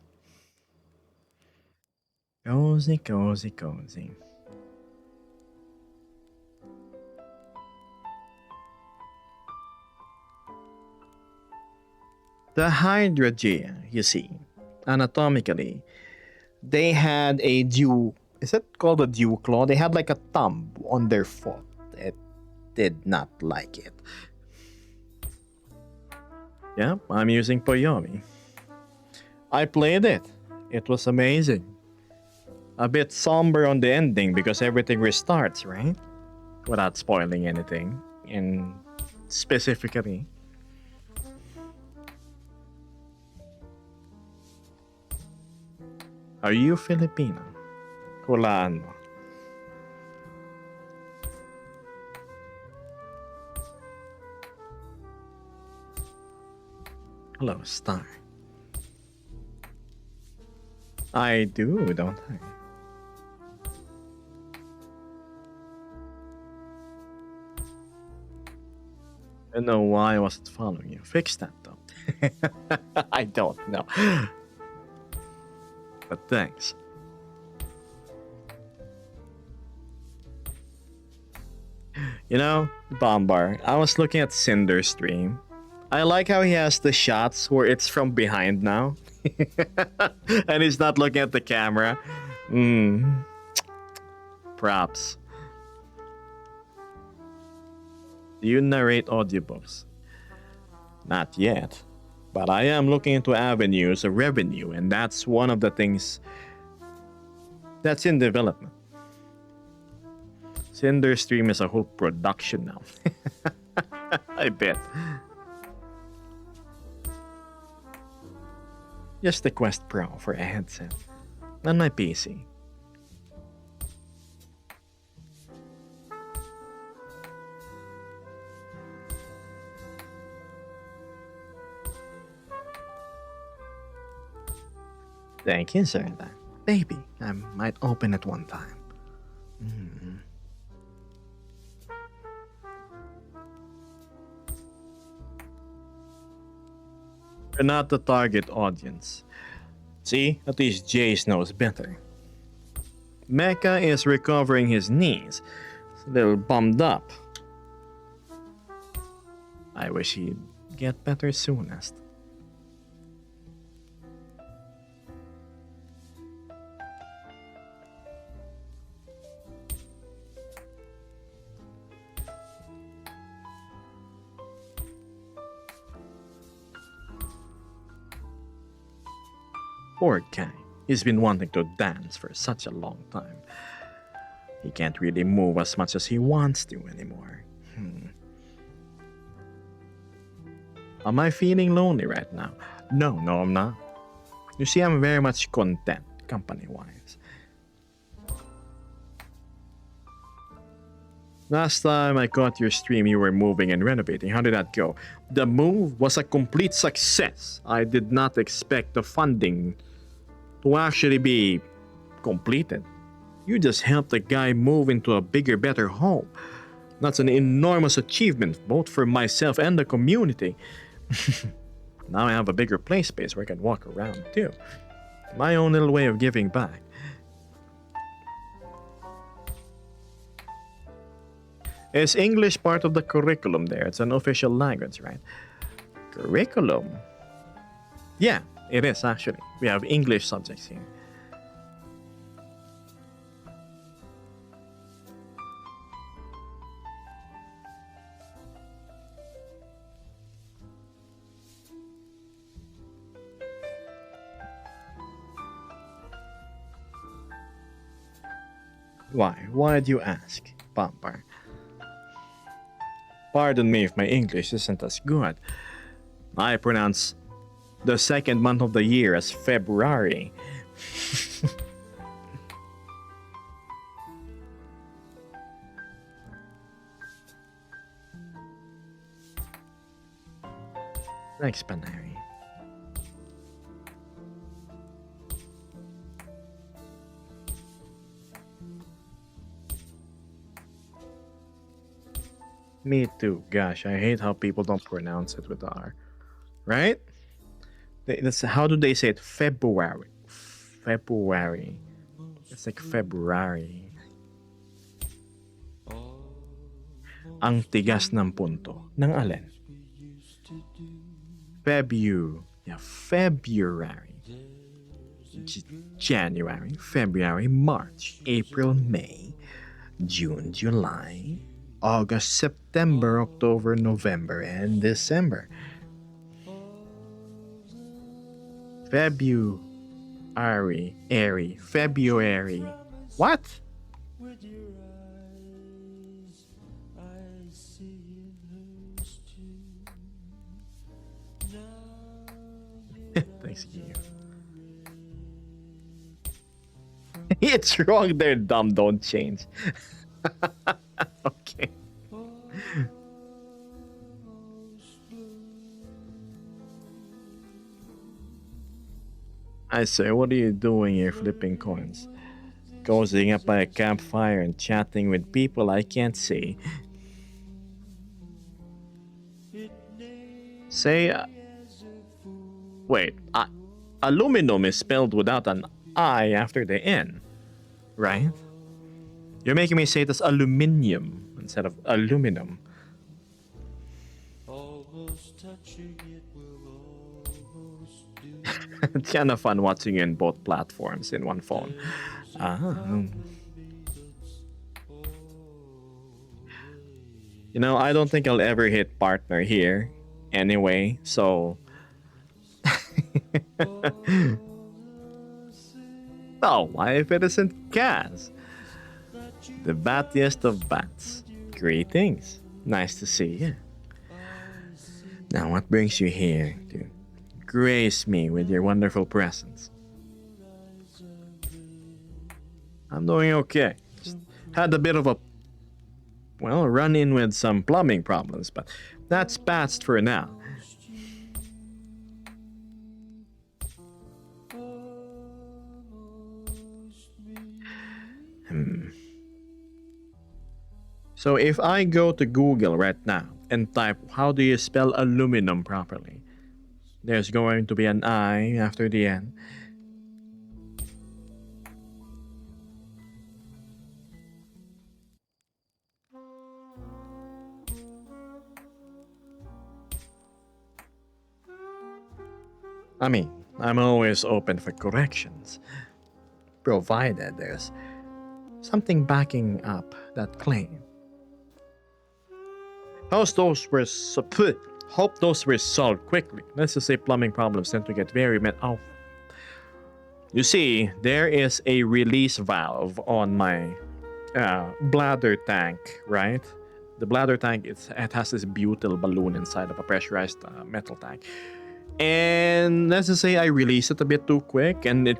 Cozy, cozy, cozy. The Hydragea, you see, anatomically, they had a dew. Is it called a dew claw? They had like a thumb on their foot. It did not like it. Yeah, I'm using Poyomi. I played it. It was amazing. A bit somber on the ending because everything restarts, right? Without spoiling anything. And specifically, are you Filipino? Hulaan mo. Hello, Star. I do, don't I? I don't know why I wasn't following you. Fix that though. I don't know. But thanks. You know, Bombar, I was looking at Cinder's stream. I like how he has the shots where it's from behind now. And he's not looking at the camera. Props. Do you narrate audiobooks? Not yet. But I am looking into avenues of revenue, and that's one of the things that's in development. Cinder Stream is a whole production now. I bet. Just the Quest Pro for a headset. On my PC. Thank you, sir. Maybe I might open it one time. You're not the target audience. See, at least Jace knows better. Mecha is recovering his knees. He's a little bummed up. I wish he'd get better soonest. Poor guy. He's been wanting to dance for such a long time. He can't really move as much as he wants to anymore. Am I feeling lonely right now? No, I'm not. You see, I'm very much content, company-wise. Last time I caught your stream, you were moving and renovating. How did that go? The move was a complete success. I did not expect the funding to actually be completed. You just helped the guy move into a bigger, better home. That's an enormous achievement, both for myself and the community. Now I have a bigger play space where I can walk around too. My own little way of giving back. Is English part of the curriculum there? It's an official language, right? Curriculum? Yeah, it is actually. We have English subjects here. Why? Why do you ask, Bombar? Pardon me if my English isn't as good. I pronounce the second month of the year as February. Thanks, Panari. Me too. Gosh, I hate how people don't pronounce it with R. Right? How do they say it? February. February. It's like February. Ang tigas ng punto. Ng alin? Yeah, February. January, February, March, April, May, June, July, August, September, October, November, and December. February. What? Thanks, you. It's wrong there, dumb. Don't change. Okay. I say, what are you doing here flipping coins? Cozying up by a campfire and chatting with people I can't see. Say, wait, aluminum is spelled without an I after the N, right? You're making me say it as aluminium instead of aluminum. It's kind of fun watching you in both platforms in one phone. You know, I don't think I'll ever hit partner here anyway, so. Oh, why if it isn't Kaz? The battiest of bats. Greetings. Nice to see you. Now, what brings you here to grace me with your wonderful presence? I'm doing okay. Just had a bit of a, well, run-in with some plumbing problems, but that's past for now. So if I go to Google right now and type, how do you spell aluminum properly? There's going to be an I after the N. I mean, I'm always open for corrections, provided there's something backing up that claim. Hope those were solved quickly. Let's just say plumbing problems tend to get very oh. You see, there is a release valve on my bladder tank, right? The bladder tank, it has this butyl balloon inside of a pressurized metal tank. And let's just say I release it a bit too quick and it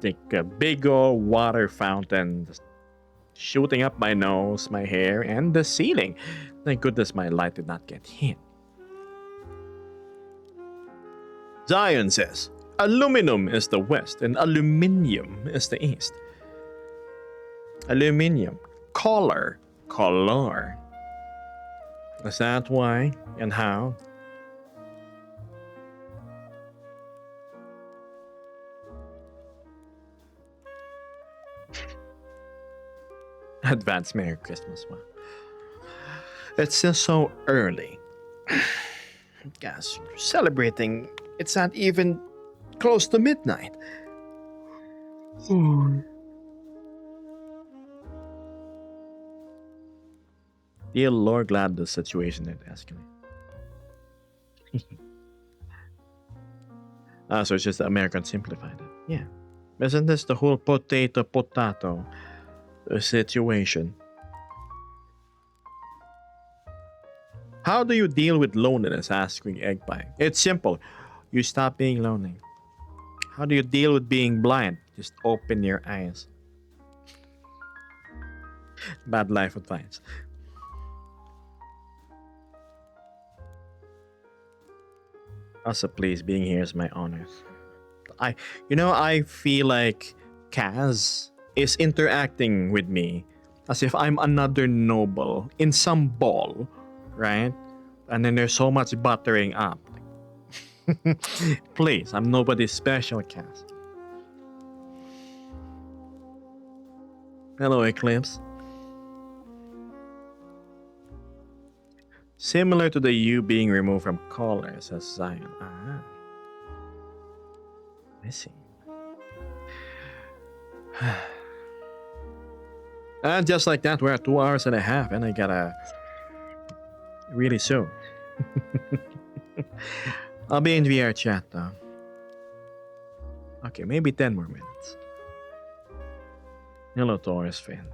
like a big old water fountain just shooting up my nose, my hair, and the ceiling. Thank goodness my light did not get hit. Zion says, aluminum is the west and aluminium is the east. Aluminium. Color. Is that why and how? Advance Merry Christmas. Wow. It's still so early. Gosh, celebrating. It's not even close to midnight. Dear Lord, glad the situation didn't escalate. So it's just the American simplified it. Yeah. Isn't this the whole potato situation? How do you deal with loneliness? Asking Egg Pie. It's simple. You stop being lonely. How do you deal with being blind? Just open your eyes. Bad life advice. Also, please, being here is my honor. I feel like Kaz is interacting with me as if I'm another noble in some ball, right? And then there's so much buttering up. Please, I'm nobody special, Kaz. Hello, Eclipse. Similar to the you being removed from color, says Zion. Ah. I see. And just like that, we're at 2 hours and a half, and I gotta really soon. I'll be in VR chat though. Okay, maybe 10 more minutes. Hello, Taurus fan.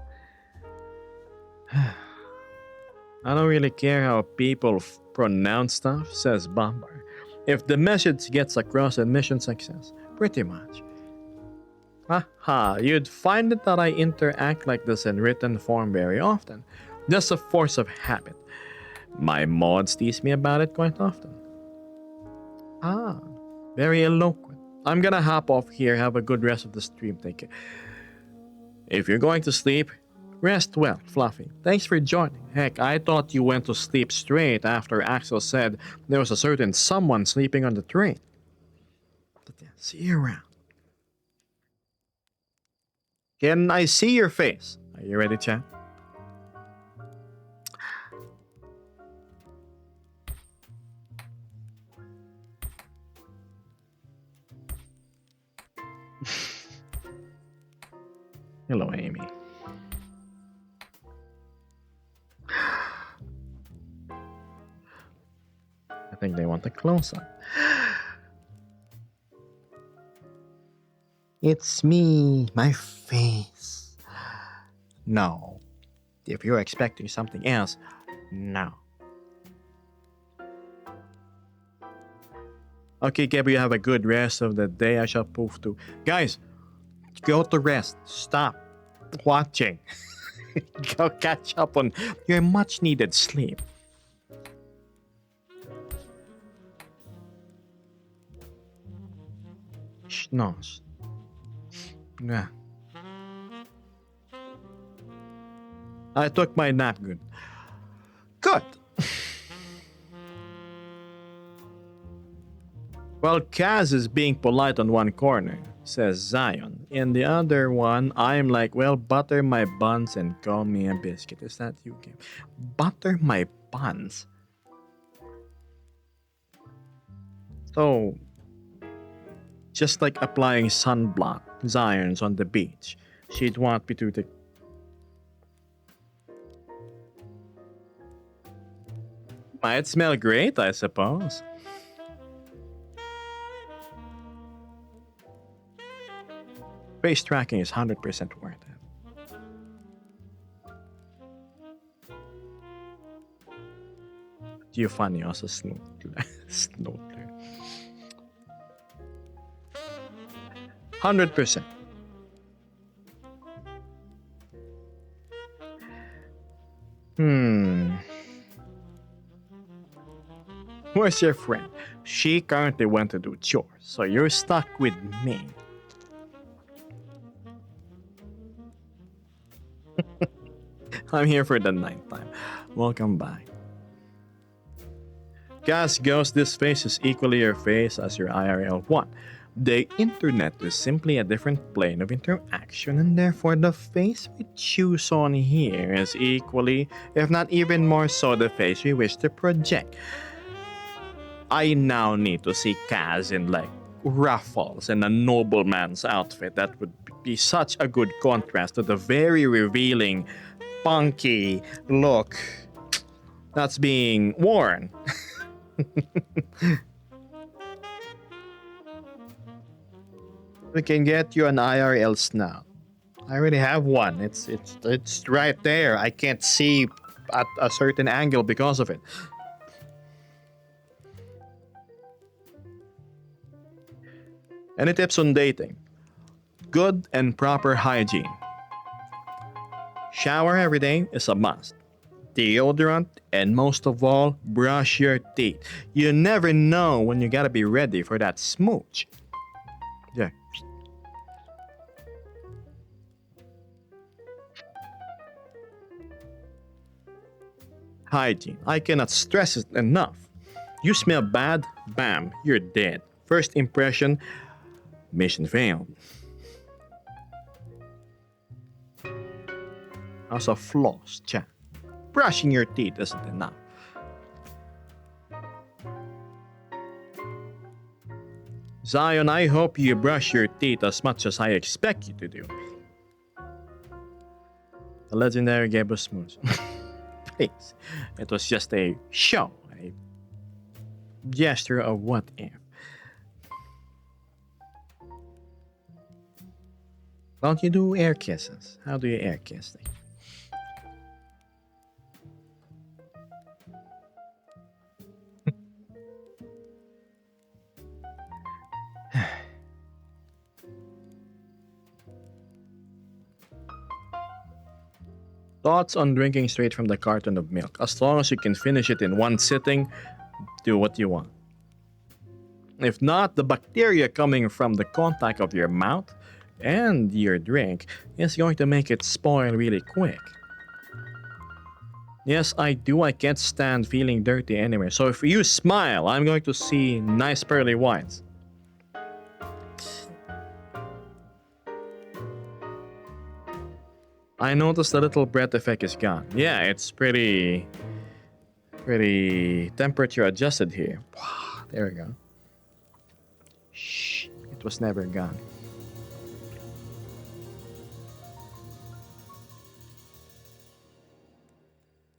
I don't really care how people pronounce stuff, says Bomber. If the message gets across and mission success, pretty much. Haha, you'd find it that I interact like this in written form very often. Just a force of habit. My mods tease me about it quite often. Ah, very eloquent. I'm gonna hop off here, have a good rest of the stream, thank you. If you're going to sleep, rest well, Fluffy. Thanks for joining. Heck, I thought you went to sleep straight after Axel said there was a certain someone sleeping on the train. But yeah, see you around. Can I see your face? Are you ready, chat? Hello, Amy. I think they want a close-up. It's me, my face. No. If you're expecting something else, no. Okay, Gabby, you have a good rest of the day. I shall poof too. Guys, go to rest. Stop watching. Go catch up on your much needed sleep. No. Yeah. I took my nap good. Good. Well, Kaz is being polite on one corner, says Zion. In the other one, I'm like, well, butter my buns and call me a biscuit. Is that you, Gabe? Butter my buns? So, just like applying sunblock, Zion's on the beach. She'd want me to take... Might smell great, I suppose. Face tracking is 100% worth it. Giovanni also snortler. 100%. Where's your friend? She currently went to do chores, so you're stuck with me. I'm here for the night time. Welcome back. Gas Ghost, this face is equally your face as your IRL one. The internet is simply a different plane of interaction, and therefore the face we choose on here is equally, if not even more so, the face we wish to project. I now need to see Kaz in like ruffles and a nobleman's outfit. That would be such a good contrast to the very revealing, punky look that's being worn. We can get you an IRL snout. I already have one. It's right there. I can't see at a certain angle because of it. Any tips on dating? Good and proper hygiene. Shower every day is a must. deodorant, and most of all, brush your teeth. You never know when you gotta be ready for that smooch. Yeah. Hygiene. I cannot stress it enough. You smell bad, bam, you're dead. First impression, mission failed. Also, floss, chat. Brushing your teeth isn't enough. Zion, I hope you brush your teeth as much as I expect you to do. The legendary gave us smooth. Please. It was just a show, a gesture of what if. Don't you do air kisses? How do you air kiss things? Thoughts on drinking straight from the carton of milk. As long as you can finish it in one sitting, do what you want. If not, the bacteria coming from the contact of your mouth and your drink is going to make it spoil really quick. Yes, I do. I can't stand feeling dirty anyway. So if you smile, I'm going to see nice pearly whites. I noticed the little breath effect is gone. Yeah, it's pretty temperature adjusted here. There we go. Shh, it was never gone.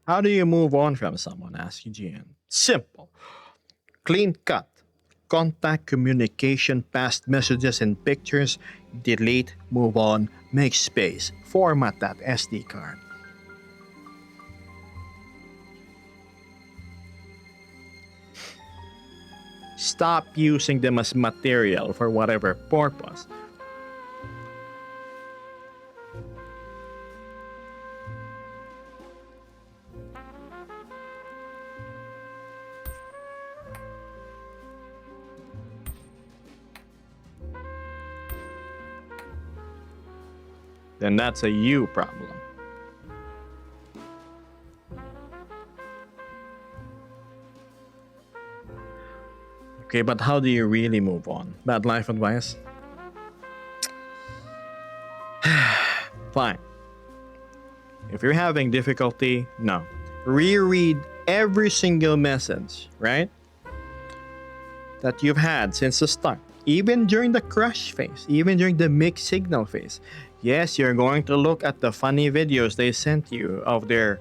How do you move on from someone? Asks Eugene. Simple. Clean cut. Contact, communication, past messages and pictures. Delete, move on, make space. Format that SD card. Stop using them as material for whatever purpose. Then that's a you problem. Okay, but how do you really move on? Bad life advice? Fine. If you're having difficulty, no. Reread every single message, right? That you've had since the start. Even during the crush phase, even during the mixed signal phase. Yes, you're going to look at the funny videos they sent you of their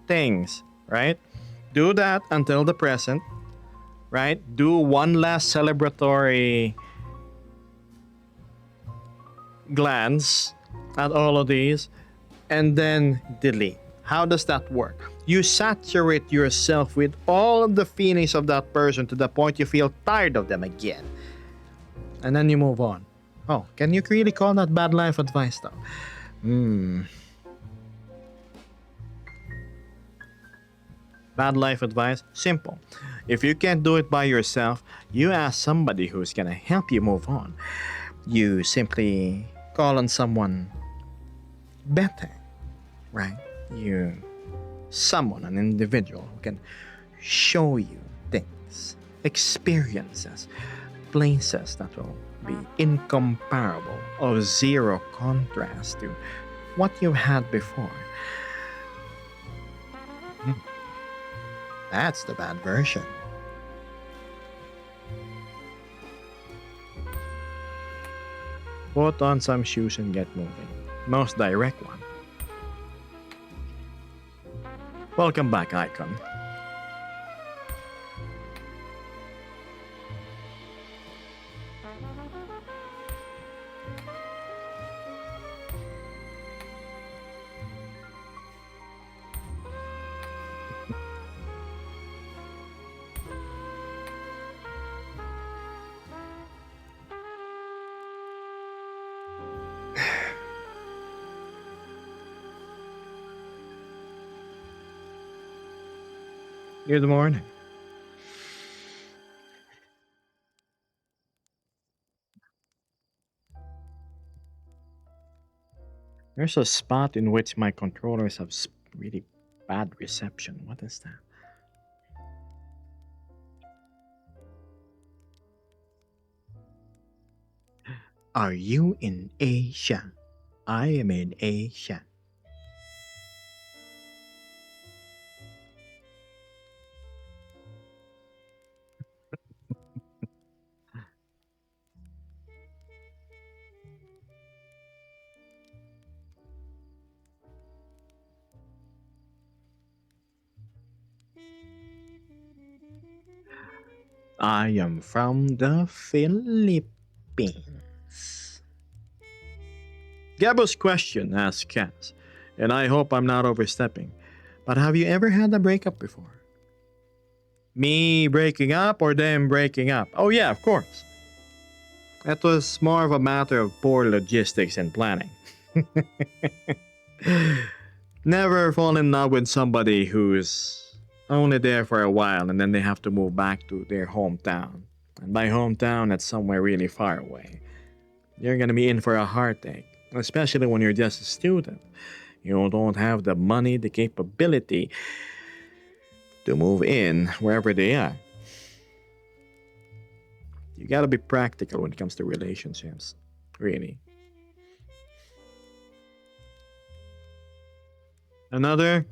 things, right? Do that until the present, right? Do one last celebratory glance at all of these and then delete. How does that work? You saturate yourself with all of the feelings of that person to the point you feel tired of them again. And then you move on. Oh, can you really call that bad life advice though? Bad life advice? Simple. If you can't do it by yourself, you ask somebody who's gonna help you move on. You simply call on someone better, right? An individual who can show you things, experiences, places that will be incomparable, of zero contrast to what you've had before. That's the bad version. Put on some shoes and get moving. Most direct one. Welcome back, Icon. Good morning. There's a spot in which my controllers have really bad reception. What is that? Are you in Asia? I am in Asia. I am from the Philippines. Gabo's question asks Cass, and I hope I'm not overstepping, but have you ever had a breakup before? Me breaking up or them breaking up? Oh, yeah, of course. That was more of a matter of poor logistics and planning. Never fall in love with somebody who's only there for a while and then they have to move back to their hometown. And by hometown, that's somewhere really far away. You're gonna be in for a heartache, especially when you're just a student. You don't have the money, the capability to move in wherever they are. You gotta be practical when it comes to relationships, really. Another,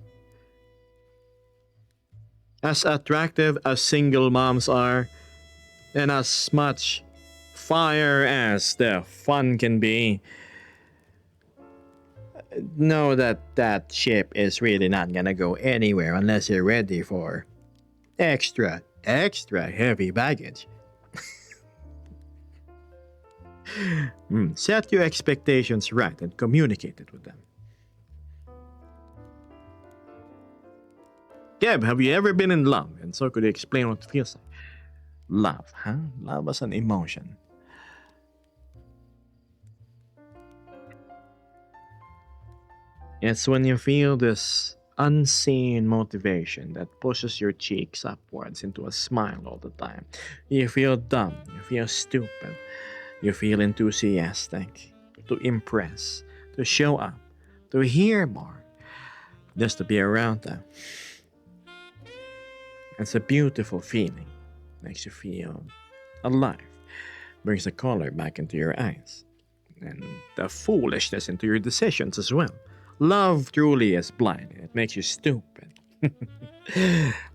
as attractive as single moms are, and as much fire as the fun can be, know that that ship is really not gonna go anywhere unless you're ready for extra heavy baggage. Set your expectations right and communicate it with them. Gab, have you ever been in love? And so could you explain what it feels like? Love, huh? Love as an emotion. It's when you feel this unseen motivation that pushes your cheeks upwards into a smile all the time. You feel dumb, you feel stupid, you feel enthusiastic to impress, to show up, to hear more, just to be around them. It's a beautiful feeling. Makes you feel alive, brings the color back into your eyes, and the foolishness into your decisions as well. Love truly is blind. It makes you stupid.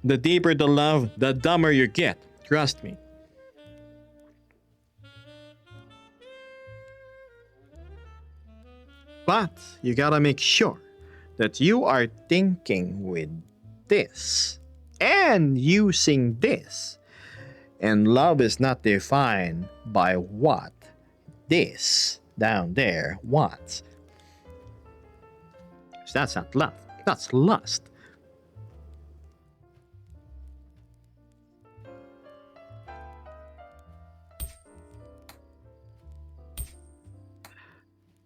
The deeper the love, the dumber you get. Trust me. But you gotta make sure that you are thinking with this and using this. And love is not defined by what this down there wants. That's not love. That's lust.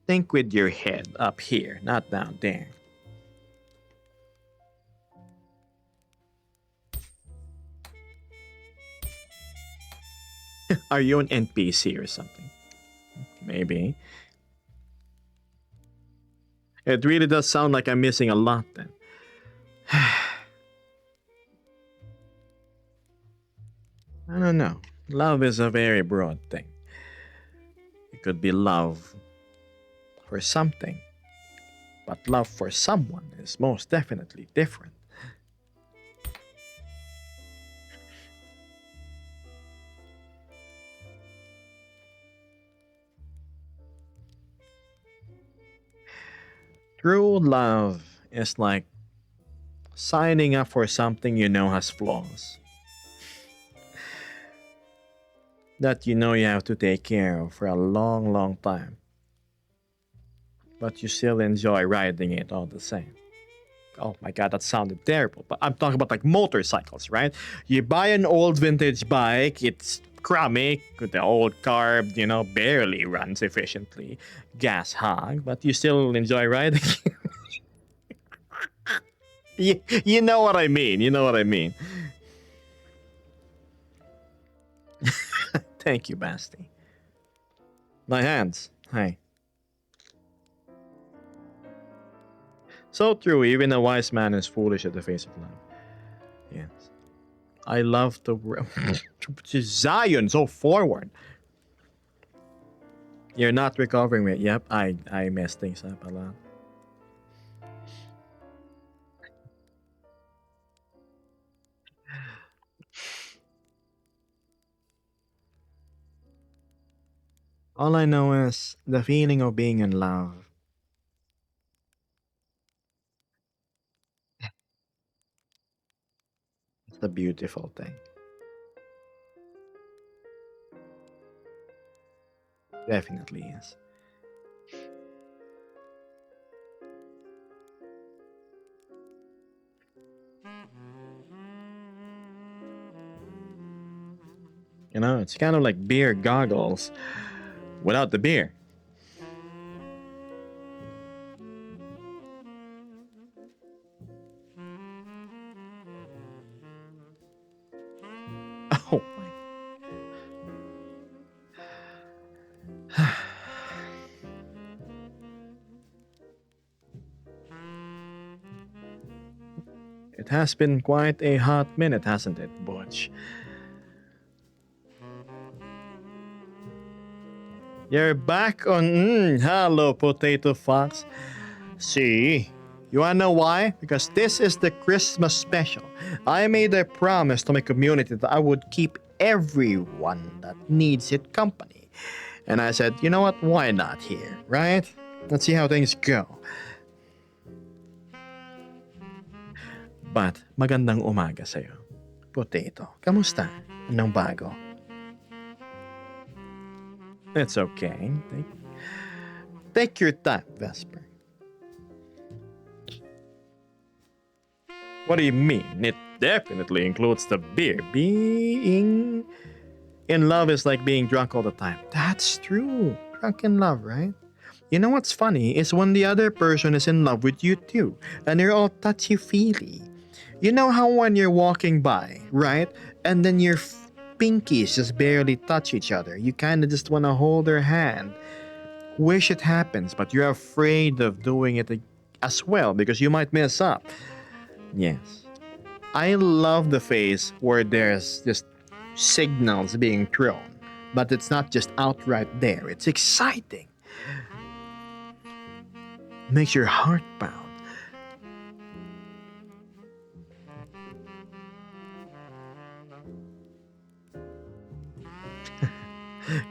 Think with your head up here, not down there. Are you an NPC or something? Maybe. It really does sound like I'm missing a lot then. I don't know. Love is a very broad thing. It could be love for something, but love for someone is most definitely different. True love is like signing up for something you know has flaws. That you know you have to take care of for a long, long time. But you still enjoy riding it all the same. Oh my god, that sounded terrible. But I'm talking about like motorcycles, right? You buy an old vintage bike, it's crummy, the old carb, barely runs efficiently, gas hog, but you still enjoy riding. You know what I mean. You know what I mean. Thank you, Basti. My hands. Hi. So true, even a wise man is foolish at the face of love. Yes. I love the Zion so forward. You're not recovering yet. Yep, I messed things up a lot. All I know is the feeling of being in love. It's a beautiful thing. Definitely is. You know, it's kind of like beer goggles without the beer. Oh my. It has been quite a hot minute, hasn't it, Butch? You're back on. Hello, Potato Fox. See, you wanna know why? Because this is the Christmas special. I made a promise to my community that I would keep everyone that needs it company. And I said, you know what? Why not here, right? Let's see how things go. But magandang umaga sa'yo. Potato, kamusta? Anong bago? It's okay. Take your time, Vesper. What do you mean? It definitely includes the beer. Being in love is like being drunk all the time. That's true. Drunk in love, right? You know what's funny is when the other person is in love with you too, and you're all touchy-feely. You know how when you're walking by, right? And then your pinkies just barely touch each other. You kind of just want to hold their hand. Wish it happens, but you're afraid of doing it as well because you might mess up. Yes. I love the phase where there's just signals being thrown, but it's not just outright there. It's exciting. Makes your heart pound.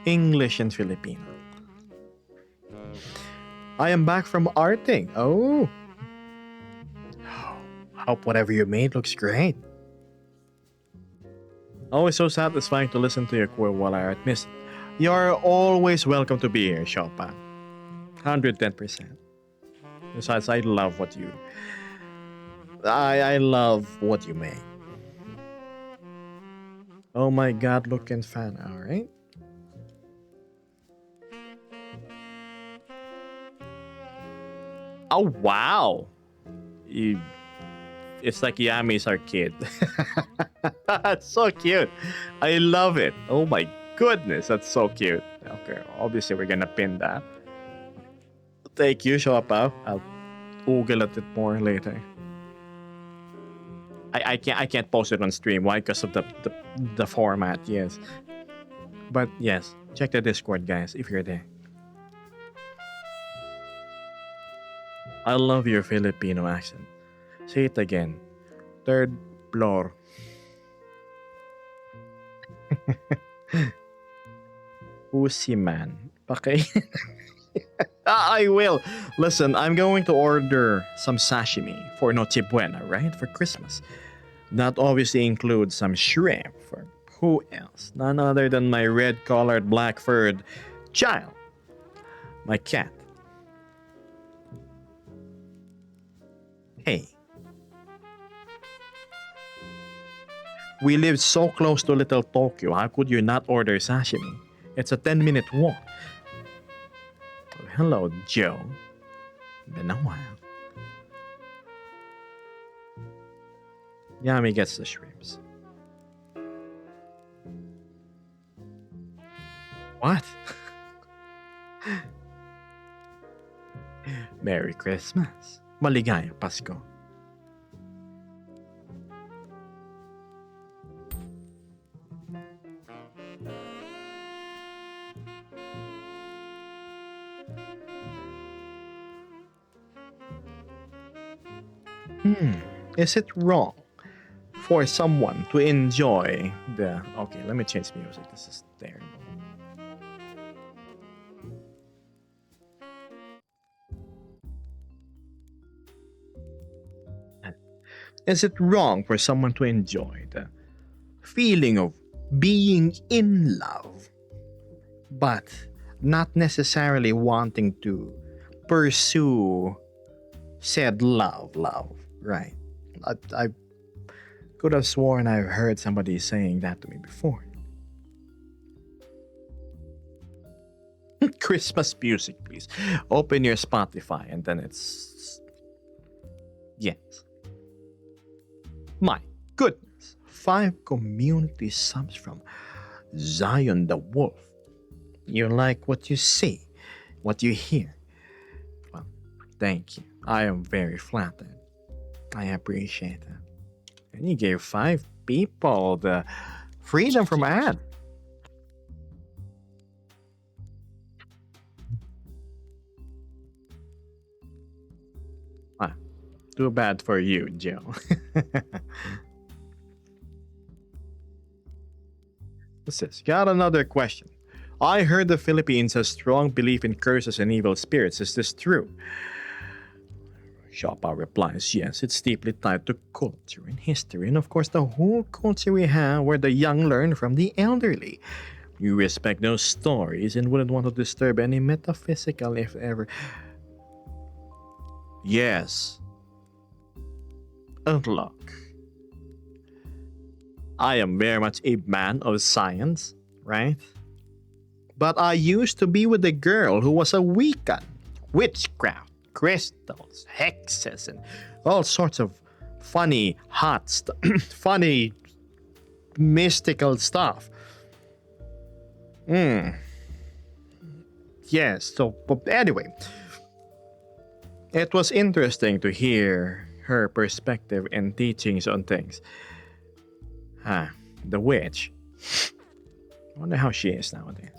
English and Filipino. I am back from arting. Oh. Hope whatever you made looks great. Always so satisfying to listen to your queer while I art miss. You're always welcome to be here, Shopa. 110%. Besides, I love what you... I love what you make. Oh my god, looking fan, alright? Oh wow! It's like Yami's our kid. That's so cute. I love it. Oh my goodness, that's so cute. Okay, obviously we're gonna pin that. Thank you, Shopa. I'll Google at it more later. I can't post it on stream. Why? Because of the format. Yes, but yes, check the Discord, guys, if you're there. I love your Filipino accent. Say it again. Third floor. Pussy man. Okay. I will. Listen, I'm going to order some sashimi for Noche Buena, right? For Christmas. That obviously includes some shrimp for who else? None other than my red-collared, black-furred child. My cat. Hey. We live so close to Little Tokyo. How could you not order sashimi? It's a 10-minute walk. Oh, hello, Joe. Been a while. Yami gets the shrimps. What? Merry Christmas. Maligayang Pasko. Is it wrong for someone to enjoy the... Okay, let me change music. This is terrible. Is it wrong for someone to enjoy the feeling of being in love, but not necessarily wanting to pursue said love, right? I could have sworn I've heard somebody saying that to me before. Christmas music, please. Open your Spotify and then it's... Yes. My goodness. 5 community subs from Zion the Wolf. You like what you see, what you hear. Well, thank you. I am very flattered. I appreciate that. And you gave 5 people the freedom from ad. Too bad for you, Joe. What's this? Got another question. I heard the Philippines has strong belief in curses and evil spirits. Is this true? Shoppa replies, yes, it's deeply tied to culture and history, and of course the whole culture we have where the young learn from the elderly. You respect those stories and wouldn't want to disturb any metaphysical if ever. Yes. And look, I am very much a man of science, right? But I used to be with a girl who was a Wiccan. Witchcraft, crystals, hexes, and all sorts of funny, funny, mystical stuff. Yes, so, but anyway, it was interesting to hear her perspective and teachings on things. The witch. I wonder how she is nowadays.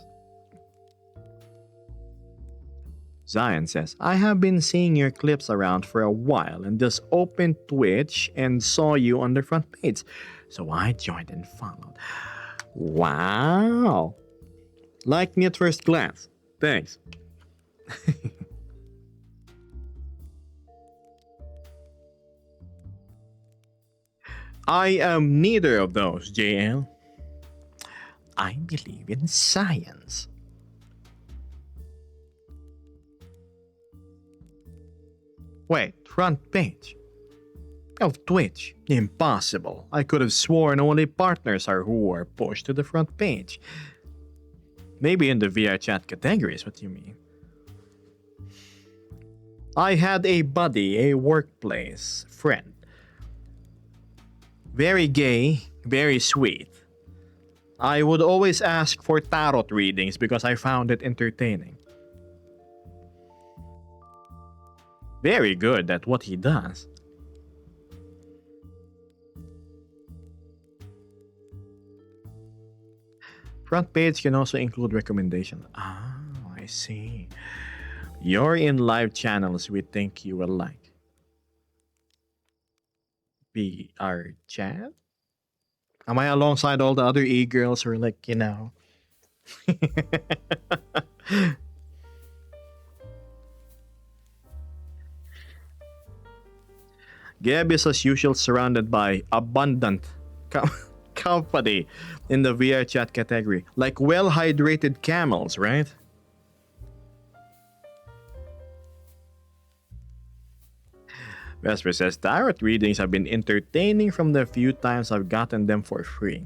Zion says, I have been seeing your clips around for a while and just opened Twitch and saw you on the front page. So I joined and followed. Wow. Like me at first glance. Thanks. I am neither of those, JL. I believe in science. Wait, front page? Of Twitch? Impossible. I could have sworn only partners are who are pushed to the front page. Maybe in the VR chat category is what you mean. I had a buddy, a workplace friend. Very gay, very sweet. I would always ask for tarot readings because I found it entertaining. Very good at what he does. Front page can also include recommendations. Ah, I see. You're in live channels we think you will like. VR chat? Am I alongside all the other e-girls who are like, you know? Gab is as usual surrounded by abundant company in the VR chat category. Like well-hydrated camels, right? Vesper says, tarot readings have been entertaining from the few times I've gotten them for free.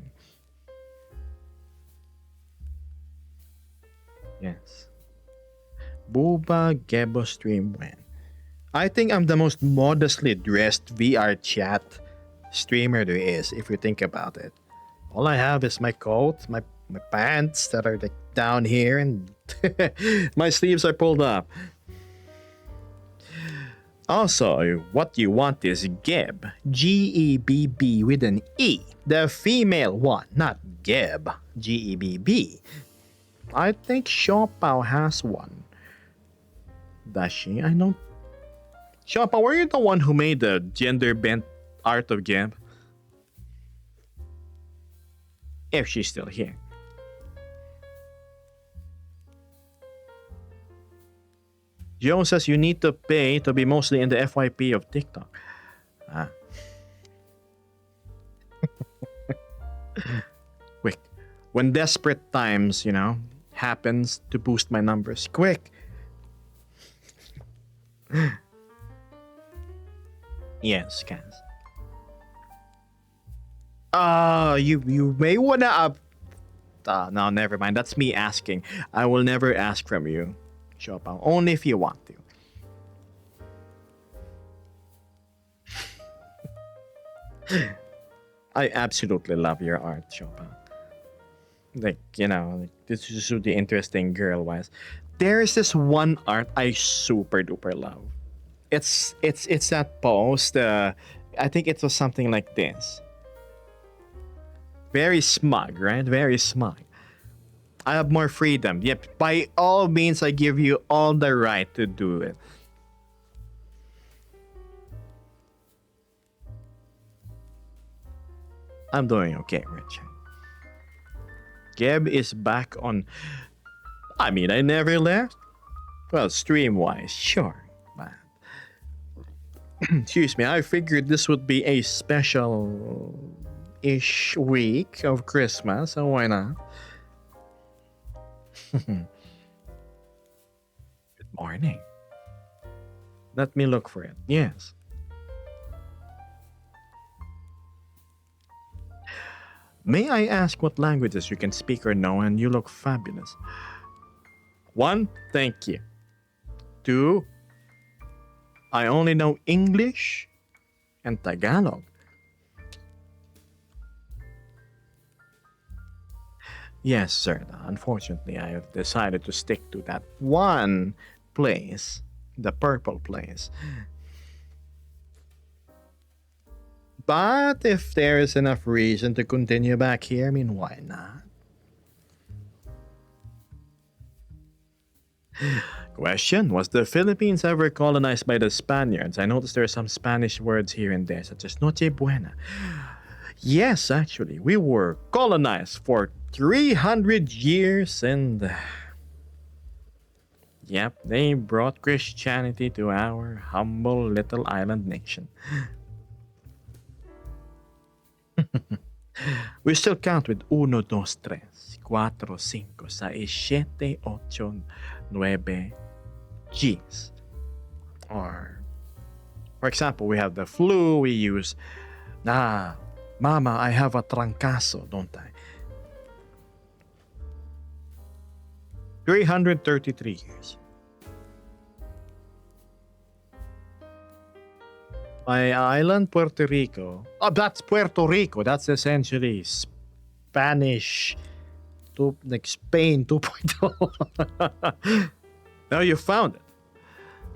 Yes. Booba Gebo stream when? I think I'm the most modestly dressed VR chat streamer there is, if you think about it. All I have is my coat, my pants that are like down here, and my sleeves are pulled up. Also, what you want is Geb. Gebb with an E. The female one, not Geb. Gebb. I think Shopao has one. Does she? I don't. Shopao, were you the one who made the gender bent art of Geb? If she's still here. Joe says you need to pay to be mostly in the FYP of TikTok. Ah. Quick. When desperate times, happens to boost my numbers. Quick. Yes, Kaz. You may wanna no, never mind. That's me asking. I will never ask from you, Chopin. Only if you want to. I absolutely love your art, Chopin. This is really interesting girl-wise. There is this one art I super duper love. It's that post. I think it was something like this. Very smug, right? Very smug. I have more freedom. Yep, by all means, I give you all the right to do it. I'm doing okay, Richard. Geb is back on. I mean, I never left. Well, stream-wise, sure. But excuse me, I figured this would be a special-ish week of Christmas, so why not? Good morning. Let me look for it. Yes. May I ask what languages you can speak or know? And you look fabulous. 1, thank you. 2, I only know English and Tagalog. Yes, sir. Unfortunately, I have decided to stick to that one place, the purple place. But if there is enough reason to continue back here, I mean, why not? Question: was the Philippines ever colonized by the Spaniards? I noticed there are some Spanish words here and there, such as Noche Buena. Yes, actually, we were colonized for 300 years and... Yep, they brought Christianity to our humble little island nation. We still count with 1, 2, 3, 4, 5, 6, 7, 8, 9, G's. Or, for example, we have the flu, we use, Mama, I have a trancazo, don't I? 333 years. My island, Puerto Rico. Oh, that's Puerto Rico. That's essentially Spanish, like Spain 2.0. Now you found it.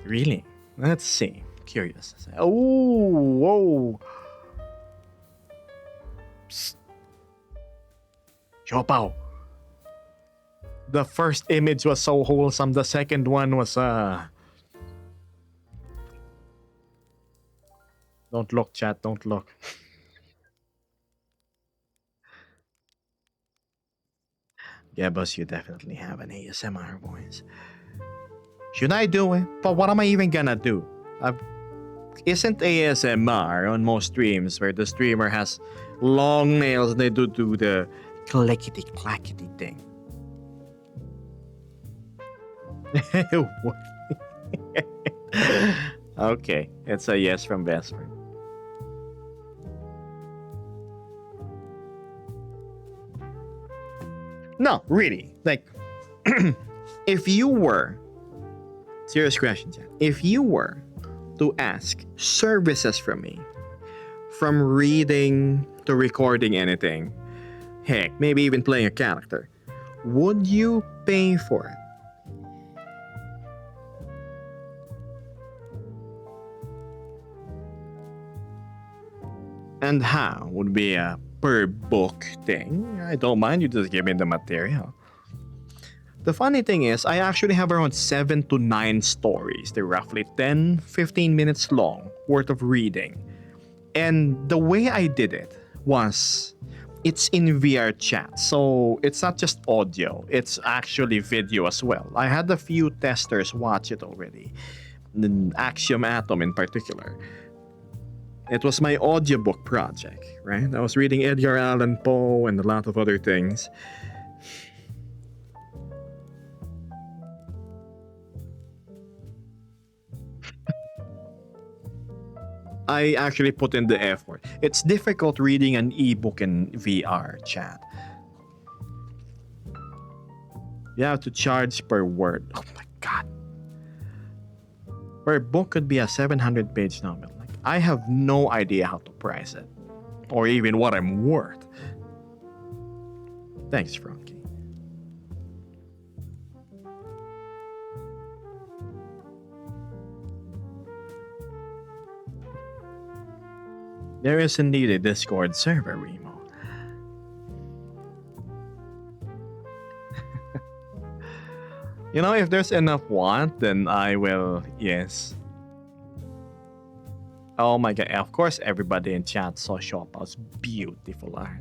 Really? Let's see. Curious. Oh, whoa. Chopao. The first image was so wholesome. The second one was Don't look, chat. Don't look. Yeah, boss, you definitely have an ASMR voice. Should I do it? But what am I even gonna do? Isn't ASMR on most streams where the streamer has long nails and they do the clickety-clackety thing? Okay, it's a yes from Vesper. No, really. Like, if you were, serious question, chat. If you were to ask services from me from reading to recording anything, heck, maybe even playing a character, would you pay for it? And how would be a per book thing? I don't mind, you just give me the material. The funny thing is, I actually have around 7 to 9 stories. They're roughly 10-15 minutes long worth of reading. And the way I did it was it's in VR chat. So it's not just audio, it's actually video as well. I had a few testers watch it already. Axiom Atom in particular. It was my audiobook project, right? I was reading Edgar Allan Poe and a lot of other things. I actually put in the effort. It's difficult reading an ebook in VR chat. You have to charge per word. Oh my god. Per book could be a 700-page novel. Like, I have no idea how to price it. Or even what I'm worth. Thanks, Frankie. There is indeed a Discord server, Remo. You know, if there's enough want, then I will, yes. Oh my god, of course everybody in chat saw Shopa's beautiful art.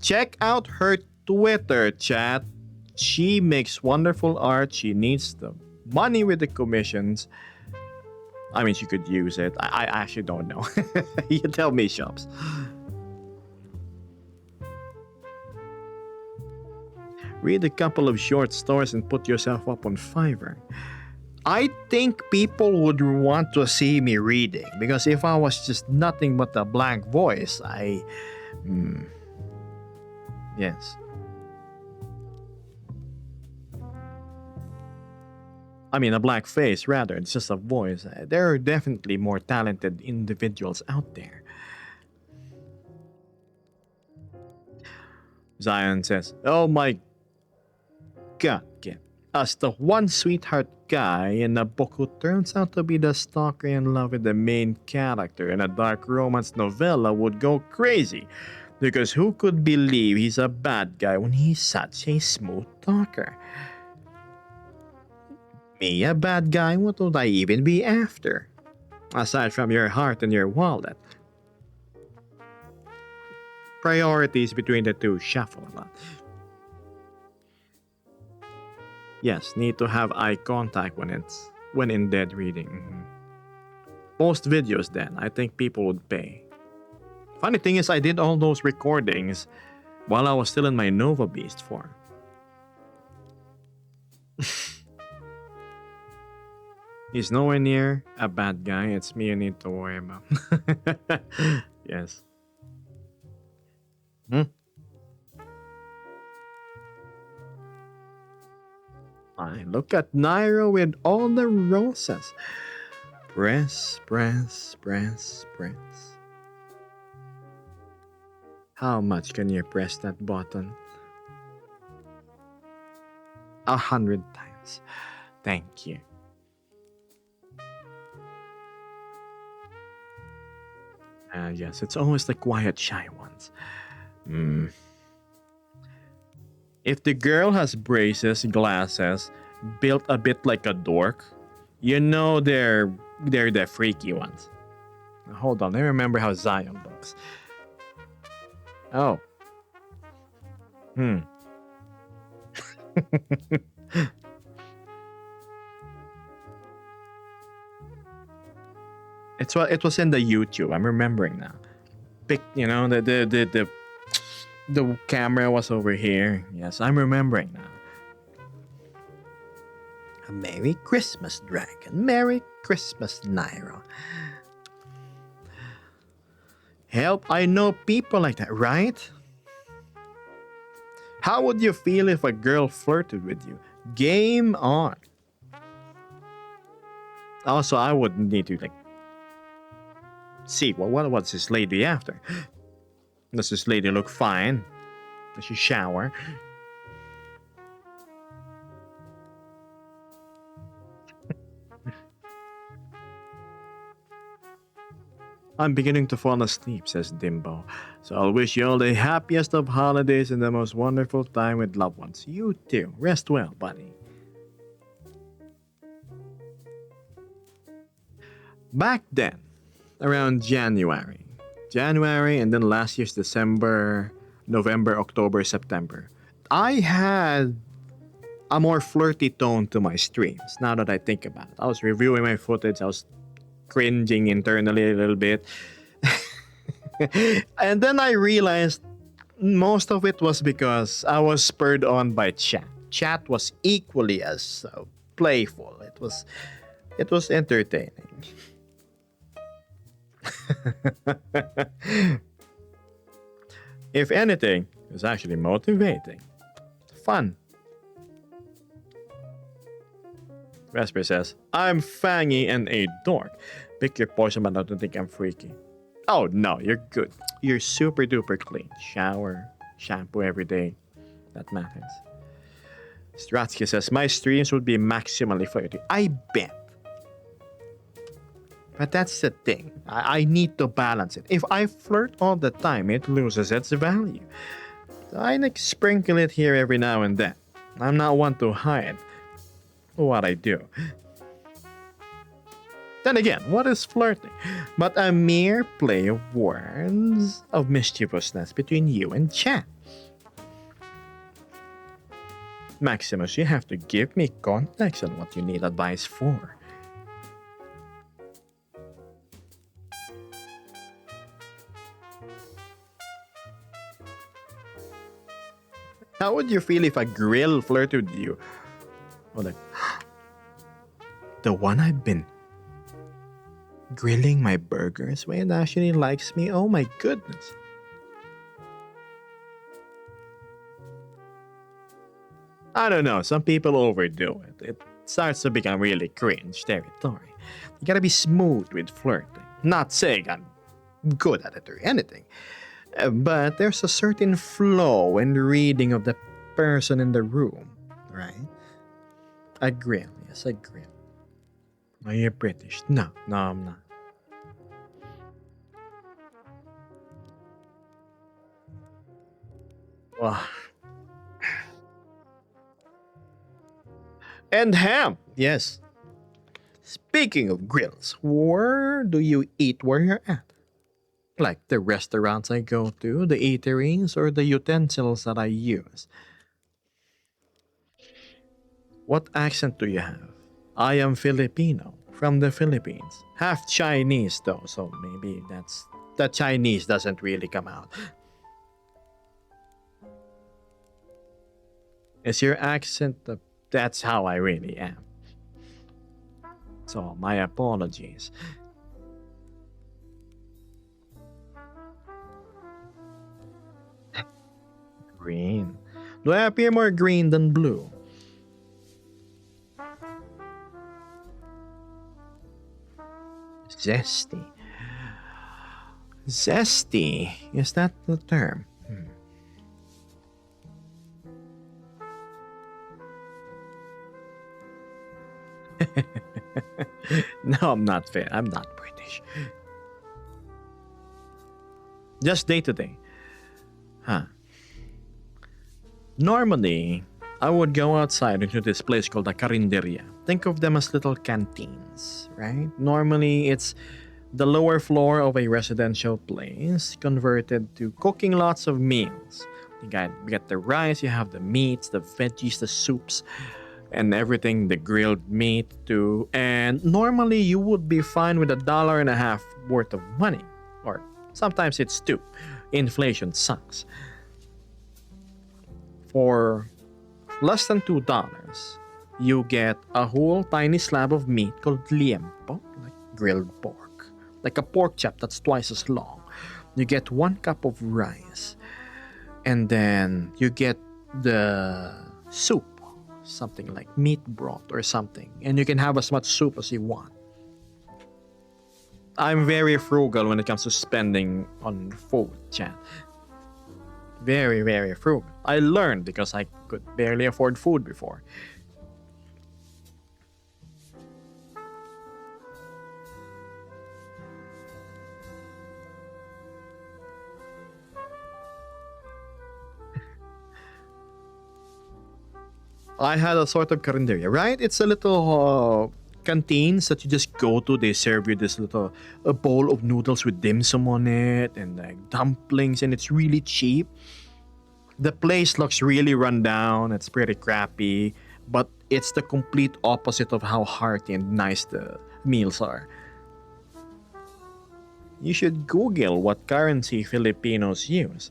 Check out her Twitter, chat. She makes wonderful art. She needs the money with the commissions. I mean, she could use it. I actually don't know. You tell me, Shops. Read a couple of short stories and put yourself up on Fiverr. I think people would want to see me reading, because if I was just nothing but a blank voice, yes. I mean, a black face, rather. It's just a voice. There are definitely more talented individuals out there. Zion says, oh my god, Kit. As the one sweetheart guy in a book who turns out to be the stalker in love with the main character in a dark romance novella would go crazy. Because who could believe he's a bad guy when he's such a smooth talker? Me, a bad guy? What would I even be after? Aside from your heart and your wallet. Priorities between the two shuffle a lot. Yes, need to have eye contact when in dead reading. Most videos then, I think people would pay. Funny thing is, I did all those recordings while I was still in my Nova Beast form. He's nowhere near a bad guy. It's me you need to worry about. Yes. I look at Nairo with all the roses. Press, press, press, press. How much can you press that button? 100 times. Thank you. Yes, it's always the quiet, shy ones. If the girl has braces, glasses, built a bit like a dork, you know they're the freaky ones. Now, hold on, let me remember how Zion looks. Oh. It was in the YouTube. I'm remembering now. The camera was over here. Yes, I'm remembering now. A Merry Christmas, Dragon. Merry Christmas, Nairo. Help, I know people like that, right? How would you feel if a girl flirted with you? Game on. Also, I would need to see what's this lady after. Does this lady look fine? Does she shower? I'm beginning to fall asleep, says Dimbo. So I'll wish you all the happiest of holidays and the most wonderful time with loved ones. You too. Rest well, buddy. Back then, around January, and then last year's December, November, October, September, I had a more flirty tone to my streams. Now that I think about it, I was reviewing my footage. I was cringing internally a little bit. And then I realized most of it was because I was spurred on by chat. Chat was equally as playful. It was entertaining. If anything, it was actually motivating. Fun. Vesper says, I'm fangy and a dork. Pick your poison, but I don't think I'm freaky. Oh no, you're good. You're super duper clean. Shower, shampoo every day. That matters. Stratsky says, my streams would be maximally flirty. I bet. But that's the thing. I need to balance it. If I flirt all the time, it loses its value. I sprinkle it here every now and then. I'm not one to hide what I do. Then again, what is flirting? But a mere play of words of mischievousness between you and chat. Maximus, you have to give me context on what you need advice for. How would you feel if a grill flirted with you? Or like, the one I've been grilling my burgers with actually likes me? Oh my goodness. I don't know, some people overdo it. It starts to become really cringe territory. You gotta be smooth with flirting. Not saying I'm good at it or anything. But there's a certain flow and reading of the person in the room, right? A grill, yes, a grill. Are you British? No, I'm not. Well, and ham, yes. Speaking of grills, where do you eat where you're at? Like the restaurants I go to, the eateries, or the utensils that I use. What accent do you have? I am Filipino, from the Philippines. Half Chinese though, so maybe the Chinese doesn't really come out. Is your accent that's how I really am. So my apologies. Green. Do I appear more green than blue? Zesty. Zesty. Is that the term? No, I'm not fair. I'm not British. Just day to day. Huh. Normally, I would go outside into this place called a carinderia. Think of them as little canteens, right? Normally, it's the lower floor of a residential place converted to cooking lots of meals. You get the rice, you have the meats, the veggies, the soups, and everything, the grilled meat too. And normally, you would be fine with $1.50 worth of money. Or sometimes it's two. Inflation sucks. For less than $2, you get a whole tiny slab of meat called liempo, like grilled pork, like a pork chop that's twice as long. You get 1 cup of rice, and then you get the soup, something like meat broth or something, and you can have as much soup as you want. I'm very frugal when it comes to spending on food, chat. Very, very frugal. I learned because I could barely afford food before. I had a sort of carinderia, right? It's a little canteens that you just go to. They serve you this little a bowl of noodles with dim sum on it and like dumplings, and it's really cheap. The place looks really run down. It's pretty crappy, but it's the complete opposite of how hearty and nice the meals are. You should Google what currency Filipinos use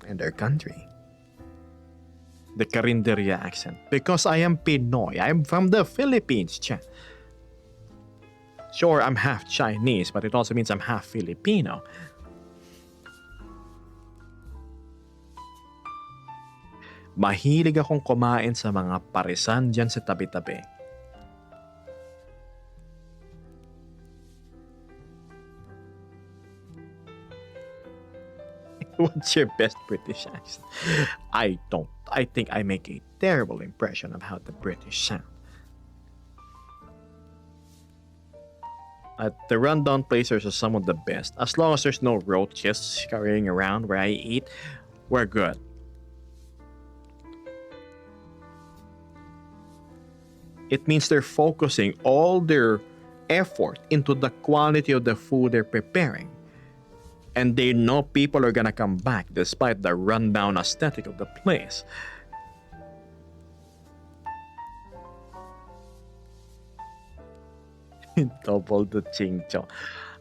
in their country. The Carinderia accent. Because I am Pinoy. I'm from the Philippines, chat. Sure, I'm half Chinese, but it also means I'm half Filipino. Mahilig akong kumain sa mga parisan dyan sa tabi-tabi. What's your best British accent? I don't. I think I make a terrible impression of how the British sound. At the rundown places are some of the best. As long as there's no roaches scurrying around where I eat, we're good. It means they're focusing all their effort into the quality of the food they're preparing. And they know people are gonna come back despite the rundown aesthetic of the place. Double the chingcho.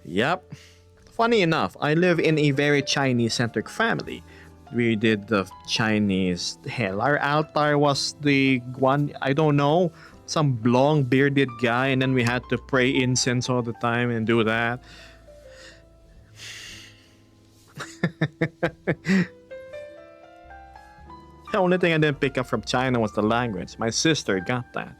Yep. Funny enough, I live in a very Chinese-centric family. We did the Chinese hell. Our altar was the one, I don't know, some long bearded guy, and then we had to pray incense all the time and do that. The only thing I didn't pick up from China was the language. My sister got that.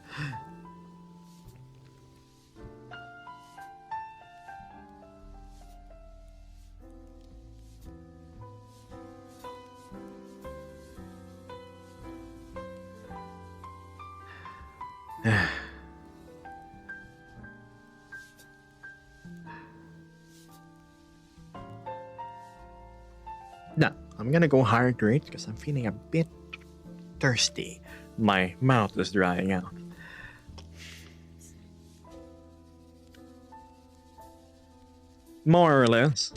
Now, I'm gonna go hydrate because I'm feeling a bit thirsty. My mouth is drying out. More or less.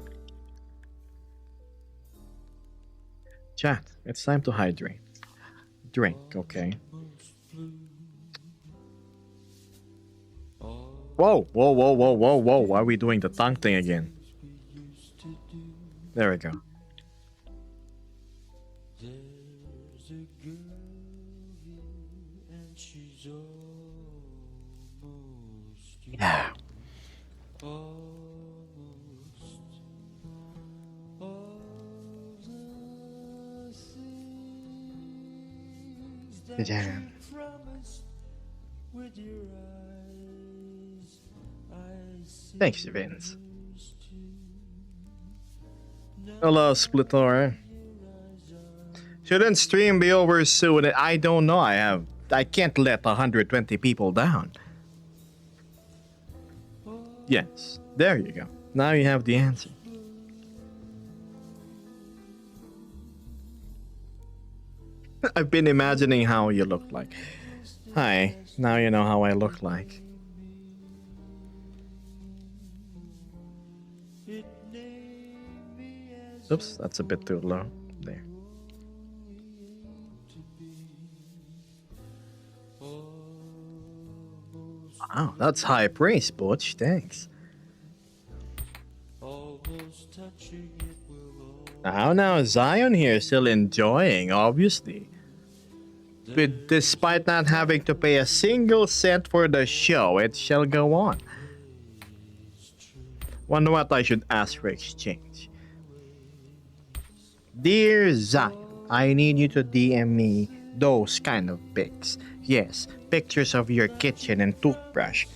Chat, it's time to hydrate. Drink, okay? Whoa, whoa, whoa, whoa, whoa, whoa. Why are we doing the tongue thing again? There we go. Yeah. Yeah. Thanks, Vince. Hello, Splitor. Shouldn't stream be over soon? I don't know. I can't let 120 people down. Yes, there you go. Now you have the answer. I've been imagining how you look like. Hi, now you know how I look like. Oops, that's a bit too low. There. Wow, that's high praise, Butch. Thanks. Now Zion here is still enjoying, obviously. But despite not having to pay a single cent for the show, it shall go on. Wonder what I should ask for exchange. Dear Zion, I need you to DM me those kind of pics. Yes, pictures of your kitchen and toothbrush.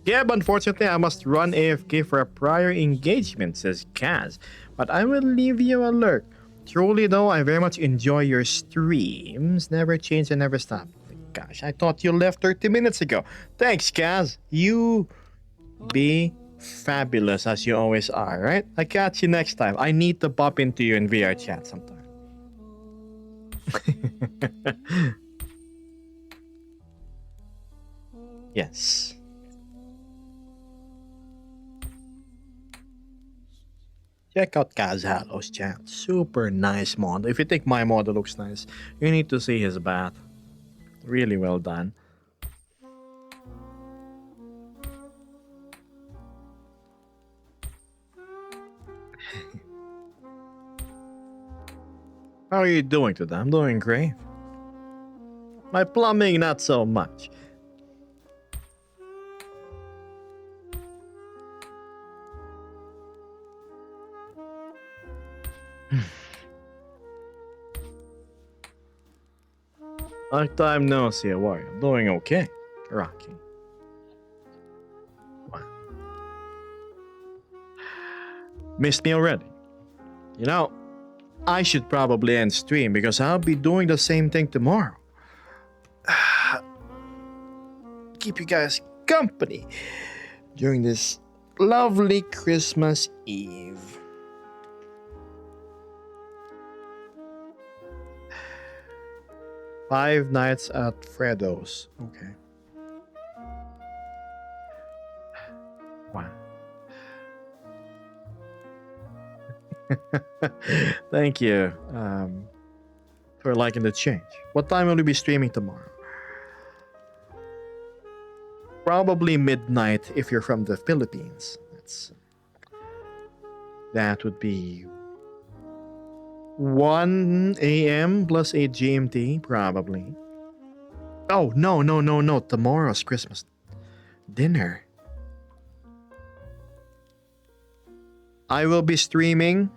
Gab, unfortunately, I must run AFK for a prior engagement, says Kaz. But I will leave you a lurk. Truly, though, I very much enjoy your streams. Never change and never stop. Gosh, I thought you left 30 minutes ago. Thanks, Kaz. You be fabulous as you always are, right? I catch you next time. I need to pop into you in VR chat sometime. Yes. Check out Kaz Hallow's chat. Super nice mod. If you think my mod looks nice, you need to see his bath. Really well done. How are you doing today? I'm doing great. My plumbing, not so much. Long time no see, how are you? Doing okay. Rocking. Wow. Missed me already. You know, I should probably end stream because I'll be doing the same thing tomorrow. Keep you guys company during this lovely Christmas Eve. Five Nights at Freddo's. Okay. Wow. Thank you for liking the change. What time will you be streaming tomorrow? Probably midnight if you're from the Philippines. That would be 1 a.m. plus 8 GMT, probably. Oh, no. Tomorrow's Christmas dinner. I will be streaming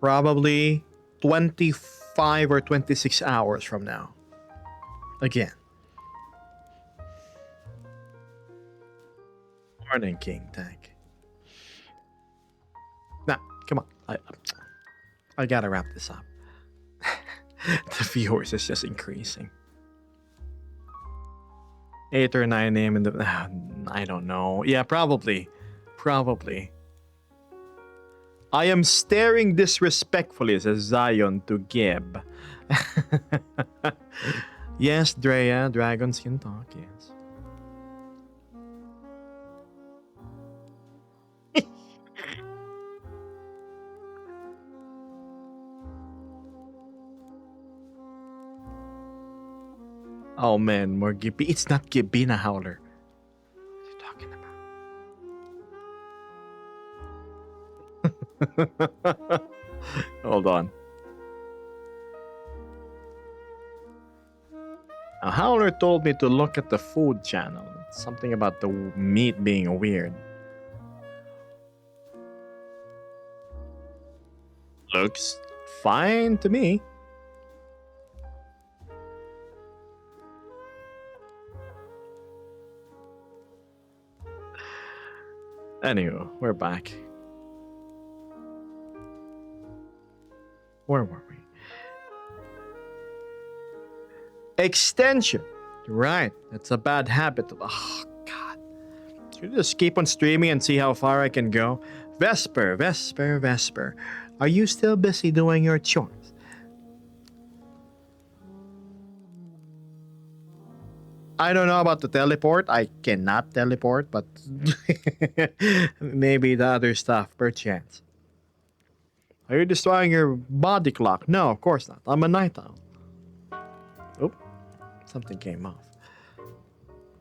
probably 25 or 26 hours from now. Again. Morning, King Tank. Now, come on. I gotta wrap this up. The viewers is just increasing. 8 or 9 a.m. in the... I don't know. Yeah, probably. I am staring disrespectfully, says Zion to Gib. Yes, Drea, dragons can talk, yes. Oh man, more Gibby. It's not Gibina Howler. What are you talking about? Hold on. A Howler told me to look at the food channel. Something about the meat being weird. Looks fine to me. Anywho, we're back. Where were we? Extension. Right. That's a bad habit. Oh, God. Should I just keep on streaming and see how far I can go? Vesper. Are you still busy doing your chores? I don't know about the teleport. I cannot teleport, but maybe the other stuff, perchance. Are you destroying your body clock? No, of course not. I'm a night owl. Oh, something came off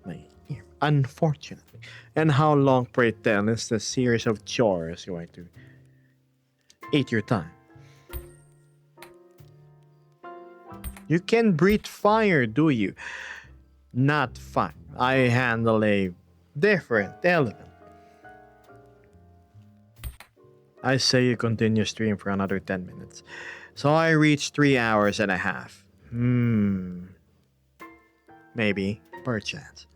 my ear. Unfortunately. And how long, pray tell, is the series of chores going to eat your time? You can breathe fire, do you? Not fine. I handle a different element. I say you continue stream for another 10 minutes. So I reach 3 hours and a half. Maybe. Perchance.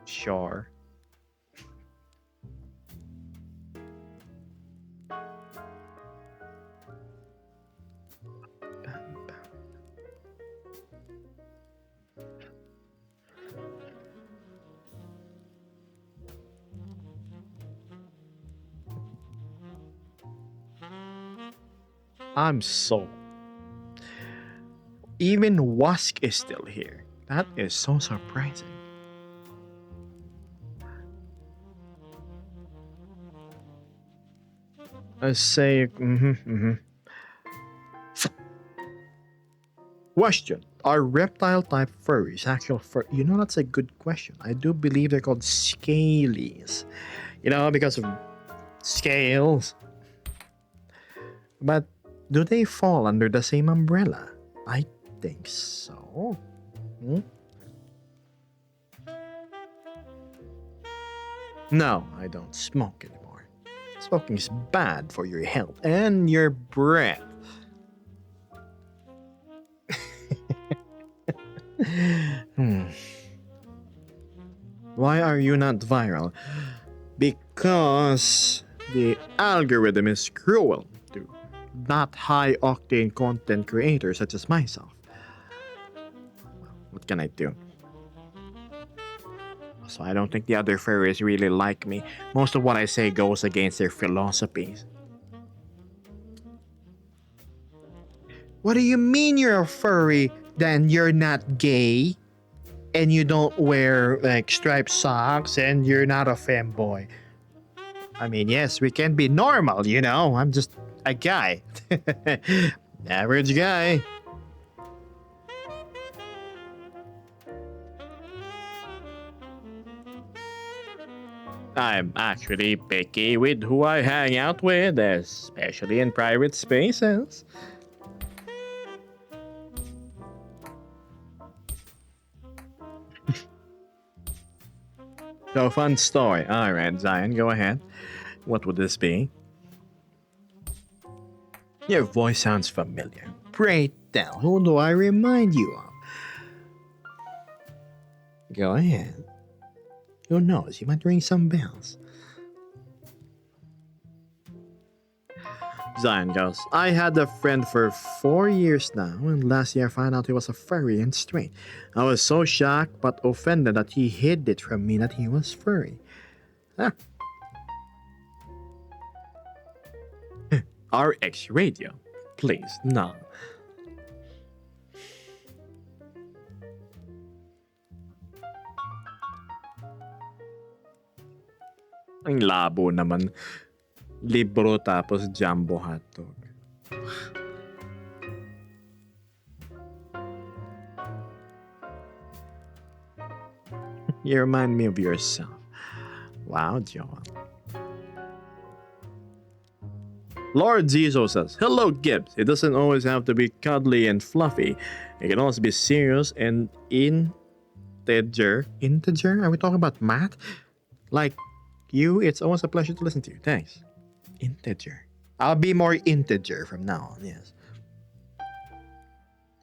Sure. I'm so. Even Wask is still here. That is so surprising. I say, Question: Are reptile type furries actual fur? You know, that's a good question. I do believe they're called scalies. You know, because of scales. But do they fall under the same umbrella? I think so. Hmm? No, I don't smoke anymore. Smoking is bad for your health and your breath. Why are you not viral? Because the algorithm is cruel to not high octane content creators such as myself. What can I do? So I don't think the other furries really like me. Most of what I say goes against their philosophies. What do you mean you're a furry? Then you're not gay? And you don't wear like striped socks and you're not a femboy? I mean, yes, we can be normal, you know? I'm just a guy. Average guy. I'm actually picky with who I hang out with, especially in private spaces. So, fun story. Alright, Zion, go ahead. What would this be? Your voice sounds familiar. Pray tell, who do I remind you of? Go ahead. Who knows? You might ring some bells. Zion goes, I had a friend for 4 years now, and last year I found out he was a furry and straight. I was so shocked but offended that he hid it from me that he was furry. Huh. RX Radio. Please, no. Ang labo naman. Libro tapos jumbo hotdog. You remind me of yourself. Wow, Joel. Lord Zizo says, hello, Gibbs. It doesn't always have to be cuddly and fluffy. It can also be serious and integer. Integer? Are we talking about math? Like you, it's always a pleasure to listen to you. Thanks. Integer. I'll be more integer from now on, yes.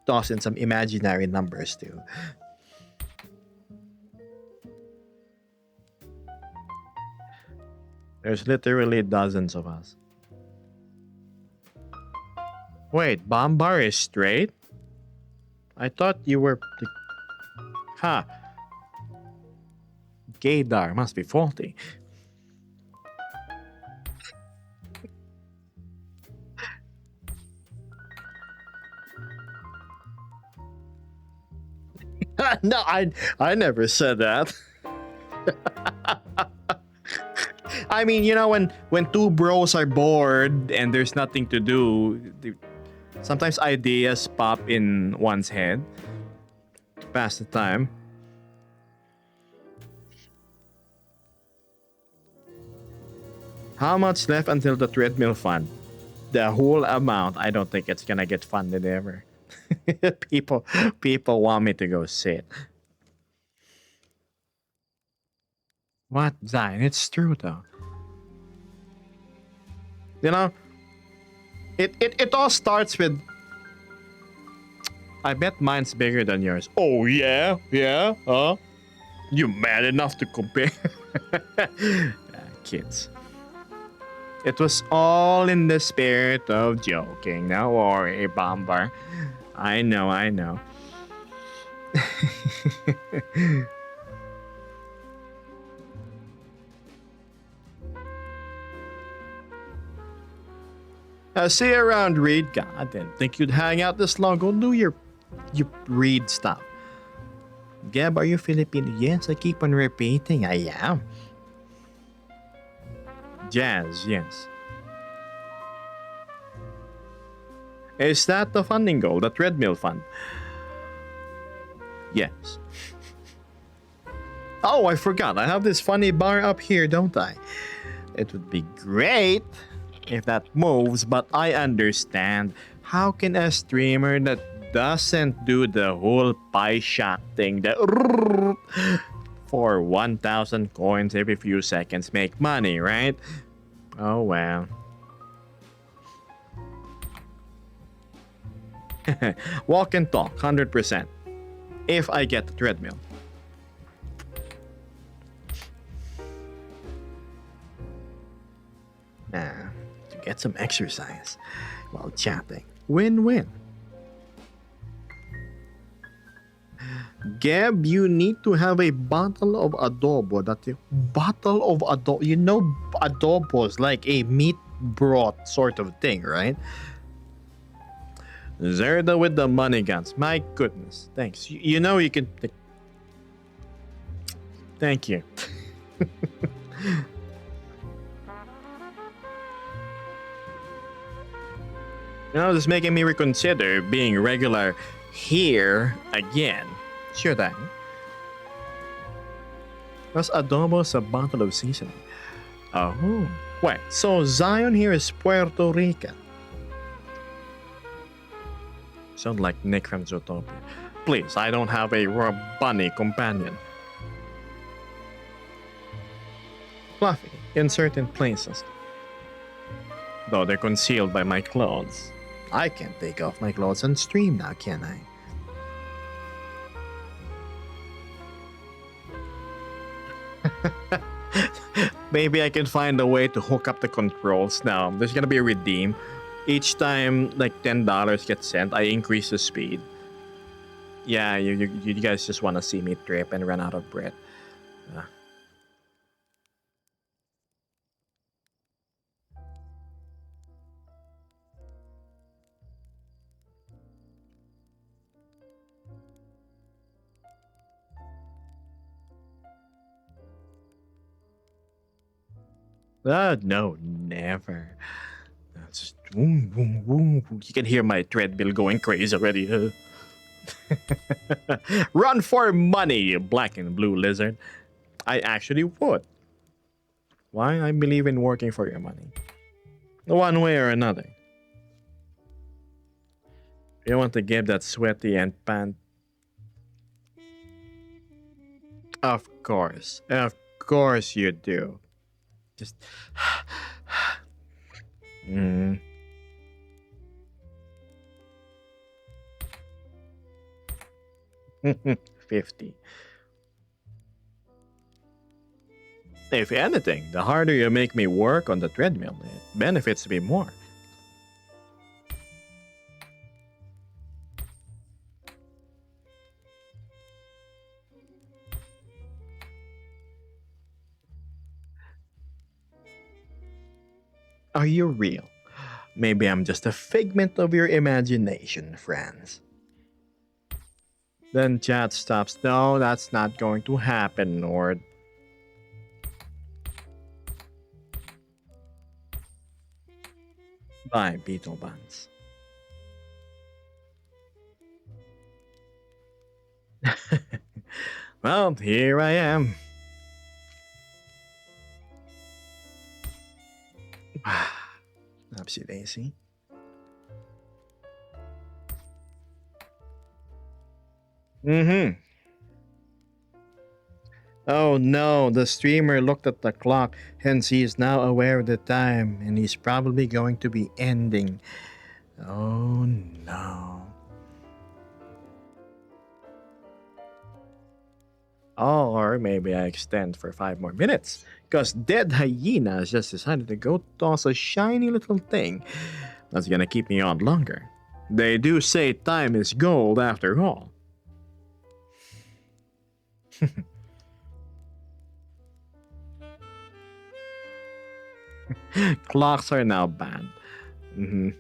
Toss in some imaginary numbers too. There's literally dozens of us. Wait, Bombar is straight? I thought you were... Ha! Gaydar must be faulty. No, I never said that. I mean, you know, when two bros are bored and there's nothing to do, sometimes ideas pop in one's head to pass the time. How much left until the treadmill fund? The whole amount. I don't think it's gonna get funded ever. people want me to go sit. What, Zion? It's true though. You know, it all starts with, I bet mine's bigger than yours. Oh yeah? Yeah? Huh? You mad enough to compare? Kids. It was all in the spirit of joking. No worry, Bomber. I know, I know. See you around, Reed. God, I didn't think you'd hang out this long. Go do your Reed stuff. Gab, are you Filipino? Yes, I keep on repeating. I am. Jazz, yes. Is that the funding goal, the treadmill fund? Yes. Oh, I forgot. I have this funny bar up here, don't I? It would be great if that moves, but I understand. How can a streamer that doesn't do the whole pie shot thing, the for 1,000 coins every few seconds make money, right? Oh well. Walk and talk, 100%. If I get the treadmill. To get some exercise while chatting. Win-win. Gab, you need to have a bottle of adobo. Bottle of adobo. You know adobo is like a meat broth sort of thing, right? Zerda with the money guns. My goodness. Thanks. You know you can... Thank you. Now this is making me reconsider being regular here again. Sure thing. Plus adobo sa bottle of seasoning. Oh. Wait, so Zion here is Puerto Rican. Sound like Nick from Zootopia. Please, I don't have a bunny companion. Fluffy, in certain places. Though they're concealed by my clothes. I can't take off my clothes and stream now, can I? Maybe I can find a way to hook up the controls now. There's gonna be a redeem. Each time like $10 gets sent, I increase the speed. Yeah, you guys just want to see me trip and run out of breath. No, never. Just boom, boom, boom. You can hear my treadmill going crazy already. Run for money, you black and blue lizard. I actually would. Why? I believe in working for your money. One way or another. You want to give that sweaty and pant. Of course you do. Just 50. If anything, the harder you make me work on the treadmill, it benefits me more. Are you real? Maybe I'm just a figment of your imagination, friends. Then chat stops. No, that's not going to happen, Nord. Bye, Beetle Buns. Well, here I am. Upsy daisy. Oh no, the streamer looked at the clock, hence he is now aware of the time, and he's probably going to be ending. Oh no. Or maybe I extend for 5 more minutes. Because Dead Hyena has just decided to go toss a shiny little thing that's gonna keep me on longer. They do say time is gold after all. Clocks are now banned. Mhm.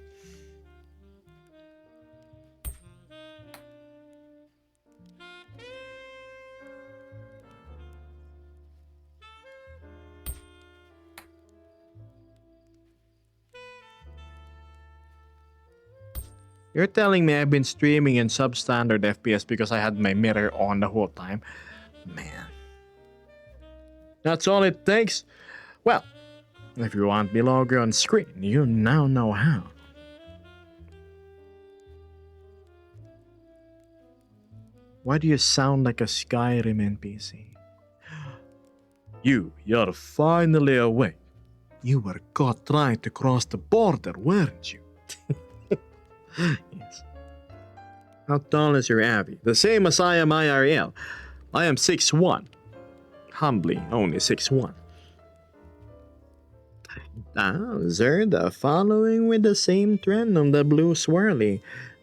You're telling me I've been streaming in substandard FPS because I had my mirror on the whole time? Man. That's all it takes? Well, if you want me longer on screen, you now know how. Why do you sound like a Skyrim NPC? You're finally awake. You were caught trying to cross the border, weren't you? Yes. How tall is your Abby? The same as I am IRL. I am 6'1". Humbly, only 6'1". Zerda following with the same trend on the blue swirly.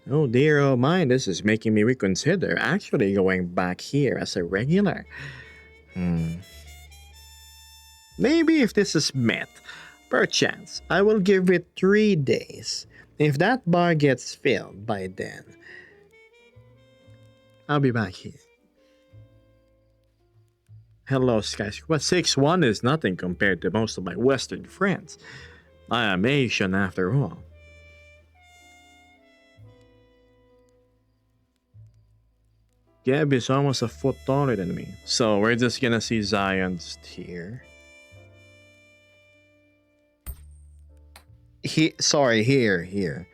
Oh dear, oh my, this is making me reconsider actually going back here as a regular. Maybe if this is met, perchance, I will give it 3 days. If that bar gets filled by then, I'll be back here. Hello, Skyscraper. 6'1" is nothing compared to most of my Western friends. I am Asian after all. Gab is almost a foot taller than me, so we're just gonna see Zion's here. Here.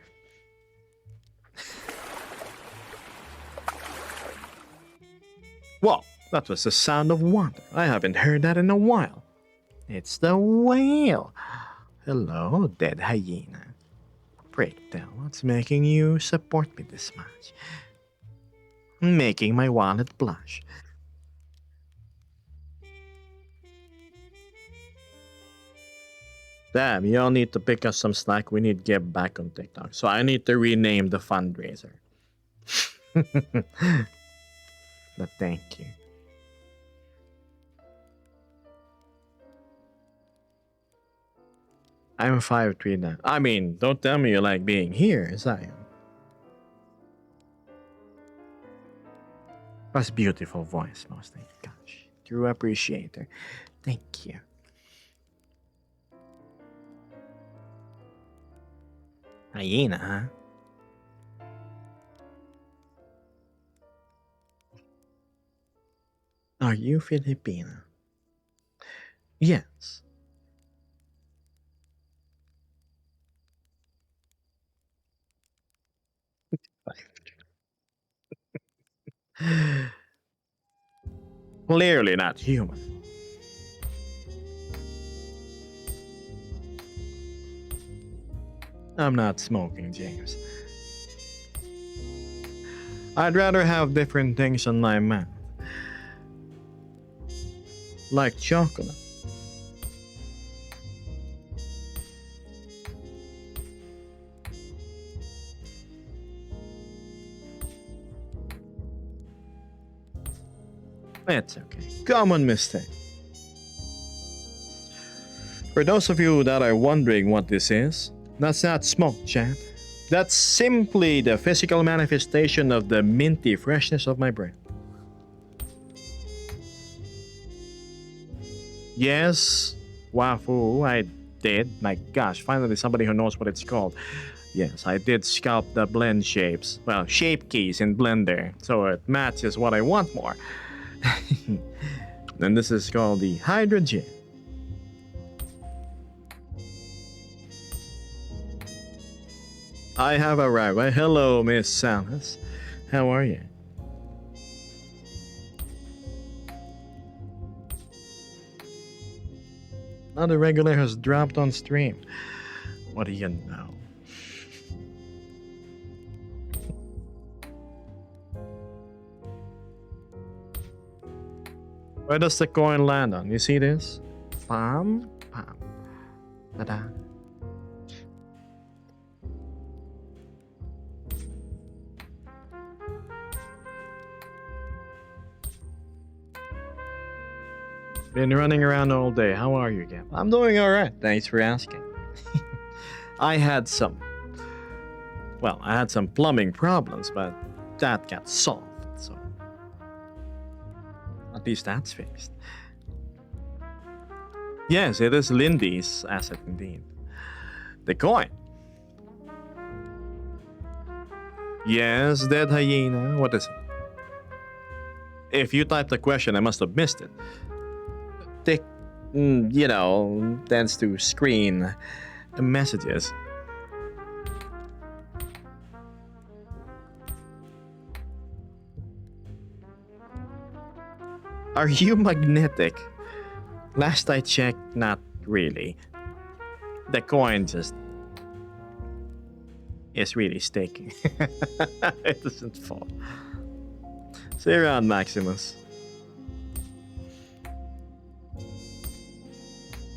Whoa, that was the sound of wonder. I haven't heard that in a while. It's the whale. Hello, Dead Hyena. Breakdown, what's making you support me this much? Making my wallet blush. Damn, you all need to pick us some slack. We need to get back on TikTok. So I need to rename the fundraiser. But thank you. I'm 5'3" now. I mean, don't tell me you like being here, Zion. That's beautiful voice, mostly. Gosh, true appreciator. Thank you. Hyena, huh? Are you Filipino? Yes. Clearly not human. I'm not smoking, James. I'd rather have different things on my mouth. Like chocolate. It's okay. Common mistake. For those of you that are wondering what this is, that's not smoke, chat. That's simply the physical manifestation of the minty freshness of my breath. Yes, Wafu, I did. My gosh, finally somebody who knows what it's called. Yes, I did sculpt the blend shapes. Well, shape keys in Blender, so it matches what I want more. And this is called the Hydrogen. I have arrived. Well, hello, Miss Salas. How are you? Another regular has dropped on stream. What do you know? Where does the coin land on? You see this? Pam, pam. Ta-da. Been running around all day. How are you, Gab? I'm doing alright. Thanks for asking. I had some plumbing problems, but that got solved, so at least that's fixed. Yes, it is Lindy's asset indeed. The coin. Yes, dead hyena. What is it? If you typed the question, I must have missed it. Dick, tends to screen messages. Are you magnetic? Last I checked, not really. The coin just is really staking. It doesn't fall. See you around, Maximus.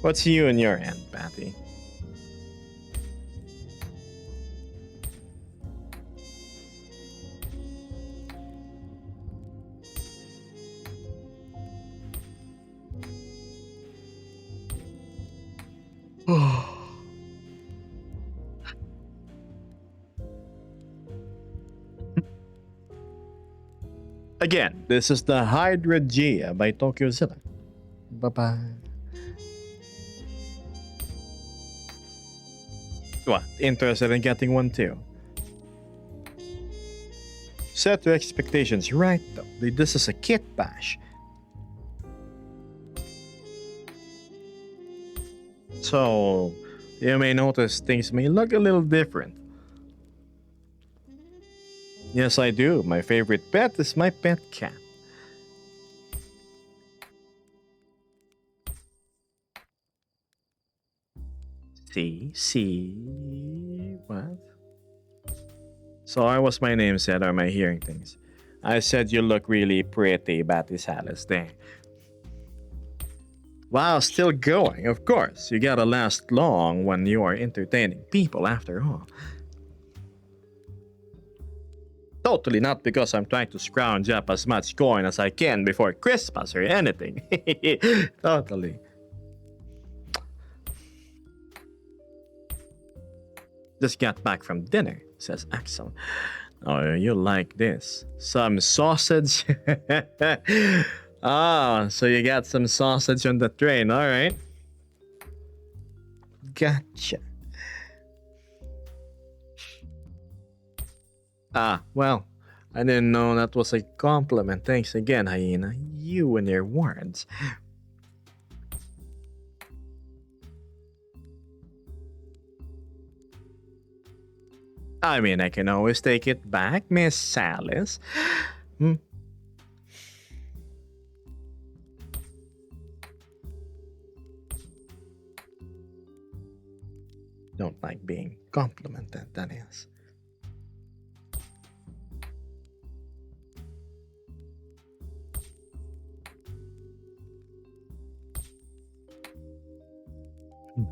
What's you in your end, Patty? Again, this is the Hydragia by TokyoZilla. Bye-bye. What? Interested in getting one too? Set your expectations right though. This is a kit bash. So, you may notice things may look a little different. Yes, I do. My favorite pet is my pet cat. See, what? Sorry, was my name said, or am I hearing things? I said you look really pretty, Batty Salas. There. Wow, still going, of course. You gotta last long when you are entertaining people, after all. Totally not because I'm trying to scrounge up as much coin as I can before Christmas or anything. Totally. Just got back from dinner, says Axel. Oh, you like this. Some sausage? Ah, so you got some sausage on the train, alright. Gotcha. Ah, well, I didn't know that was a compliment. Thanks again, Hyena. You and your words. I mean, I can always take it back, Miss Salas. Don't like being complimented, that is. Hmm.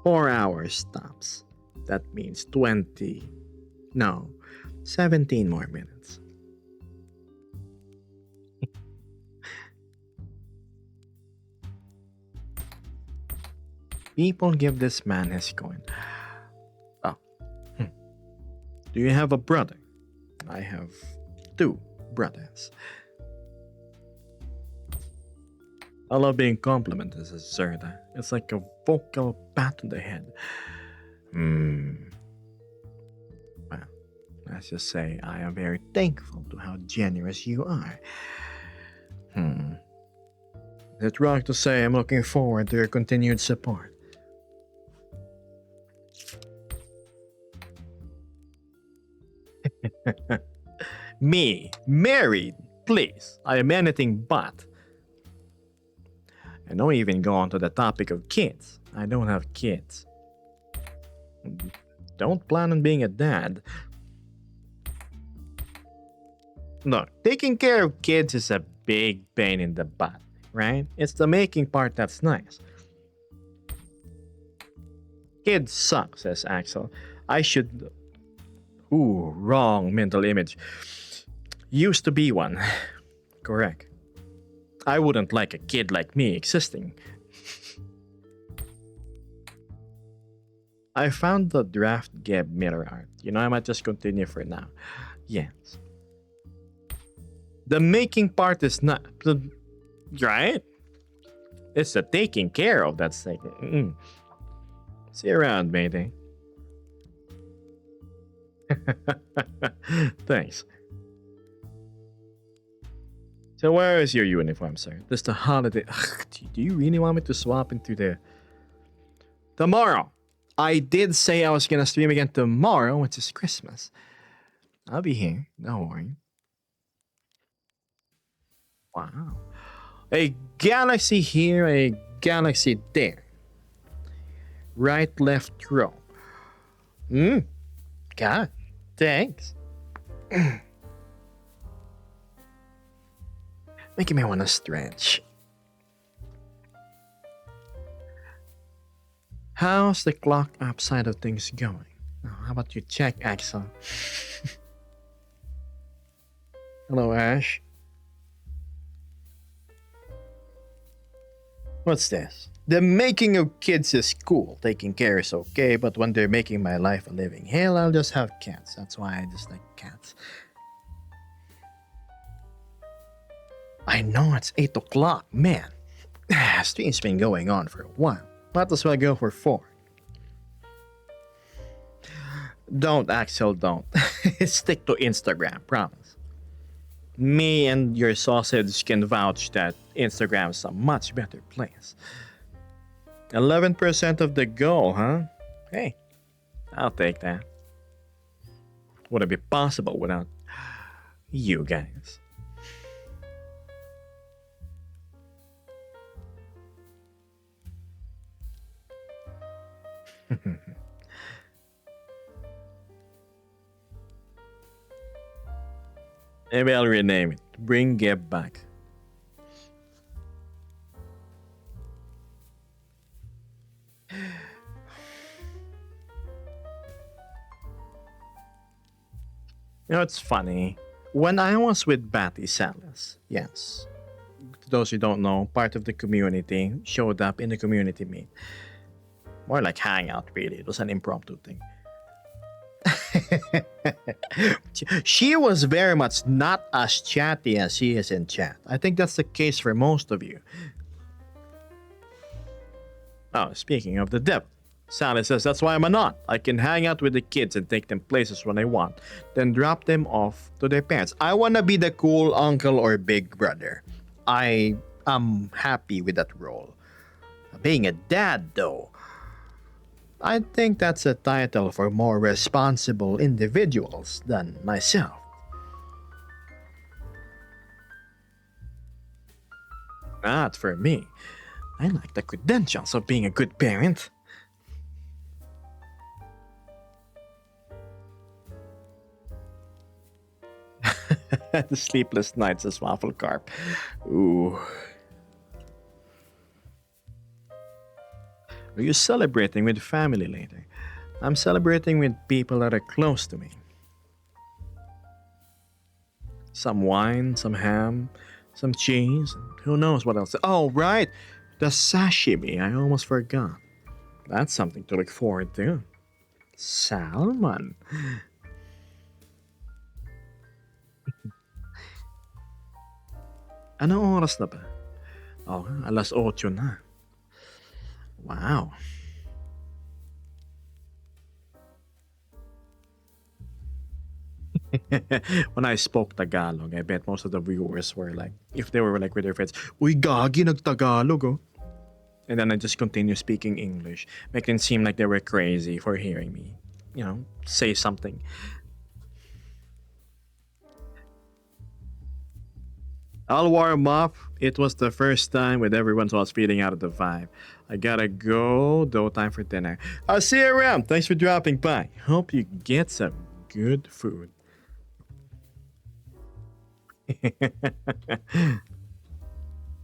4 hours stops. That means 17 more minutes. People give this man his coin. Oh. Do you have a brother? I have 2 brothers. I love being complimented, says Zerda. It's like a vocal pat to the head. Well, let's just say I am very thankful to how generous you are. Is it wrong to say I'm looking forward to your continued support? Me, married, please. I am anything but. And don't even go on to the topic of kids. I don't have kids. Don't plan on being a dad. Look, taking care of kids is a big pain in the butt, right? It's the making part that's nice. Kid suck, says Axel. I should. Ooh, wrong mental image. Used to be one. Correct. I wouldn't like a kid like me existing. I found the draft Geb mirror art. You know, I might just continue for now. Yes. The making part is not. Right? It's the taking care of that's like. See you around, matey. Thanks. So where is your uniform, sir? This the holiday. Ugh, do you really want me to swap into the... Tomorrow! I did say I was gonna stream again tomorrow, which is Christmas. I'll be here, don't worry. Wow. A galaxy here, a galaxy there. Right, left, row. God, thanks. Making me want to stretch. How's the clock up side of things going? Oh, how about you check, Axel? Hello, Ash. What's this? The making of kids is cool. Taking care is okay, but when they're making my life a living hell, I'll just have cats. That's why I just like cats. I know it's 8 o'clock, man. Stream's been going on for a while. Might as well go for 4. Don't, Axel, don't. Stick to Instagram, promise. Me and your sausage can vouch that Instagram's a much better place. 11% of the goal, huh? Hey, I'll take that. Would it be possible without you guys? Maybe I'll rename it. Bring Geb back. You know, it's funny. When I was with Batty Salas, yes, to those who don't know, part of the community showed up in the community meet. More like hangout, really. It was an impromptu thing. She was very much not as chatty as she is in chat. I think that's the case for most of you. Oh, speaking of the devil, Sally says that's why I'm a nut. I can hang out with the kids and take them places when I want, then drop them off to their parents. I want to be the cool uncle or big brother. I am happy with that role. Being a dad, though, I think that's a title for more responsible individuals than myself. Not for me. I like the credentials of being a good parent. The sleepless nights as Waffle Carp. Ooh. Are you celebrating with family later? I'm celebrating with people that are close to me. Some wine, some ham, some cheese, and who knows what else. Oh, right! The sashimi, I almost forgot. That's something to look forward to. Salmon. Anong oras na ba? Oh, 8:00 na. Wow. When I spoke Tagalog, I bet most of the viewers were like, if they were like with their friends, Uy, gagi, nag-Tagalog, oh. And then I just continue speaking English, making it seem like they were crazy for hearing me, you know, say something. I'll warm up. It was the first time with everyone, so I was feeling out of the vibe. I gotta go, though time for dinner. I'll see you around. Thanks for dropping by. Hope you get some good food.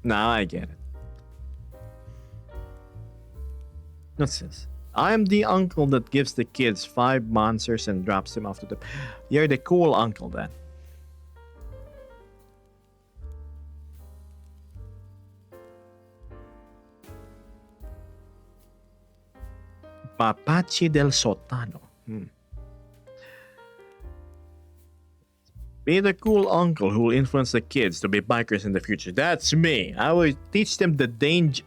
Now I get it. What's this? I'm the uncle that gives the kids 5 monsters and drops them off to the. You're the cool uncle then. Papachi del Sotano. Be the cool uncle who will influence the kids to be bikers in the future. That's me. I will teach them the danger,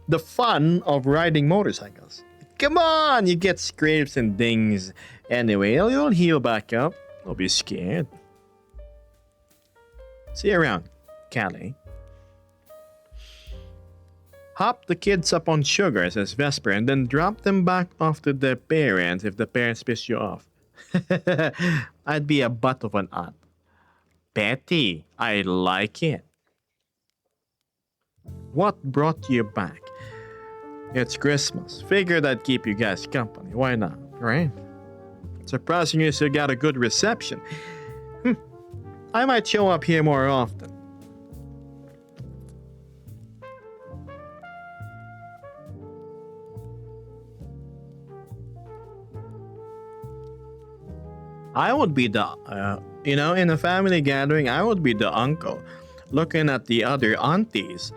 the fun of riding motorcycles. Come on, you get scrapes and dings. Anyway, you'll heal back up. Don't be scared. See you around, Callie. Hop the kids up on sugar, says Vesper, and then drop them back off to their parents if the parents piss you off. I'd be a butt of an aunt. Betty, I like it. What brought you back? It's Christmas. Figured I'd keep you guys company. Why not, right? Surprising you still got a good reception. I might show up here more often. I would be the, in a family gathering, I would be the uncle looking at the other aunties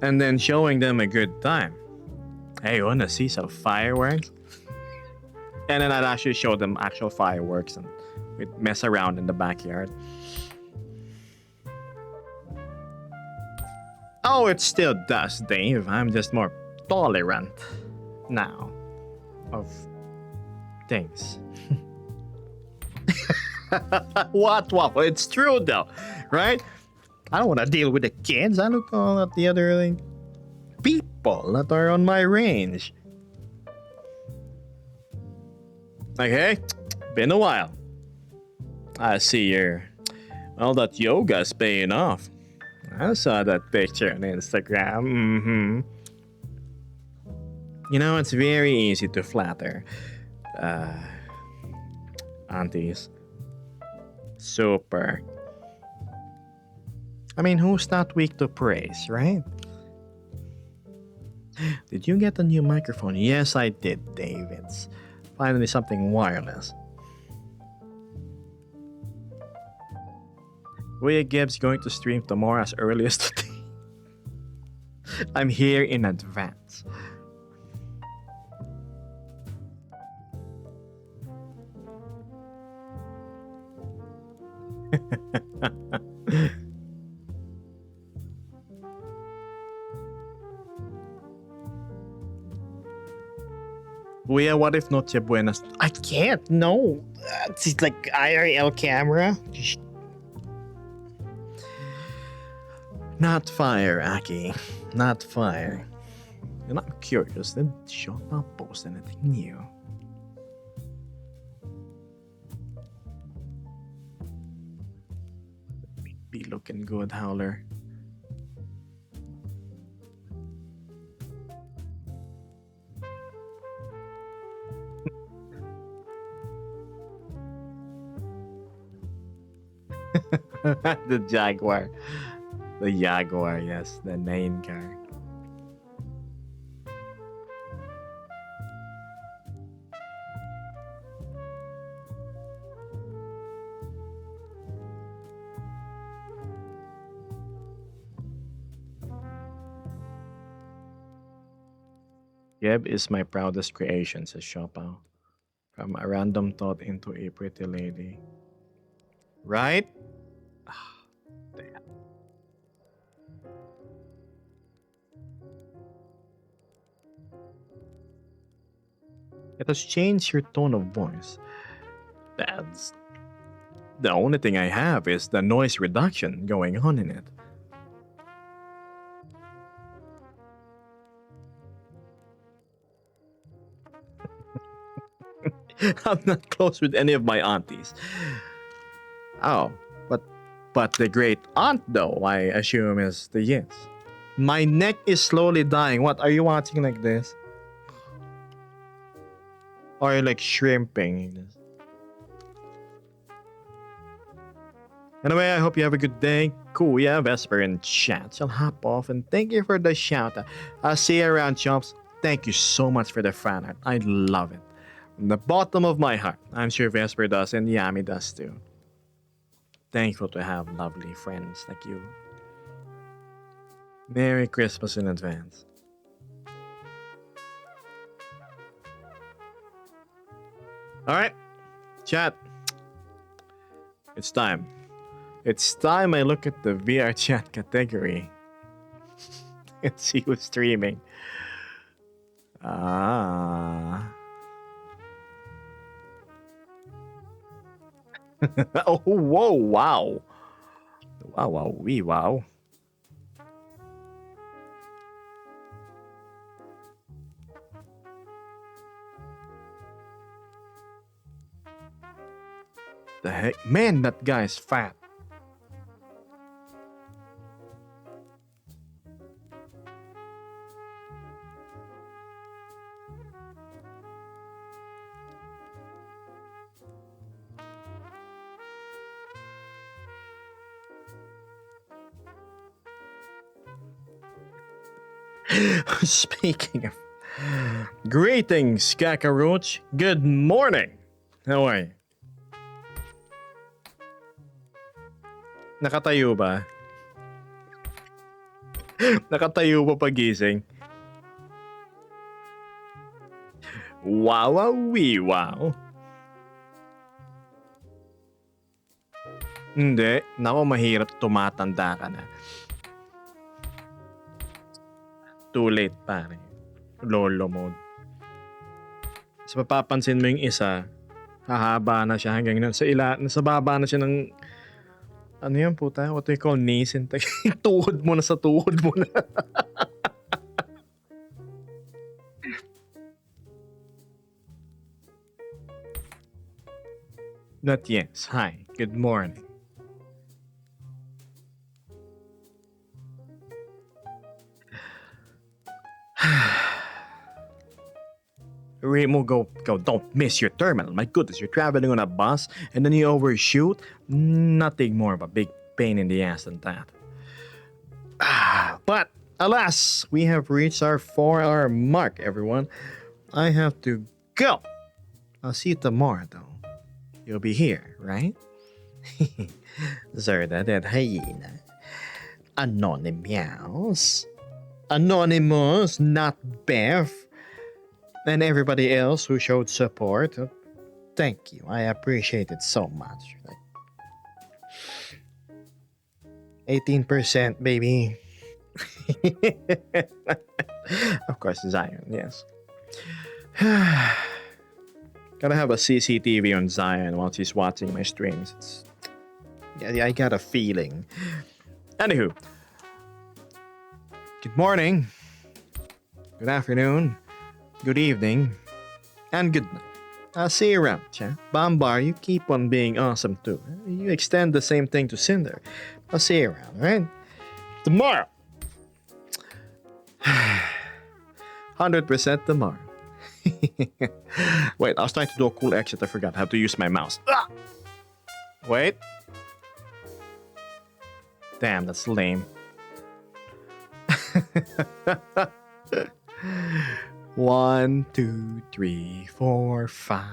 and then showing them a good time. Hey, you wanna see some fireworks? And then I'd actually show them actual fireworks and we'd mess around in the backyard. Oh, it still does, Dave. I'm just more tolerant now of things. What? It's true though, right? I don't want to deal with the kids. I look all at the other people that are on my range. Like, hey, been a while. I see that yoga's paying off. I saw that picture on Instagram. It's very easy to flatter aunties. Super. I mean, who's not weak to praise, right? Did you get a new microphone? Yes, I did, Dave. It's finally something wireless. Will Gibbs going to stream tomorrow as early as today? I'm here in advance. Kuya, what if Noche Buenas? I can't, no. It's like IRL camera. Not fire, Aki. Not fire. And I'm curious, did Shoppa post anything new? Be looking good, Howler. The Jaguar. The Jaguar, yes, the main car. Geb is my proudest creation, says Shopao. From a random thought into a pretty lady. Right? Damn. It has changed your tone of voice. That's the only thing I have is the noise reduction going on in it. I'm not close with any of my aunties. Oh, but the great aunt though, I assume is the yes. My neck is slowly dying. What, are you watching like this? Or are you like shrimping? Anyway, I hope you have a good day. Kuya, Vesper, and chat. I'll hop off and thank you for the shout out. I'll see you around, chumps. Thank you so much for the fan art. I love it. From the bottom of my heart. I'm sure Vesper does and Yami does too. Thankful to have lovely friends like you. Merry Christmas in advance. Alright, chat. It's time. It's time I look at the VR chat category and see who's streaming. Ah. Oh, whoa, wow. Wow, wow, wee, wow. The heck? Man, that guy's fat. Speaking of greetings, Kakaroach. Good morning. How are you? Nakatayo ba? Nakatayo pa pagising? Wow, wow, wee, wow. Hindi. Nako, mahirap tumatanda ka na. Too late, pare. Lolo mode. Sa mapapansin mo yung isa, hahaba na siya hanggang nasa baba na siya ng ano yan puta? What do you call knees? Tuhod mo na sa tuhod mo na. Not yes. Hi. Good morning. Remo, go. Don't miss your terminal. My goodness, you're traveling on a bus and then you overshoot. Nothing more of a big pain in the ass than that. But alas, we have reached our 4-hour mark, everyone. I have to go. I'll see you tomorrow, though. You'll be here, right? Zerda, that hyena. Anonymous. Anonymous, not Beth. And everybody else who showed support. Thank you. I appreciate it so much. 18%, baby. Of course, Zion, yes. Gotta have a CCTV on Zion while she's watching my streams. Yeah, I got a feeling. Anywho, good morning, good afternoon, good evening, and good night. I'll see you around, chat. Bombar, you keep on being awesome too. You extend the same thing to Cinder. I'll see you around, right? Tomorrow. 100% tomorrow. Wait, I was trying to do a cool exit. I forgot. I have to use my mouse. Ah! Wait. Damn, that's lame. 1, 2, 3, 4, 5.